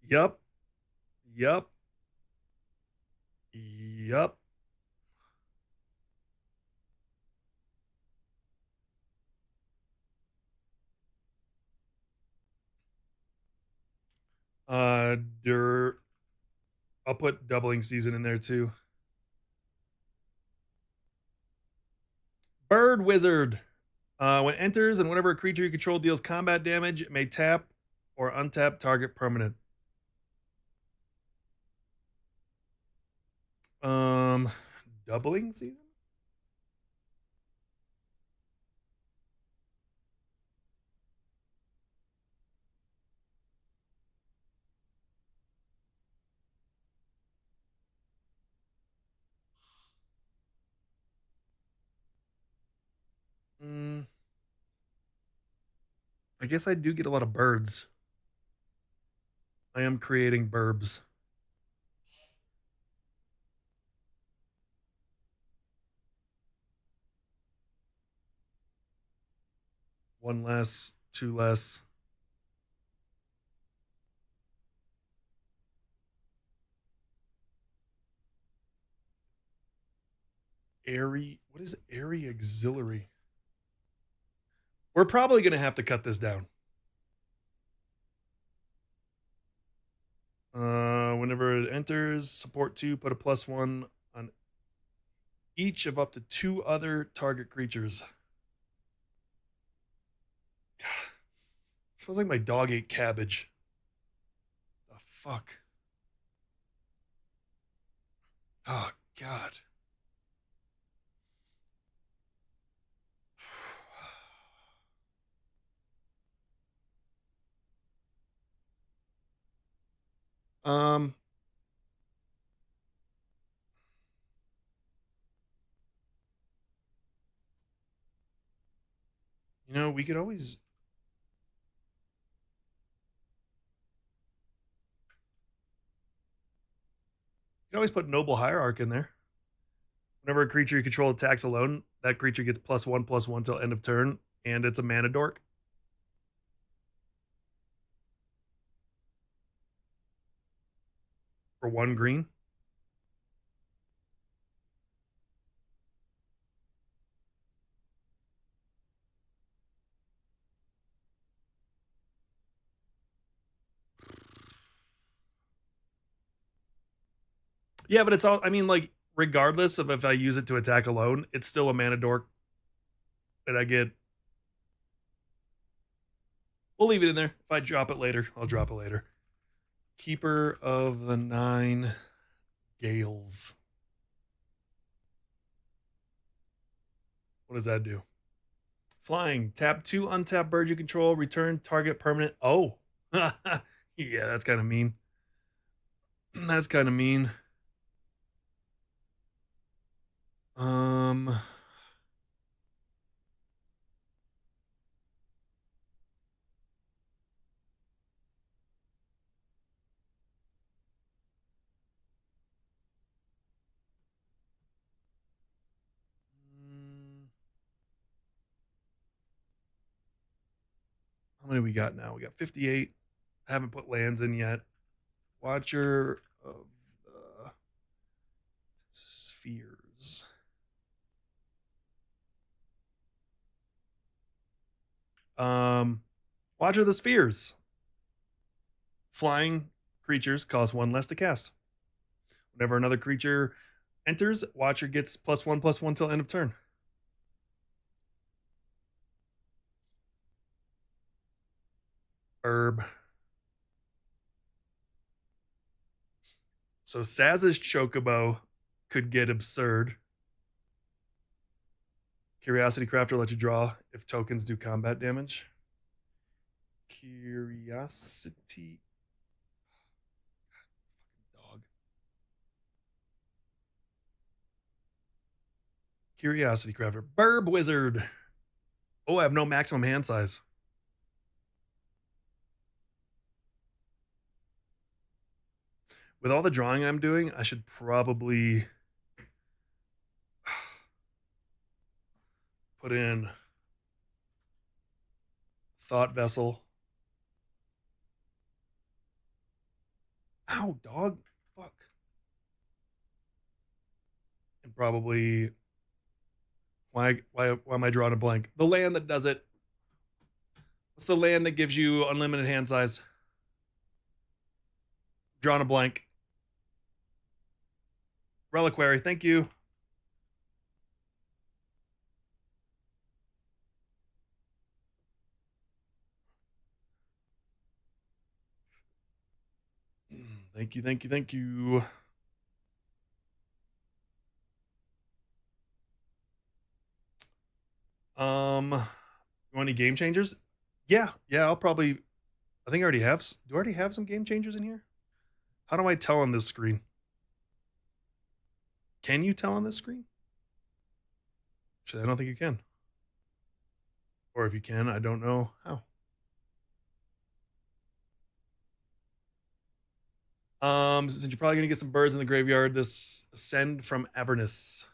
[SPEAKER 1] Yup. Yup. Yup. I'll put doubling season in there too. Bird Wizard. When enters and whenever a creature you control deals combat damage, it may tap or untap target permanent. Doubling season? I guess I do get a lot of birds. I am creating burbs. One less, two less. Airy. What is Airy Auxiliary? We're probably going to have to cut this down. Whenever it enters, support 2, put a +1 on each of up to 2 other target creatures. God, it smells like my dog ate cabbage. The fuck? Oh, God. You know, we could always... You can always put Noble Hierarch in there. Whenever a creature you control attacks alone, that creature gets +1/+1 till end of turn, and it's a mana dork. For 1 green. Yeah, but it's all, I mean, like, regardless of if I use it to attack alone, it's still a mana dork that I get. We'll leave it in there. If I drop it later, I'll drop it later. Keeper of the Nine Gales. What does that do? Flying. Tap 2 untap bird you control. Return target permanent. Oh. Yeah, that's kind of mean. That's kind of mean. How many we got now? We got 58. I haven't put lands in yet. Watcher of the Spheres. Watcher of the Spheres. Flying creatures cost 1 less to cast. Whenever another creature enters, Watcher gets +1/+1 till end of turn. Herb. So Saz's Chocobo could get absurd. Curiosity Crafter lets you draw if tokens do combat damage. Curiosity. Dog. Curiosity Crafter. Burb Wizard. Oh, I have no maximum hand size. With all the drawing I'm doing, I should probably put in Thought Vessel. Ow, dog. Fuck. And probably why am I drawing a blank? The land that does it. What's the land that gives you unlimited hand size? Drawing a blank. Reliquary, thank you. Thank you, thank you, thank you. You want any game changers? Yeah, I'll probably, I think I already have, do I already have some game changers in here? How do I tell on this screen? Can you tell on this screen? Actually, I don't think you can. Or if you can, I don't know how. Since you're probably gonna get some birds in the graveyard, this Ascend from Avernus.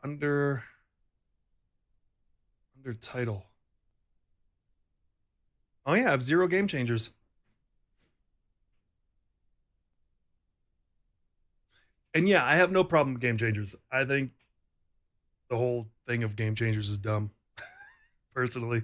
[SPEAKER 1] Under title. Oh yeah, I have 0 game changers. And yeah, I have no problem with game changers. I think the whole thing of game changers is dumb, personally.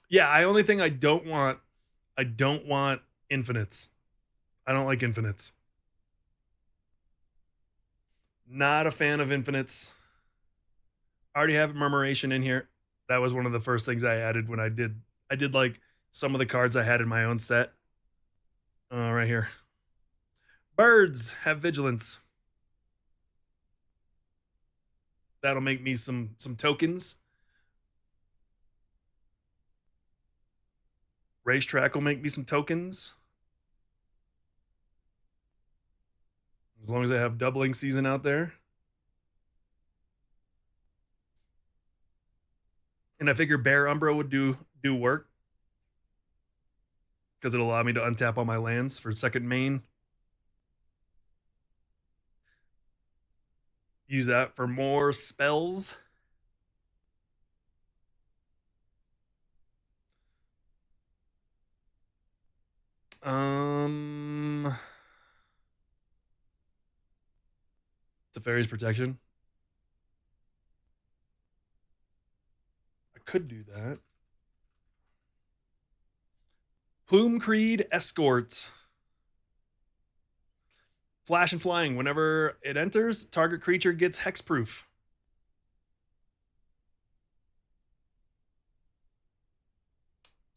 [SPEAKER 1] Yeah, I only thing I don't want infinites. I don't like infinites. Not a fan of infinites. I already have Murmuration in here. That was one of the first things I added when I did like some of the cards I had in my own set. Right here. Birds have vigilance. That'll make me some tokens. Racetrack will make me some tokens. As long as I have doubling season out there. And I figure Bear Umbra would do work. Because it'll allow me to untap all my lands for second main. Use that for more spells. Teferi's protection. I could do that. Plume Creed Escort. Flash and flying. Whenever it enters, target creature gets hexproof.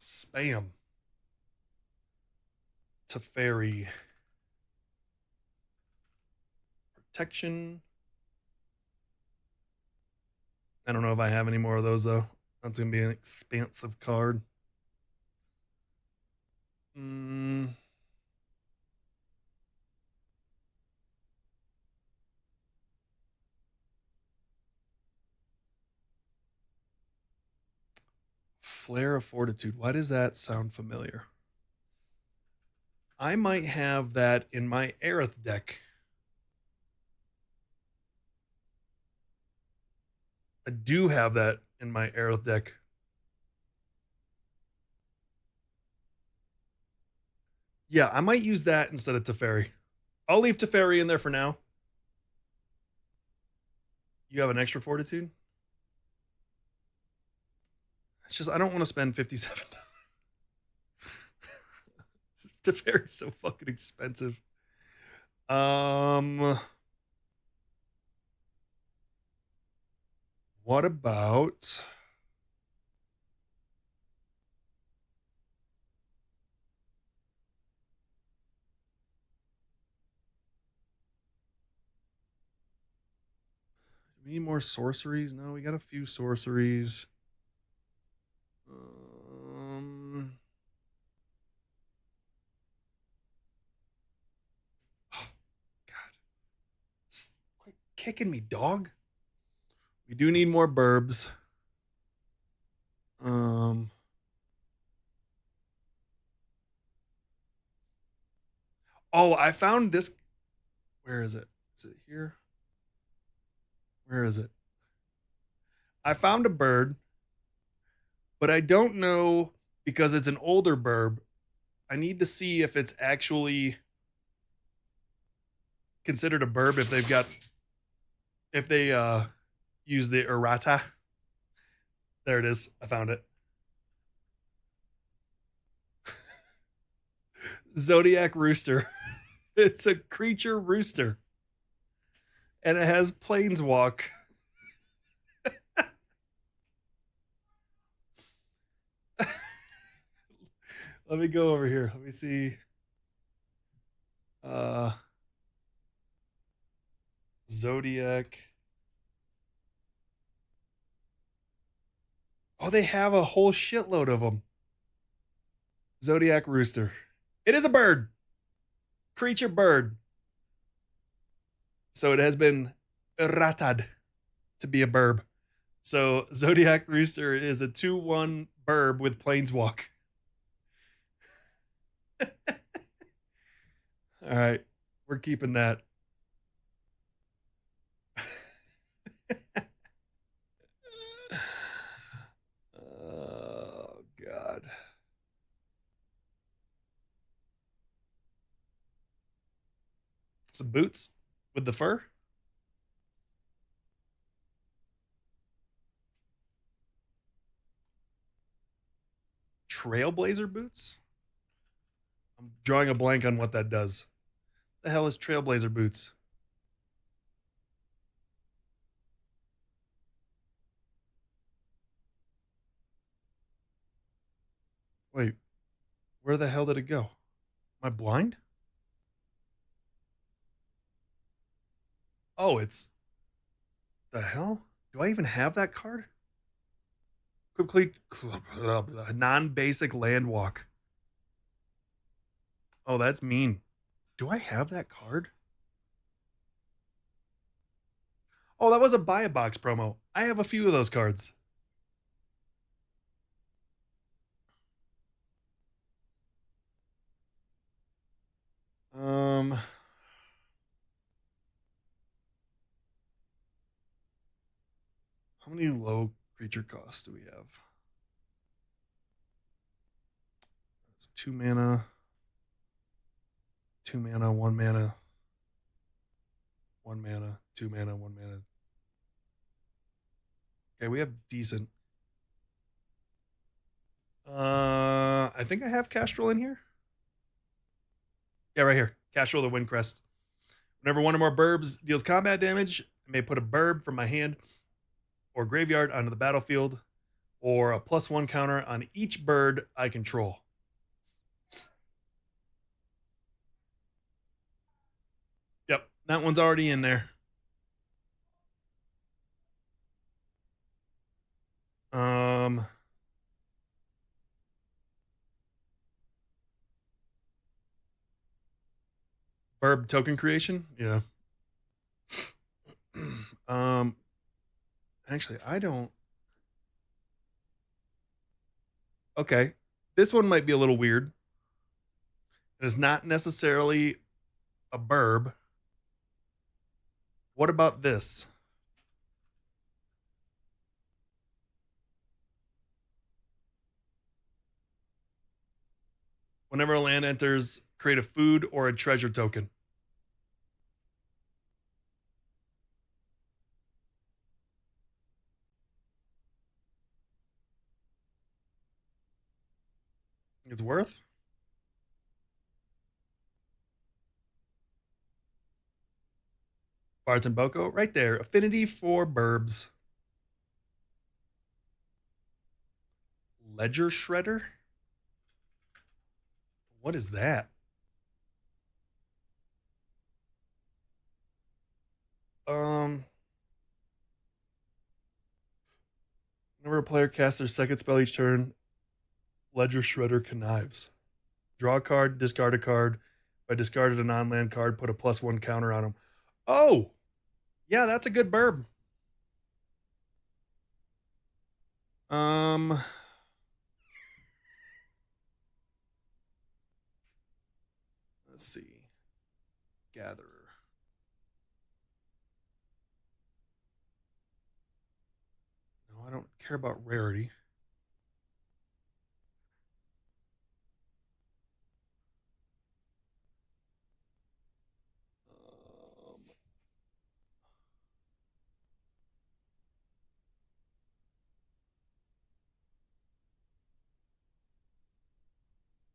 [SPEAKER 1] Spam. Teferi. Protection. I don't know if I have any more of those, though. That's going to be an expansive card. Flare of Fortitude. Why does that sound familiar? I might have that in my Aerith deck. I do have that in my Aerith deck. Yeah, I might use that instead of Teferi. I'll leave Teferi in there for now. You have an extra Fortitude? It's just I don't want to spend $57. Teferi's so fucking expensive. What about we need more sorceries? No, we got a few sorceries. Oh, God. Quit kicking me, dog. We do need more burbs. Oh, I found this. Where is it? Is it here? Where is it? I found a bird, but I don't know because it's an older burb. I need to see if it's actually considered a burb if they use the errata. There it is. I found it. Zodiac Rooster. It's a creature rooster. And it has planeswalk. Let me go over here. Let me see. Zodiac. Oh, they have a whole shitload of them. Zodiac Rooster. It is a bird. Creature bird. So it has been erratad to be a burb. So Zodiac Rooster is a 2/1 burb with planeswalk. All right. We're keeping that. Oh, God. Some boots with the fur. Trailblazer boots? I'm drawing a blank on what that does. The hell is Trailblazer boots? Wait, where the hell did it go? Am I blind? Oh, it's... The hell? Do I even have that card? Complete non-basic land walk. Oh, that's mean. Do I have that card? Oh, that was a buy a box promo. I have a few of those cards. How many low creature costs do we have? 2 mana. 2 mana, 1 mana, 1 mana, 2 mana, 1 mana. Okay, we have decent. I think I have Castrol in here. Yeah, right here. Castrol the Windcrest. Whenever one or more Burbs deals combat damage, I may put a Burb from my hand or graveyard onto the battlefield, or a +1 counter on each bird I control. Yep, that one's already in there. Burb token creation? Yeah. Actually, I don't. Okay. This one might be a little weird. It is not necessarily a burb. What about this? Whenever a land enters, create a food or a treasure token. It's worth? Bards and Boko, right there. Affinity for burbs. Ledger Shredder? What is that? Whenever a player casts their second spell each turn, Ledger Shredder connives. Draw a card, discard a card. If I discarded a non-land card, put a +1 counter on them. Oh! Yeah, that's a good burb. Let's see. Gatherer. No, I don't care about rarity.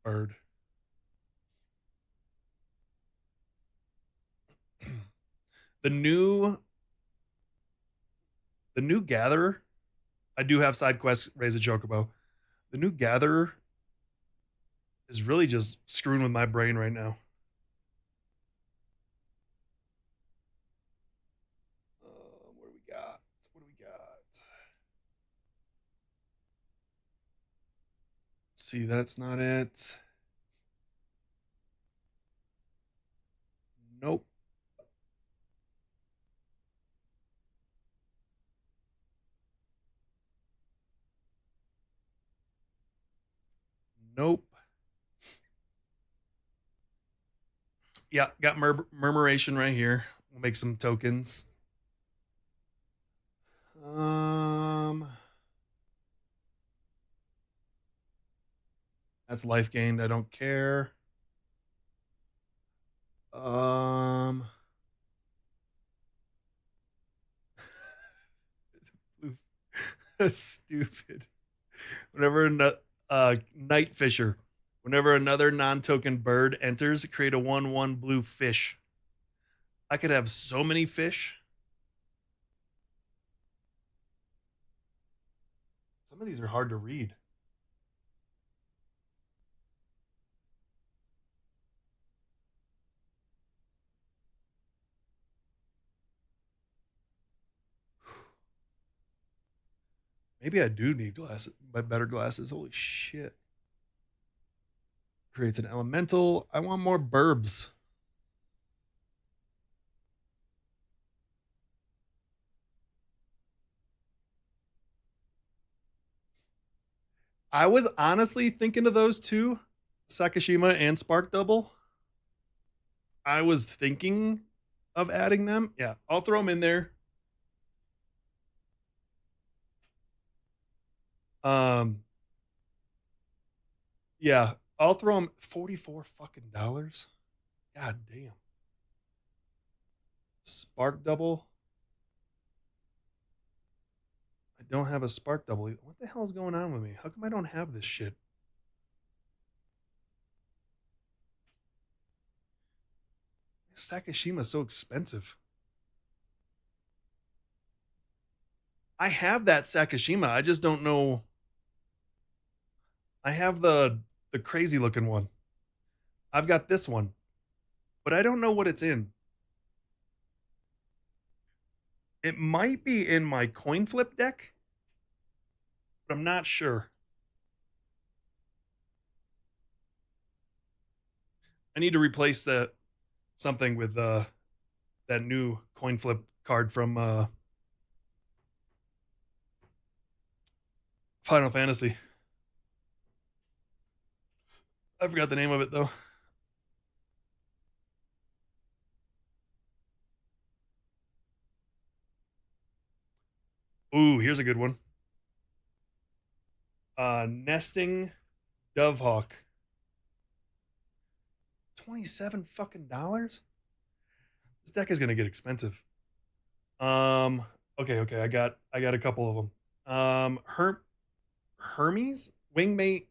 [SPEAKER 1] Bird. The new Gatherer. I do have side quests, Raise a Chocobo. The new Gatherer is really just screwing with my brain right now. What do we got? Let's see, that's not it. Nope. Nope. Yeah, got Murmuration right here. We'll make some tokens. That's life gained. I don't care. Stupid. Whenever Night Fisher. Whenever another non-token bird enters, create a 1/1 blue fish. I could have so many fish. Some of these are hard to read. Maybe I do need glasses, better glasses. Holy shit. Creates an elemental. I want more burbs. I was honestly thinking of those two, Sakashima and Spark Double. I was thinking of adding them. Yeah, I'll throw them in there. Yeah, I'll throw them $44 fucking dollars. God damn. Spark double. I don't have a spark double. What the hell is going on with me? How come I don't have this shit? Sakashima's so expensive. I have that Sakashima. I just don't know. I have the crazy looking one. I've got this one, but I don't know what it's in. It might be in my coin flip deck, but I'm not sure. I need to replace that something with that new coin flip card from Final Fantasy. I forgot the name of it though. Ooh, here's a good one. Nesting Dovehawk. $27 fucking dollars? This deck is gonna get expensive. Okay, I got a couple of them. Hermes? Wingmate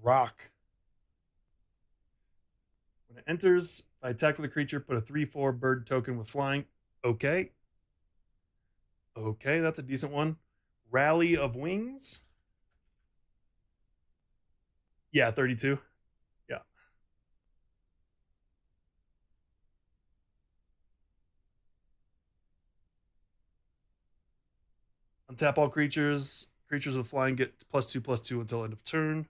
[SPEAKER 1] Rock. When it enters, if I attack with a creature, put a 3/4 bird token with flying. Okay, that's a decent one. Rally of Wings. Yeah, 32. Yeah. Untap all creatures. Creatures with flying get +2/+2 until end of turn.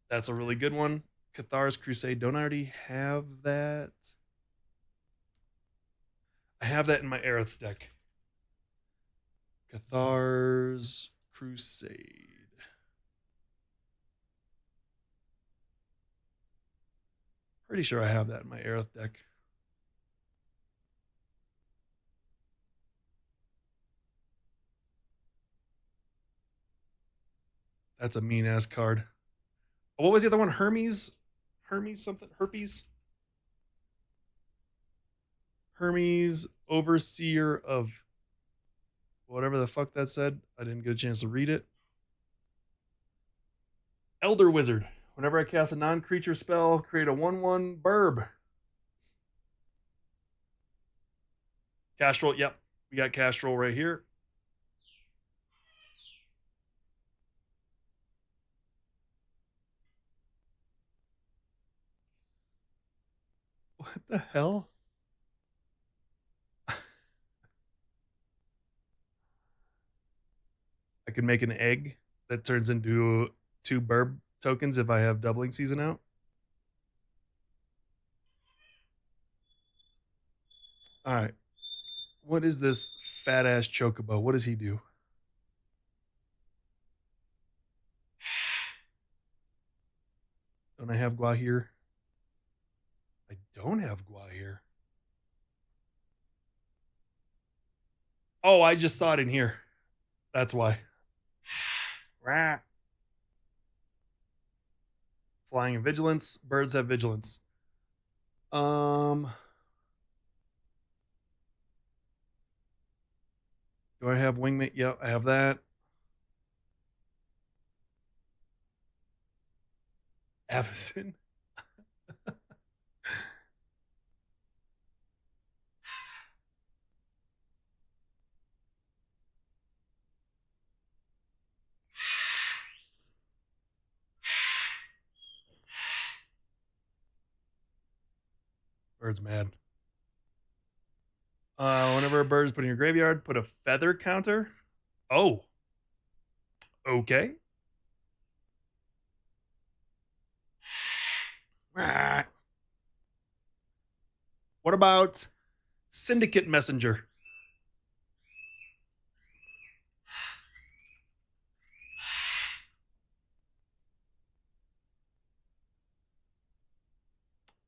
[SPEAKER 1] That's a really good one. Cathar's Crusade. Don't I already have that? I have that in my Aerith deck. Cathar's Crusade. Pretty sure I have that in my Aerith deck. That's a mean ass card. Oh, what was the other one? Hermes something? Hermes, Overseer of whatever the fuck that said. I didn't get a chance to read it. Elder Wizard. Whenever I cast a non-creature spell, create a 1/1 burb. Castrol, yep. We got Castrol right here. What the hell? I can make an egg that turns into 2 burb tokens if I have doubling season out. All right. What is this fat ass chocobo? What does he do? Don't I have Gua here? I don't have Gua here. Oh, I just saw it in here. That's why. Rat. Flying and vigilance. Birds have vigilance. Do I have wingmate? Yep, I have that. Avacyn. Bird's mad. Whenever a bird is put in your graveyard, put a feather counter. Oh. Okay. What about Syndicate Messenger?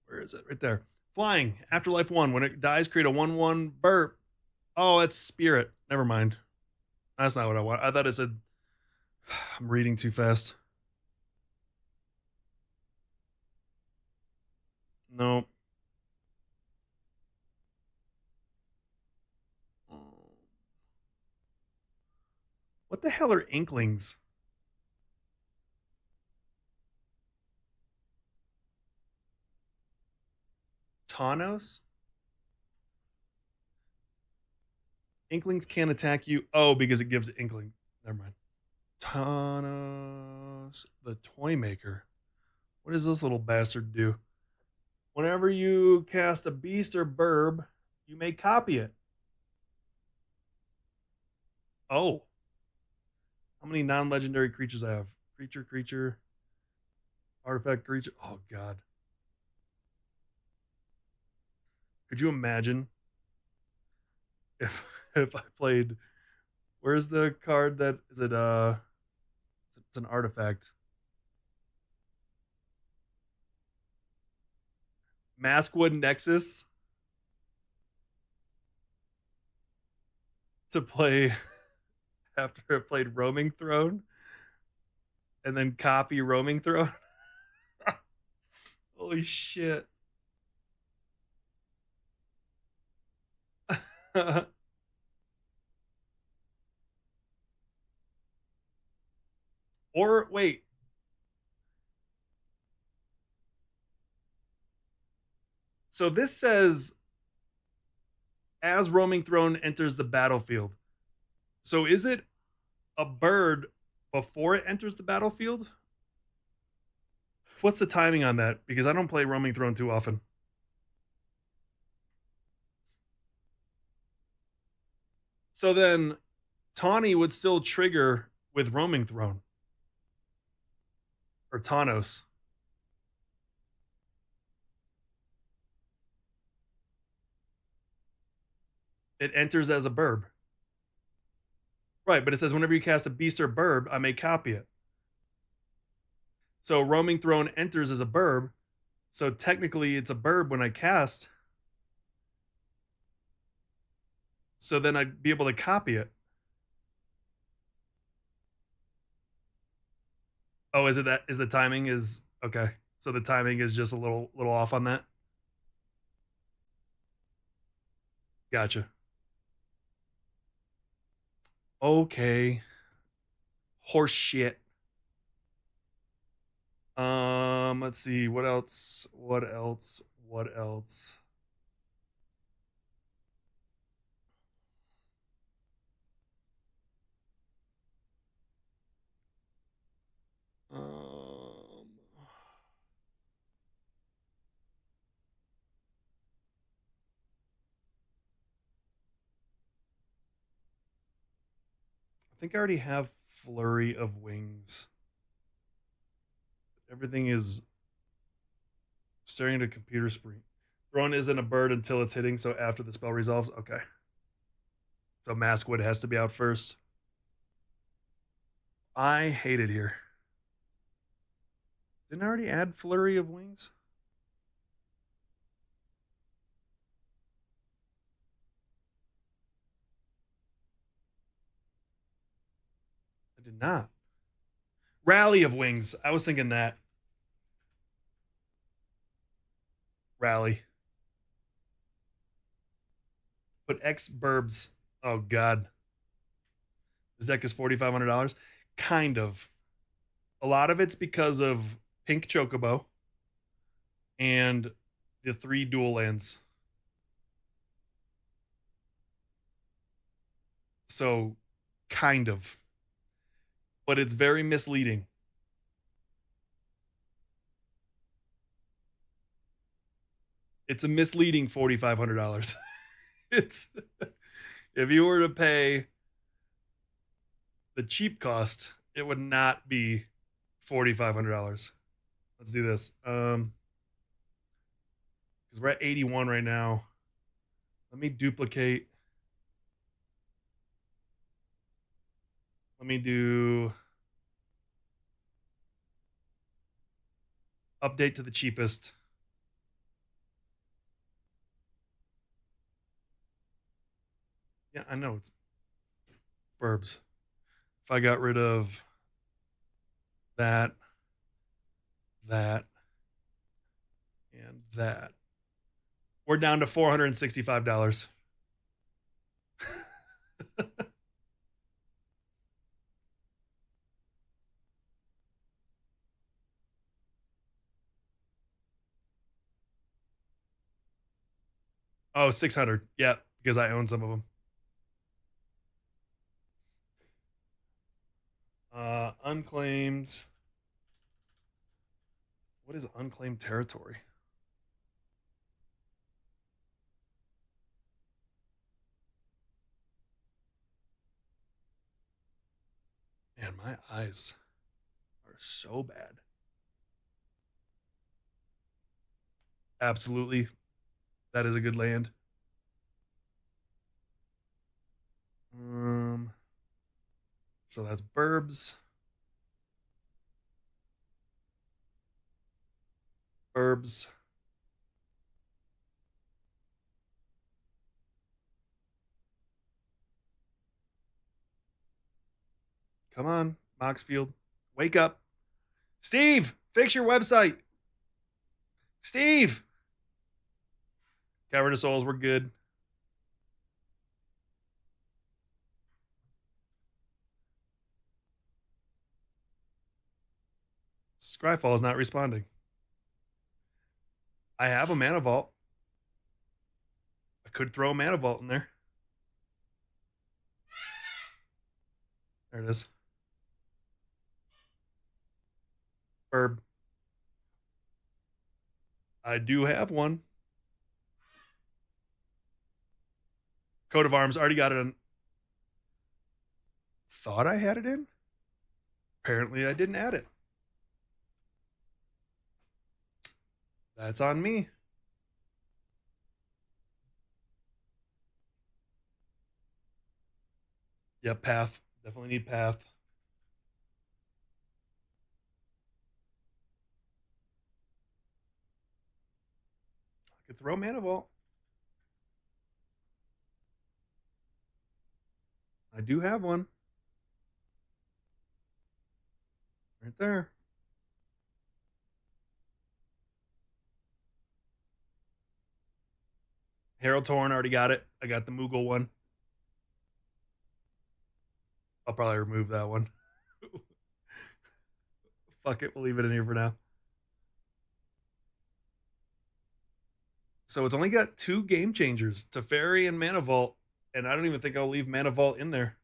[SPEAKER 1] Where is it? Right there. Flying. Afterlife 1. When it dies, create a 1/1 burp. Oh, that's Spirit. Never mind. That's not what I want. I thought it said... I'm reading too fast. Nope. What the hell are Inklings? Taunos? Inklings can't attack you. Oh, because it gives Inkling. Never mind. Taunos, the toy maker. What does this little bastard do? Whenever you cast a beast or burb, you may copy it. Oh. How many non-legendary creatures I have? Creature, artifact, creature. Oh, God. Could you imagine if I played... Where's the card that... Is it, it's an artifact. Maskwood Nexus? To play after I played Roaming Throne? And then copy Roaming Throne? Holy shit. Or, wait. So this says, as Roaming Throne enters the battlefield. So is it a bird before it enters the battlefield? What's the timing on that? Because I don't play Roaming Throne too often. So then Tawny would still trigger with Roaming Throne. Or Taunos. It enters as a burb. Right, but it says whenever you cast a beast or burb, I may copy it. So Roaming Throne enters as a burb. So technically it's a burb when I cast. So then I'd be able to copy it. Oh, is it that? Is the timing is okay? So the timing is just a little off on that. Gotcha. Okay. Horse shit. Let's see. What else? What else? What else? I think I already have Flurry of Wings. Everything is staring at a computer screen. Throne isn't a bird until it's hitting, so after the spell resolves. Okay. So Maskwood has to be out first. I hate it here. Didn't I already add Flurry of Wings? I did not. Rally of Wings. I was thinking that. Rally. But X Burbs. Oh, God. This deck is $4,500. Kind of. A lot of it's because of Pink Chocobo and the 3 dual lands. So, kind of. But it's very misleading. It's a misleading $4,500. It's if you were to pay the cheap cost, it would not be $4,500. Let's do this. Because we're at 81 right now. Let me duplicate. Let me do update to the cheapest. Yeah, I know it's burbs. If I got rid of that, and And that. We're down to $465. Oh, 600. Yeah, because I own some of them. Unclaimed. What is unclaimed territory? Man, my eyes are so bad. Absolutely. That is a good land. So that's Burbs. Burbs. Come on, Moxfield. Wake up. Steve, fix your website. Steve. Cavern of Souls, we're good. Scryfall is not responding. I have a Mana Vault. I could throw a Mana Vault in there. There it is. Burb. I do have one. Coat of Arms, already got it in. Thought I had it in? Apparently I didn't add it. That's on me. Yep, Path. Definitely need Path. I could throw Mana Vault. I do have one. Right there. Herald Torn, already got it. I got the Moogle one. I'll probably remove that one. Fuck it, we'll leave it in here for now. So it's only got 2 game changers, Teferi and Mana Vault, and I don't even think I'll leave Mana Vault in there.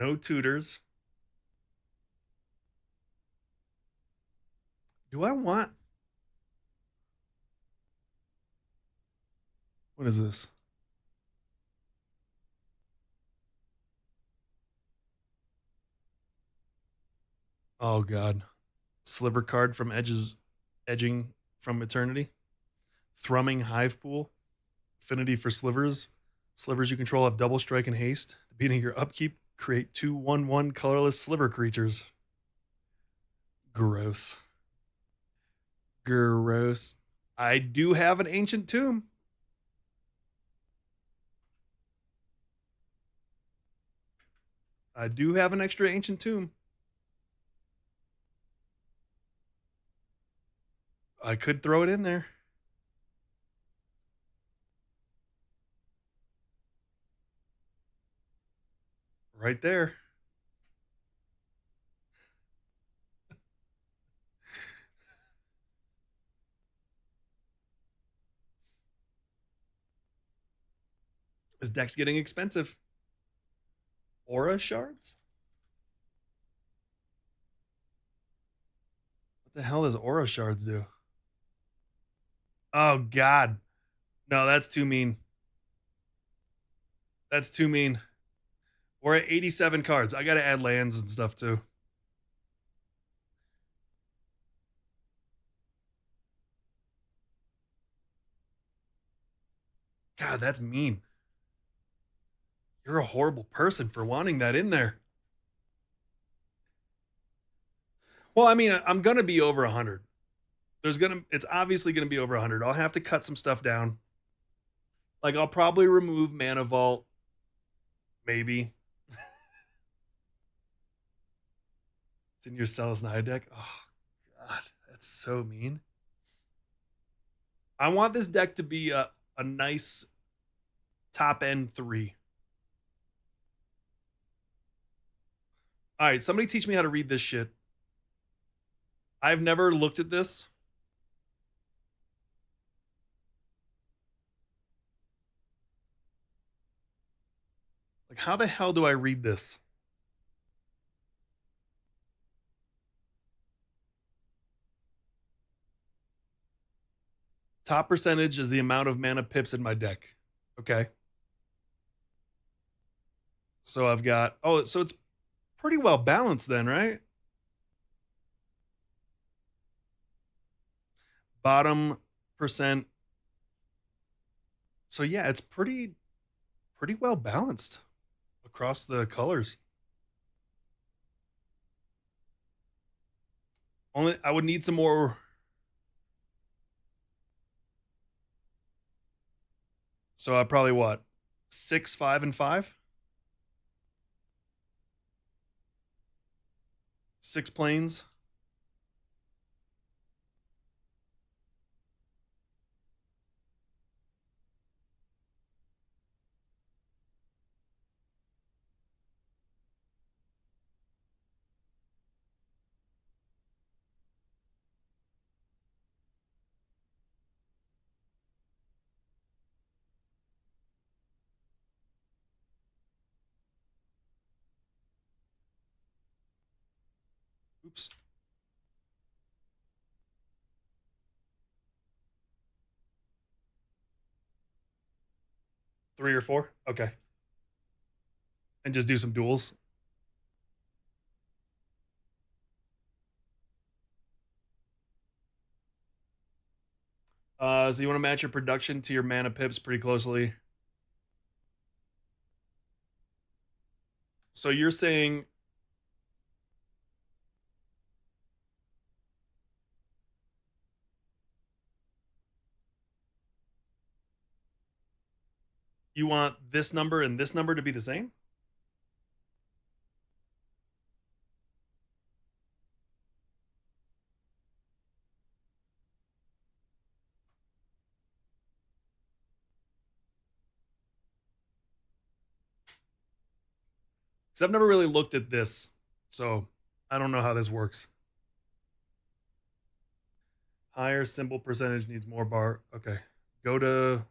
[SPEAKER 1] No tutors. Do I want... What is this? Oh, God. Sliver card from Edging from Eternity. Thrumming Hive Pool. Affinity for Slivers. Slivers you control have double strike and haste. At the beginning of your upkeep, create 2 1/1 colorless sliver creatures. Gross. Gross. I do have an Ancient Tomb. I do have an extra Ancient Tomb. I could throw it in there. Right there. This deck's getting expensive. Aura Shards? What the hell does Aura Shards do? Oh, God. No, that's too mean. That's too mean. We're at 87 cards. I got to add lands and stuff, too. God, that's mean. You're a horrible person for wanting that in there. Well, I mean, I'm going to be over 100. It's obviously going to be over 100. I'll have to cut some stuff down. Like, I'll probably remove Mana Vault. Maybe. It's in your Celisnaya deck. Oh, God. That's so mean. I want this deck to be a nice top end 3. All right, somebody teach me how to read this shit. I've never looked at this. Like, how the hell do I read this? Top percentage is the amount of mana pips in my deck. Okay. So I've got, oh, so it's pretty well balanced then, right? Bottom percent. So yeah, it's pretty well balanced across the colors. Only I would need some more. So I probably what? 6, 5, and 5? 6 planes. Oops. Three or 4? Okay. And just do some duels. So you want to match your production to your mana pips pretty closely. So you're saying you want this number and this number to be the same? Because I've never really looked at this, so I don't know how this works. Higher symbol percentage needs more bar. Okay. Go to...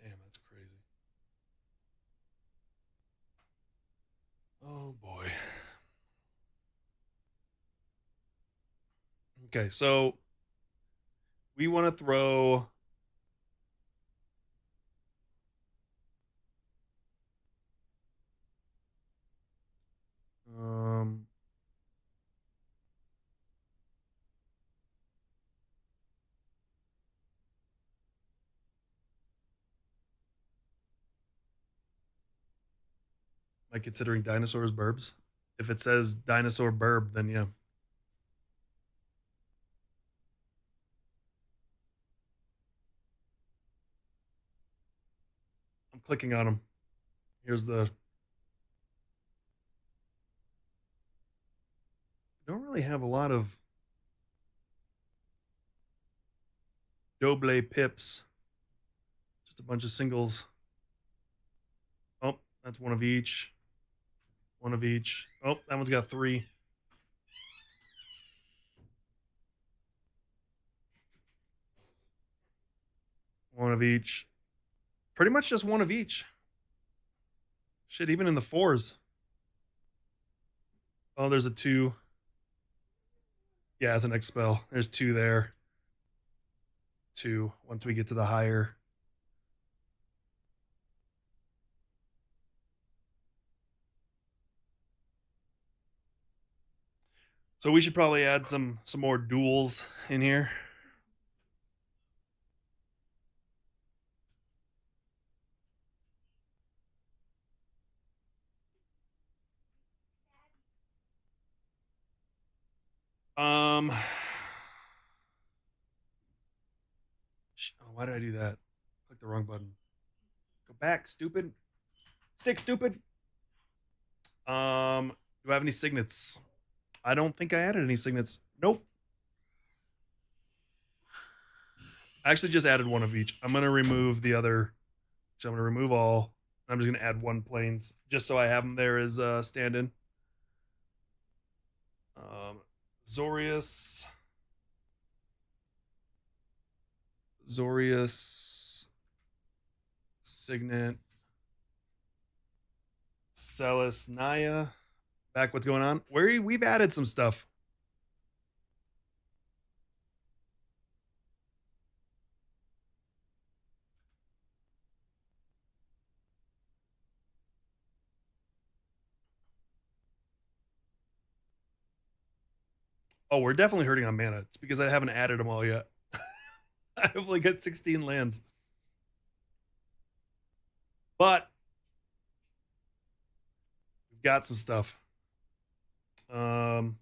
[SPEAKER 1] Damn, that's crazy. Oh, boy. Okay, so we want to throw... Am I considering dinosaurs burbs? If it says dinosaur burb, then yeah. I'm clicking on them. Here's the... I don't really have a lot of Doble pips. Just a bunch of singles. Oh, that's one of each. One of each. Oh, that one's got 3. One of each. Pretty much just one of each. Shit, even in the 4s. Oh, there's a 2. Yeah, it's an X spell. There's 2 there. 2 once we get to the higher. So we should probably add some more duels in here. Why did I do that? Click the wrong button. Go back, stupid. Stick, stupid. Do I have any signets? I don't think I added any signets. Nope. I actually just added one of each. I'm gonna remove the other. So I'm gonna remove all. I'm just gonna add 1 planes just so I have them there as stand-in. Zorius. Signet. Celis, Naya. Back, what's going on? We've added some stuff. Oh, we're definitely hurting on mana. It's because I haven't added them all yet. I've only got 16 lands. But we've got some stuff. Oh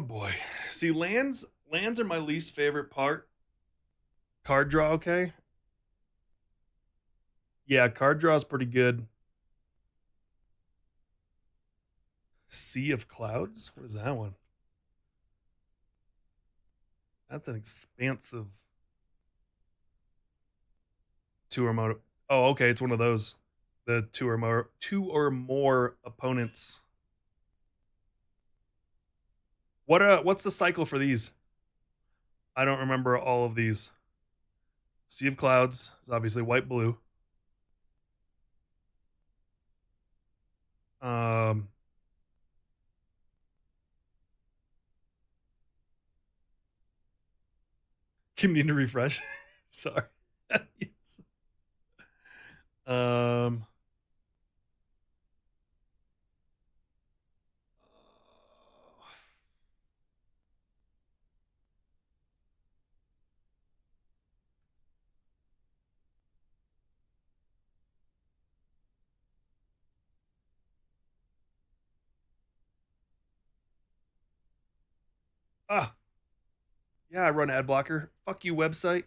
[SPEAKER 1] boy. See, lands are my least favorite part. Card draw, okay? Yeah, card draw is pretty good. Sea of Clouds? What is that one? That's an expansive 2 or more. Oh, okay, it's one of those. The 2 or more opponents. What's the cycle for these? I don't remember all of these. Sea of Clouds is obviously white blue. Keep needing to refresh. Sorry. Yes. Yeah, I run ad blocker. Fuck you, website.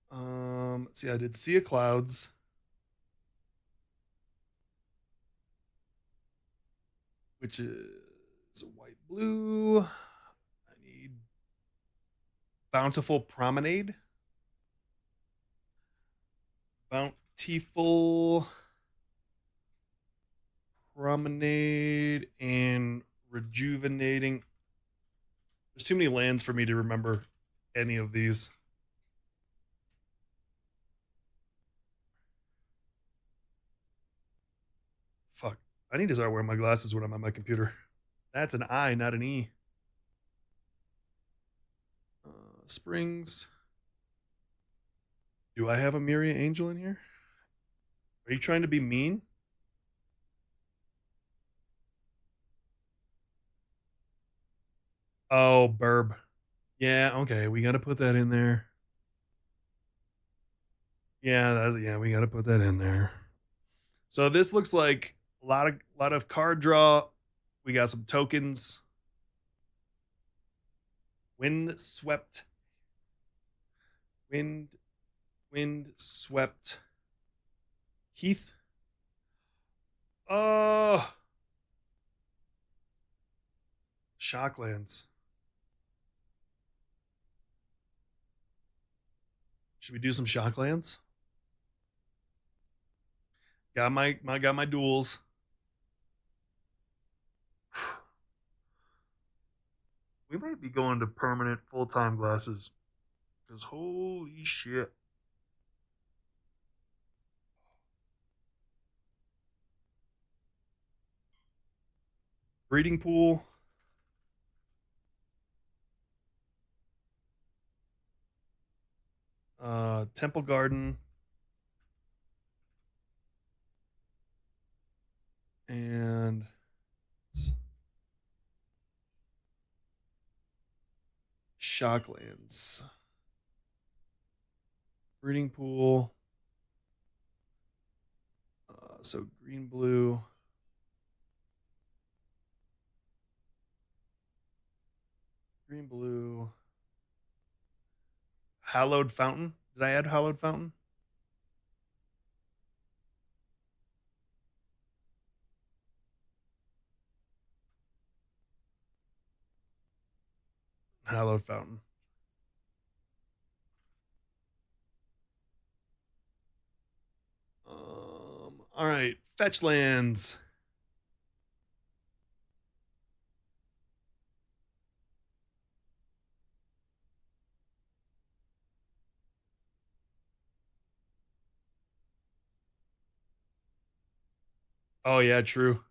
[SPEAKER 1] Let's see, I did Sea of Clouds. Which is white blue. I need Bountiful Promenade. Bountiful Promenade and Rejuvenating. There's too many lands for me to remember any of these. Fuck. I need to start wearing my glasses when I'm on my computer. That's an I, not an E. Springs. Do I have a Miria Angel in here? Are you trying to be mean? Oh, burb. Yeah, okay, we got to put that in there. Yeah, we got to put that in there. So this looks like a lot of card draw. We got some tokens. Windswept Heath. Oh, Shocklands. Should we do some Shocklands? Got my duels. We might be going to permanent full-time glasses. Because holy shit. Breeding pool. Temple garden. And Shocklands. Breeding pool. So green, blue. Green, blue. Hallowed fountain. Did I add hallowed fountain? Hallowed fountain. All right, fetch lands. Oh yeah, true.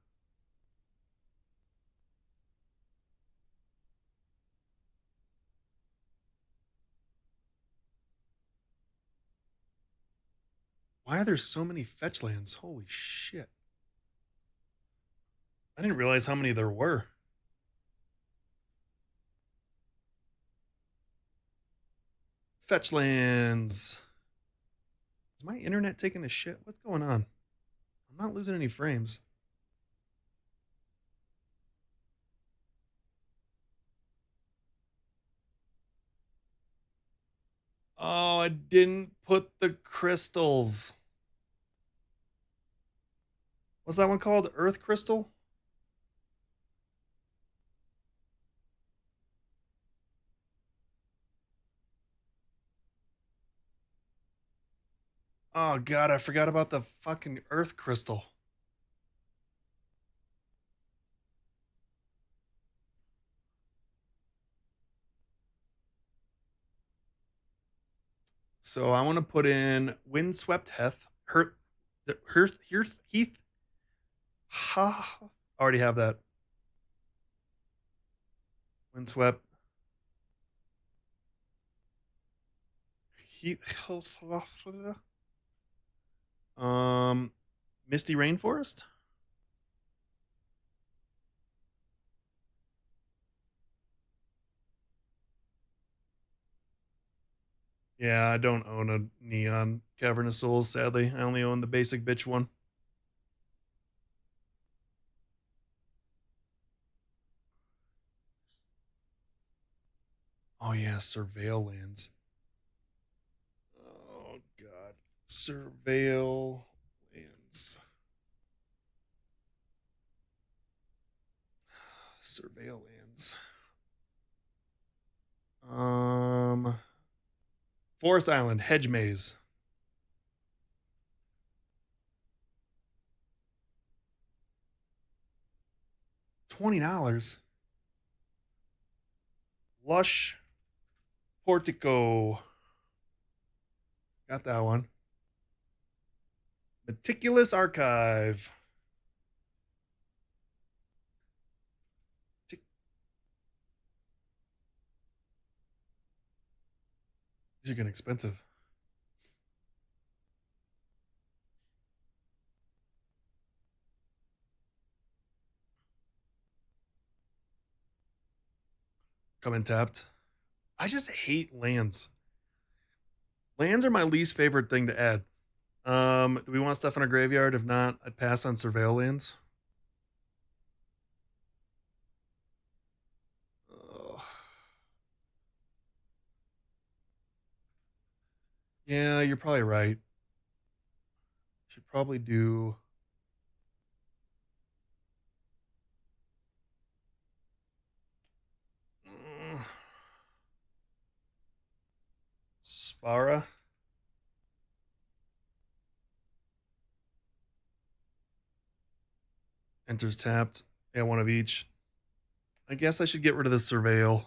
[SPEAKER 1] Why are there so many fetch lands? Holy shit. I didn't realize how many there were. Fetch lands. Is my internet taking a shit? What's going on? I'm not losing any frames. Oh, I didn't put the crystals. What's that one called? Earth crystal? Oh god, I forgot about the fucking earth crystal. So I want to put in windswept heath. Ha, already have that. Windswept. Heath. Misty Rainforest. Yeah, I don't own a neon Cavern of Souls, sadly. I only own the basic bitch one. Oh yeah, Surveil lands. Oh god. Surveil lands. Surveil lands. Forest Island, Hedge Maze. $20. Lush Portico. Got that one. Meticulous Archive. These are getting expensive. Coming tapped. I just hate lands. Lands are my least favorite thing to add. Do we want stuff in our graveyard? If not, I'd pass on Surveil lands. Ugh. Yeah, you're probably right. Should probably do... Spara. Enters tapped. Yeah, one of each. I guess I should get rid of the surveil.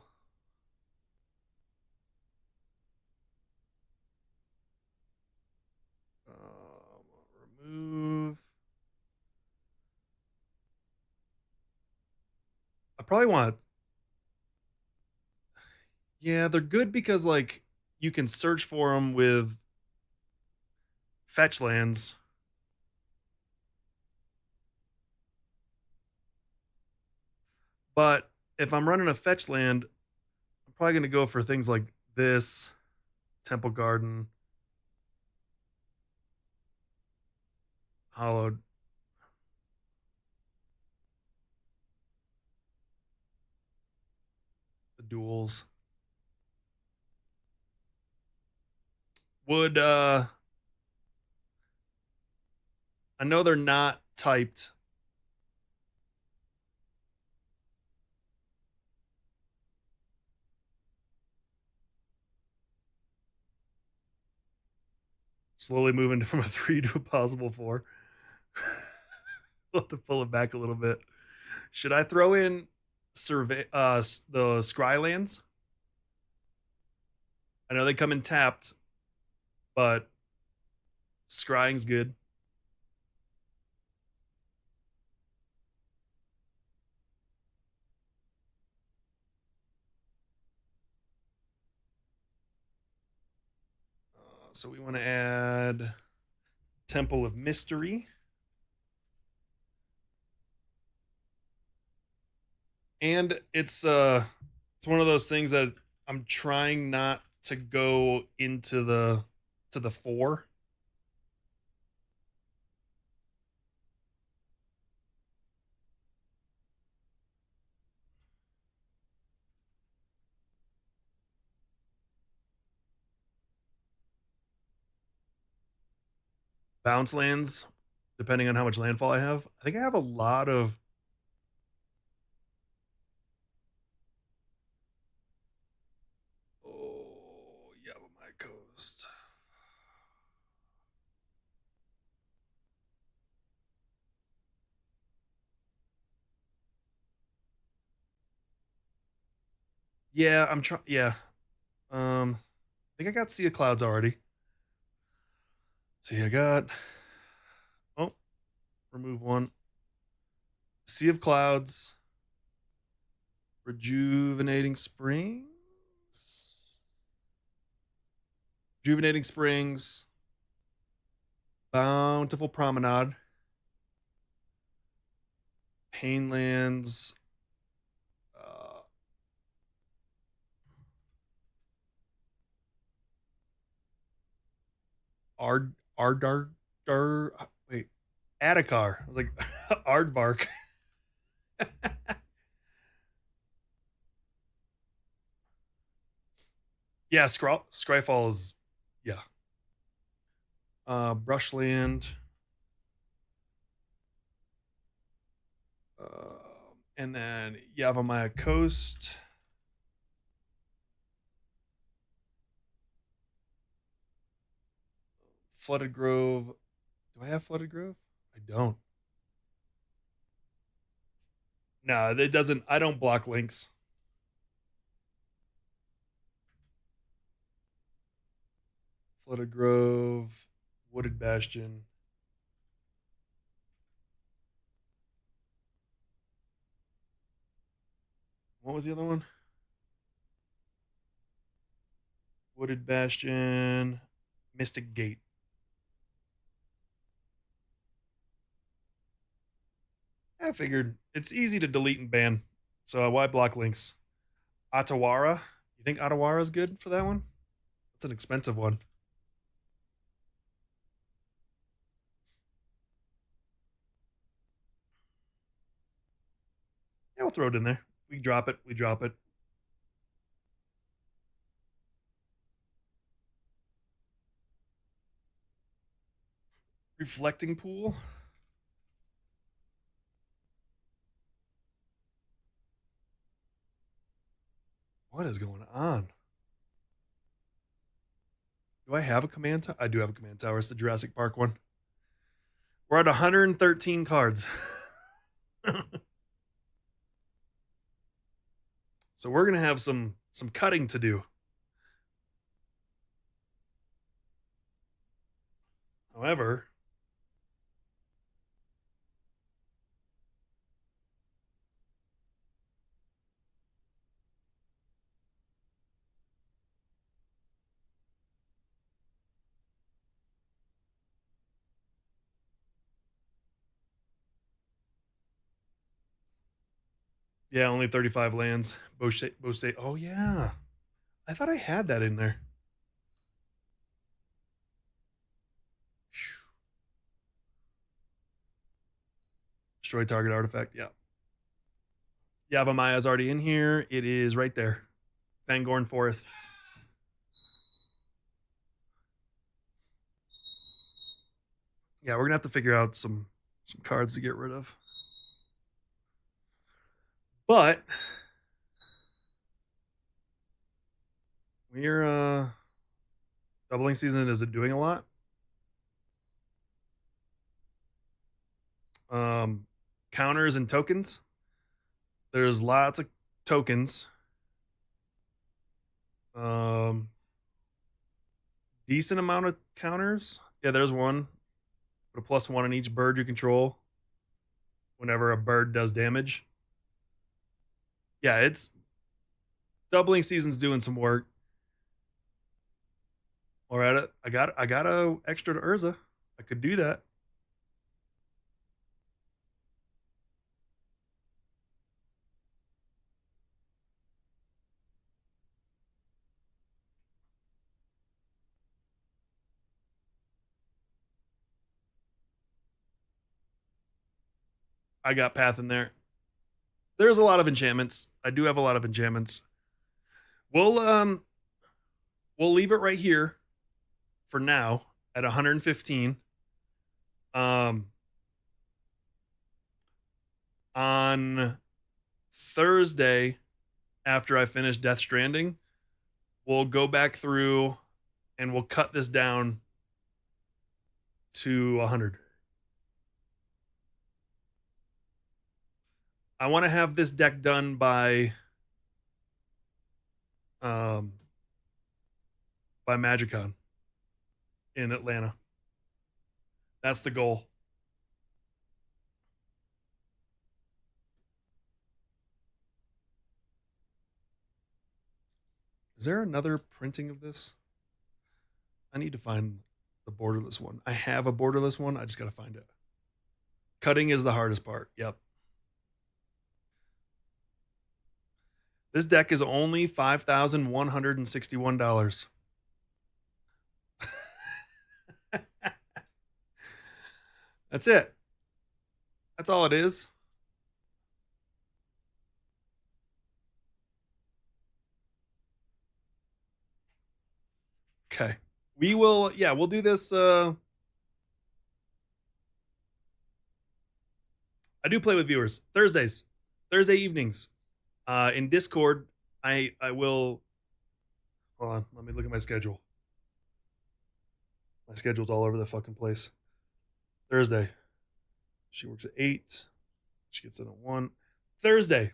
[SPEAKER 1] Remove. I probably want. Yeah, they're good because like you can search for them with fetch lands. But if I'm running a fetch land, I'm probably going to go for things like this, Temple Garden, Hollowed. The duels. Would I know they're not typed. Slowly moving from a 3 to a possible 4. We'll have to pull it back a little bit. Should I throw in the Scrylands? I know they come in tapped, but scrying's good. So we want to add Temple of Mystery. And it's one of those things that I'm trying not to go into the 4. Bounce lands, depending on how much landfall I have. I think I have a lot of. Oh, yeah, my coast. Yeah, I'm trying. Yeah, I think I got Sea of Clouds already. See, I got. Oh, remove one. Sea of Clouds. Rejuvenating Springs. Rejuvenating Springs. Bountiful Promenade. Painlands. Wait, Adakar. I was like, Aardvark. Yeah, Scryfall is, yeah. Brushland. And then Yavimaya Coast. Flooded Grove. Do I have Flooded Grove? I don't. No, it doesn't. I don't block links. Flooded Grove, Wooded Bastion. What was the other one? Wooded Bastion, Mystic Gate. I figured it's easy to delete and ban, so why block links? Atawara. You think Atawara is good for that one? It's an expensive one. Yeah, we'll throw it in there. We drop it. We drop it. Reflecting Pool. What is going on? Do I have a command tower? I do have a command tower. It's the Jurassic Park one. We're at 113 cards. So we're gonna have some cutting to do. However, yeah, only 35 lands. Bose. Oh yeah, I thought I had that in there. Destroy target artifact. Yeah. Yavamaya's already in here. It is right there. Fangorn Forest. Yeah, we're gonna have to figure out some cards to get rid of. But we're doubling season isn't doing a lot. Counters and tokens. There's lots of tokens. Decent amount of counters. Yeah, there's one. Put a +1 on each bird you control whenever a bird does damage. Yeah, it's doubling season's doing some work. All right, I got a extra to Urza. I could do that. I got Path in there. There's a lot of enchantments. I do have a lot of enchantments. We'll leave it right here for now at 115. On Thursday, after I finish Death Stranding, we'll go back through and we'll cut this down to 100. I want to have this deck done by MagicCon in Atlanta. That's the goal. Is there another printing of this? I need to find the borderless one. I have a borderless one. I just got to find it. Cutting is the hardest part. Yep. This deck is only $5,161. That's it. That's all it is. Okay. We'll do this. I do play with viewers Thursday evenings. In Discord, I will. Hold on, let me look at my schedule. My schedule's all over the fucking place. Thursday, she works at 8. She gets in at 1. Thursday,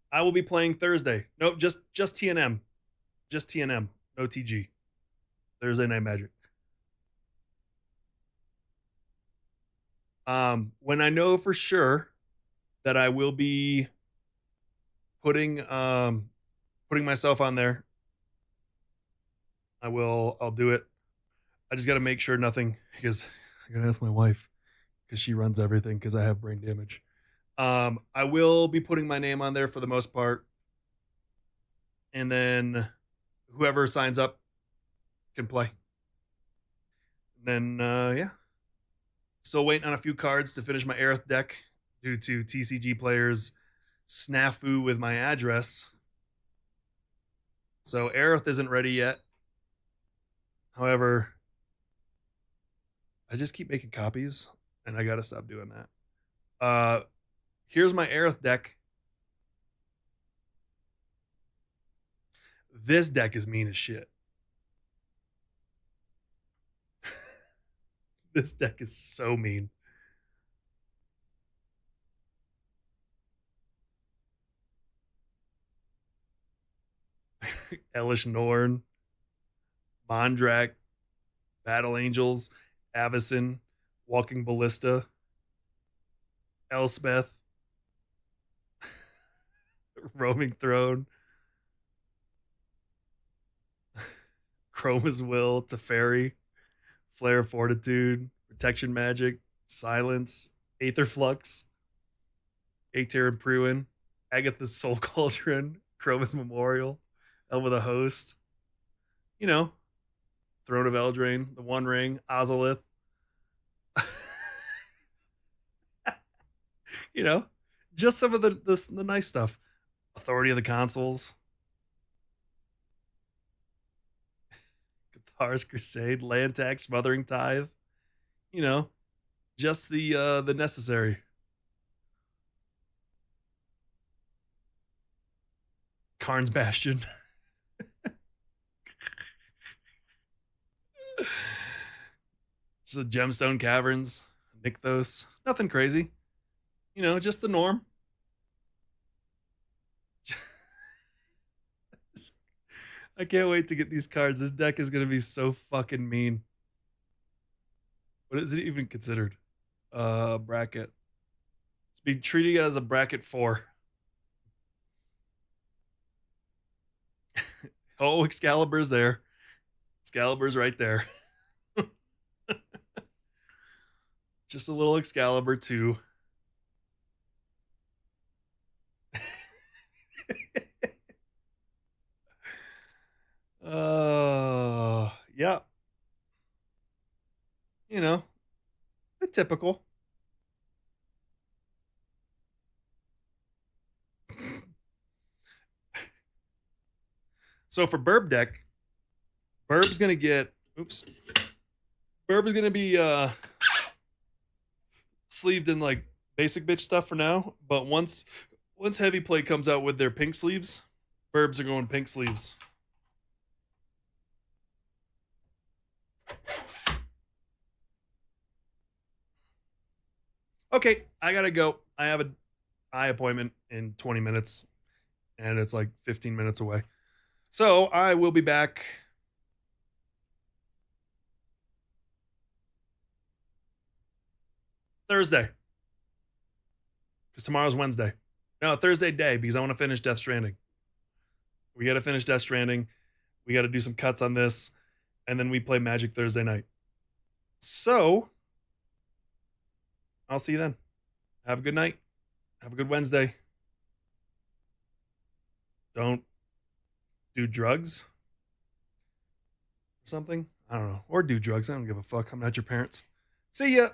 [SPEAKER 1] I will be playing Thursday. Nope, just TNM, just TNM, no TG. Thursday Night Magic. When I know for sure that I will be putting myself on there, I'll do it. I just got to make sure nothing, because I got to ask my wife because she runs everything because I have brain damage. I will be putting my name on there for the most part. And then whoever signs up can play. And then, yeah. Still waiting on a few cards to finish my Aerith deck due to TCG players snafu with my address. So Aerith isn't ready yet. However, I just keep making copies, and I got to stop doing that. Here's my Aerith deck. This deck is mean as shit. This deck is so mean. . Elish Norn, Mondrak, Battle Angels, Avacyn, Walking Ballista, Elspeth, Roaming Throne, Chroma's Will, Teferi, Flare of Fortitude, Protection Magic, Silence, Aether Flux, Aether and Pruin, Agatha's Soul Cauldron, Chroma's Memorial, Elma the Host, you know, Throne of Eldraine, the One Ring, Ozolith, you know, just some of the nice stuff. Authority of the Consoles, Cathar's Crusade, Land Tax, Smothering Tithe, you know, just the necessary. Karn's Bastion. Just the Gemstone Caverns, Nykthos. Nothing crazy. You know, just the norm. I can't wait to get these cards. This deck is going to be so fucking mean. What is it even considered? Bracket. It's be treating it as a bracket 4. Oh, Excalibur's there. Excalibur's right there. Just a little Excalibur too. Yeah. You know, the typical. So for Burb deck, Burb's gonna get Burb is gonna be sleeved in like basic bitch stuff for now, but once Heavy Play comes out with their pink sleeves, Burbs are going pink sleeves. Okay, I gotta go. I have an eye appointment in 20 minutes, and it's like 15 minutes away. So I will be back Thursday. Because tomorrow's Wednesday. No, Thursday day, because I want to finish Death Stranding. We got to finish Death Stranding. We got to do some cuts on this. And then we play Magic Thursday night. So, I'll see you then. Have a good night. Have a good Wednesday. Don't do drugs or something. I don't know. Or do drugs. I don't give a fuck. I'm not your parents. See ya.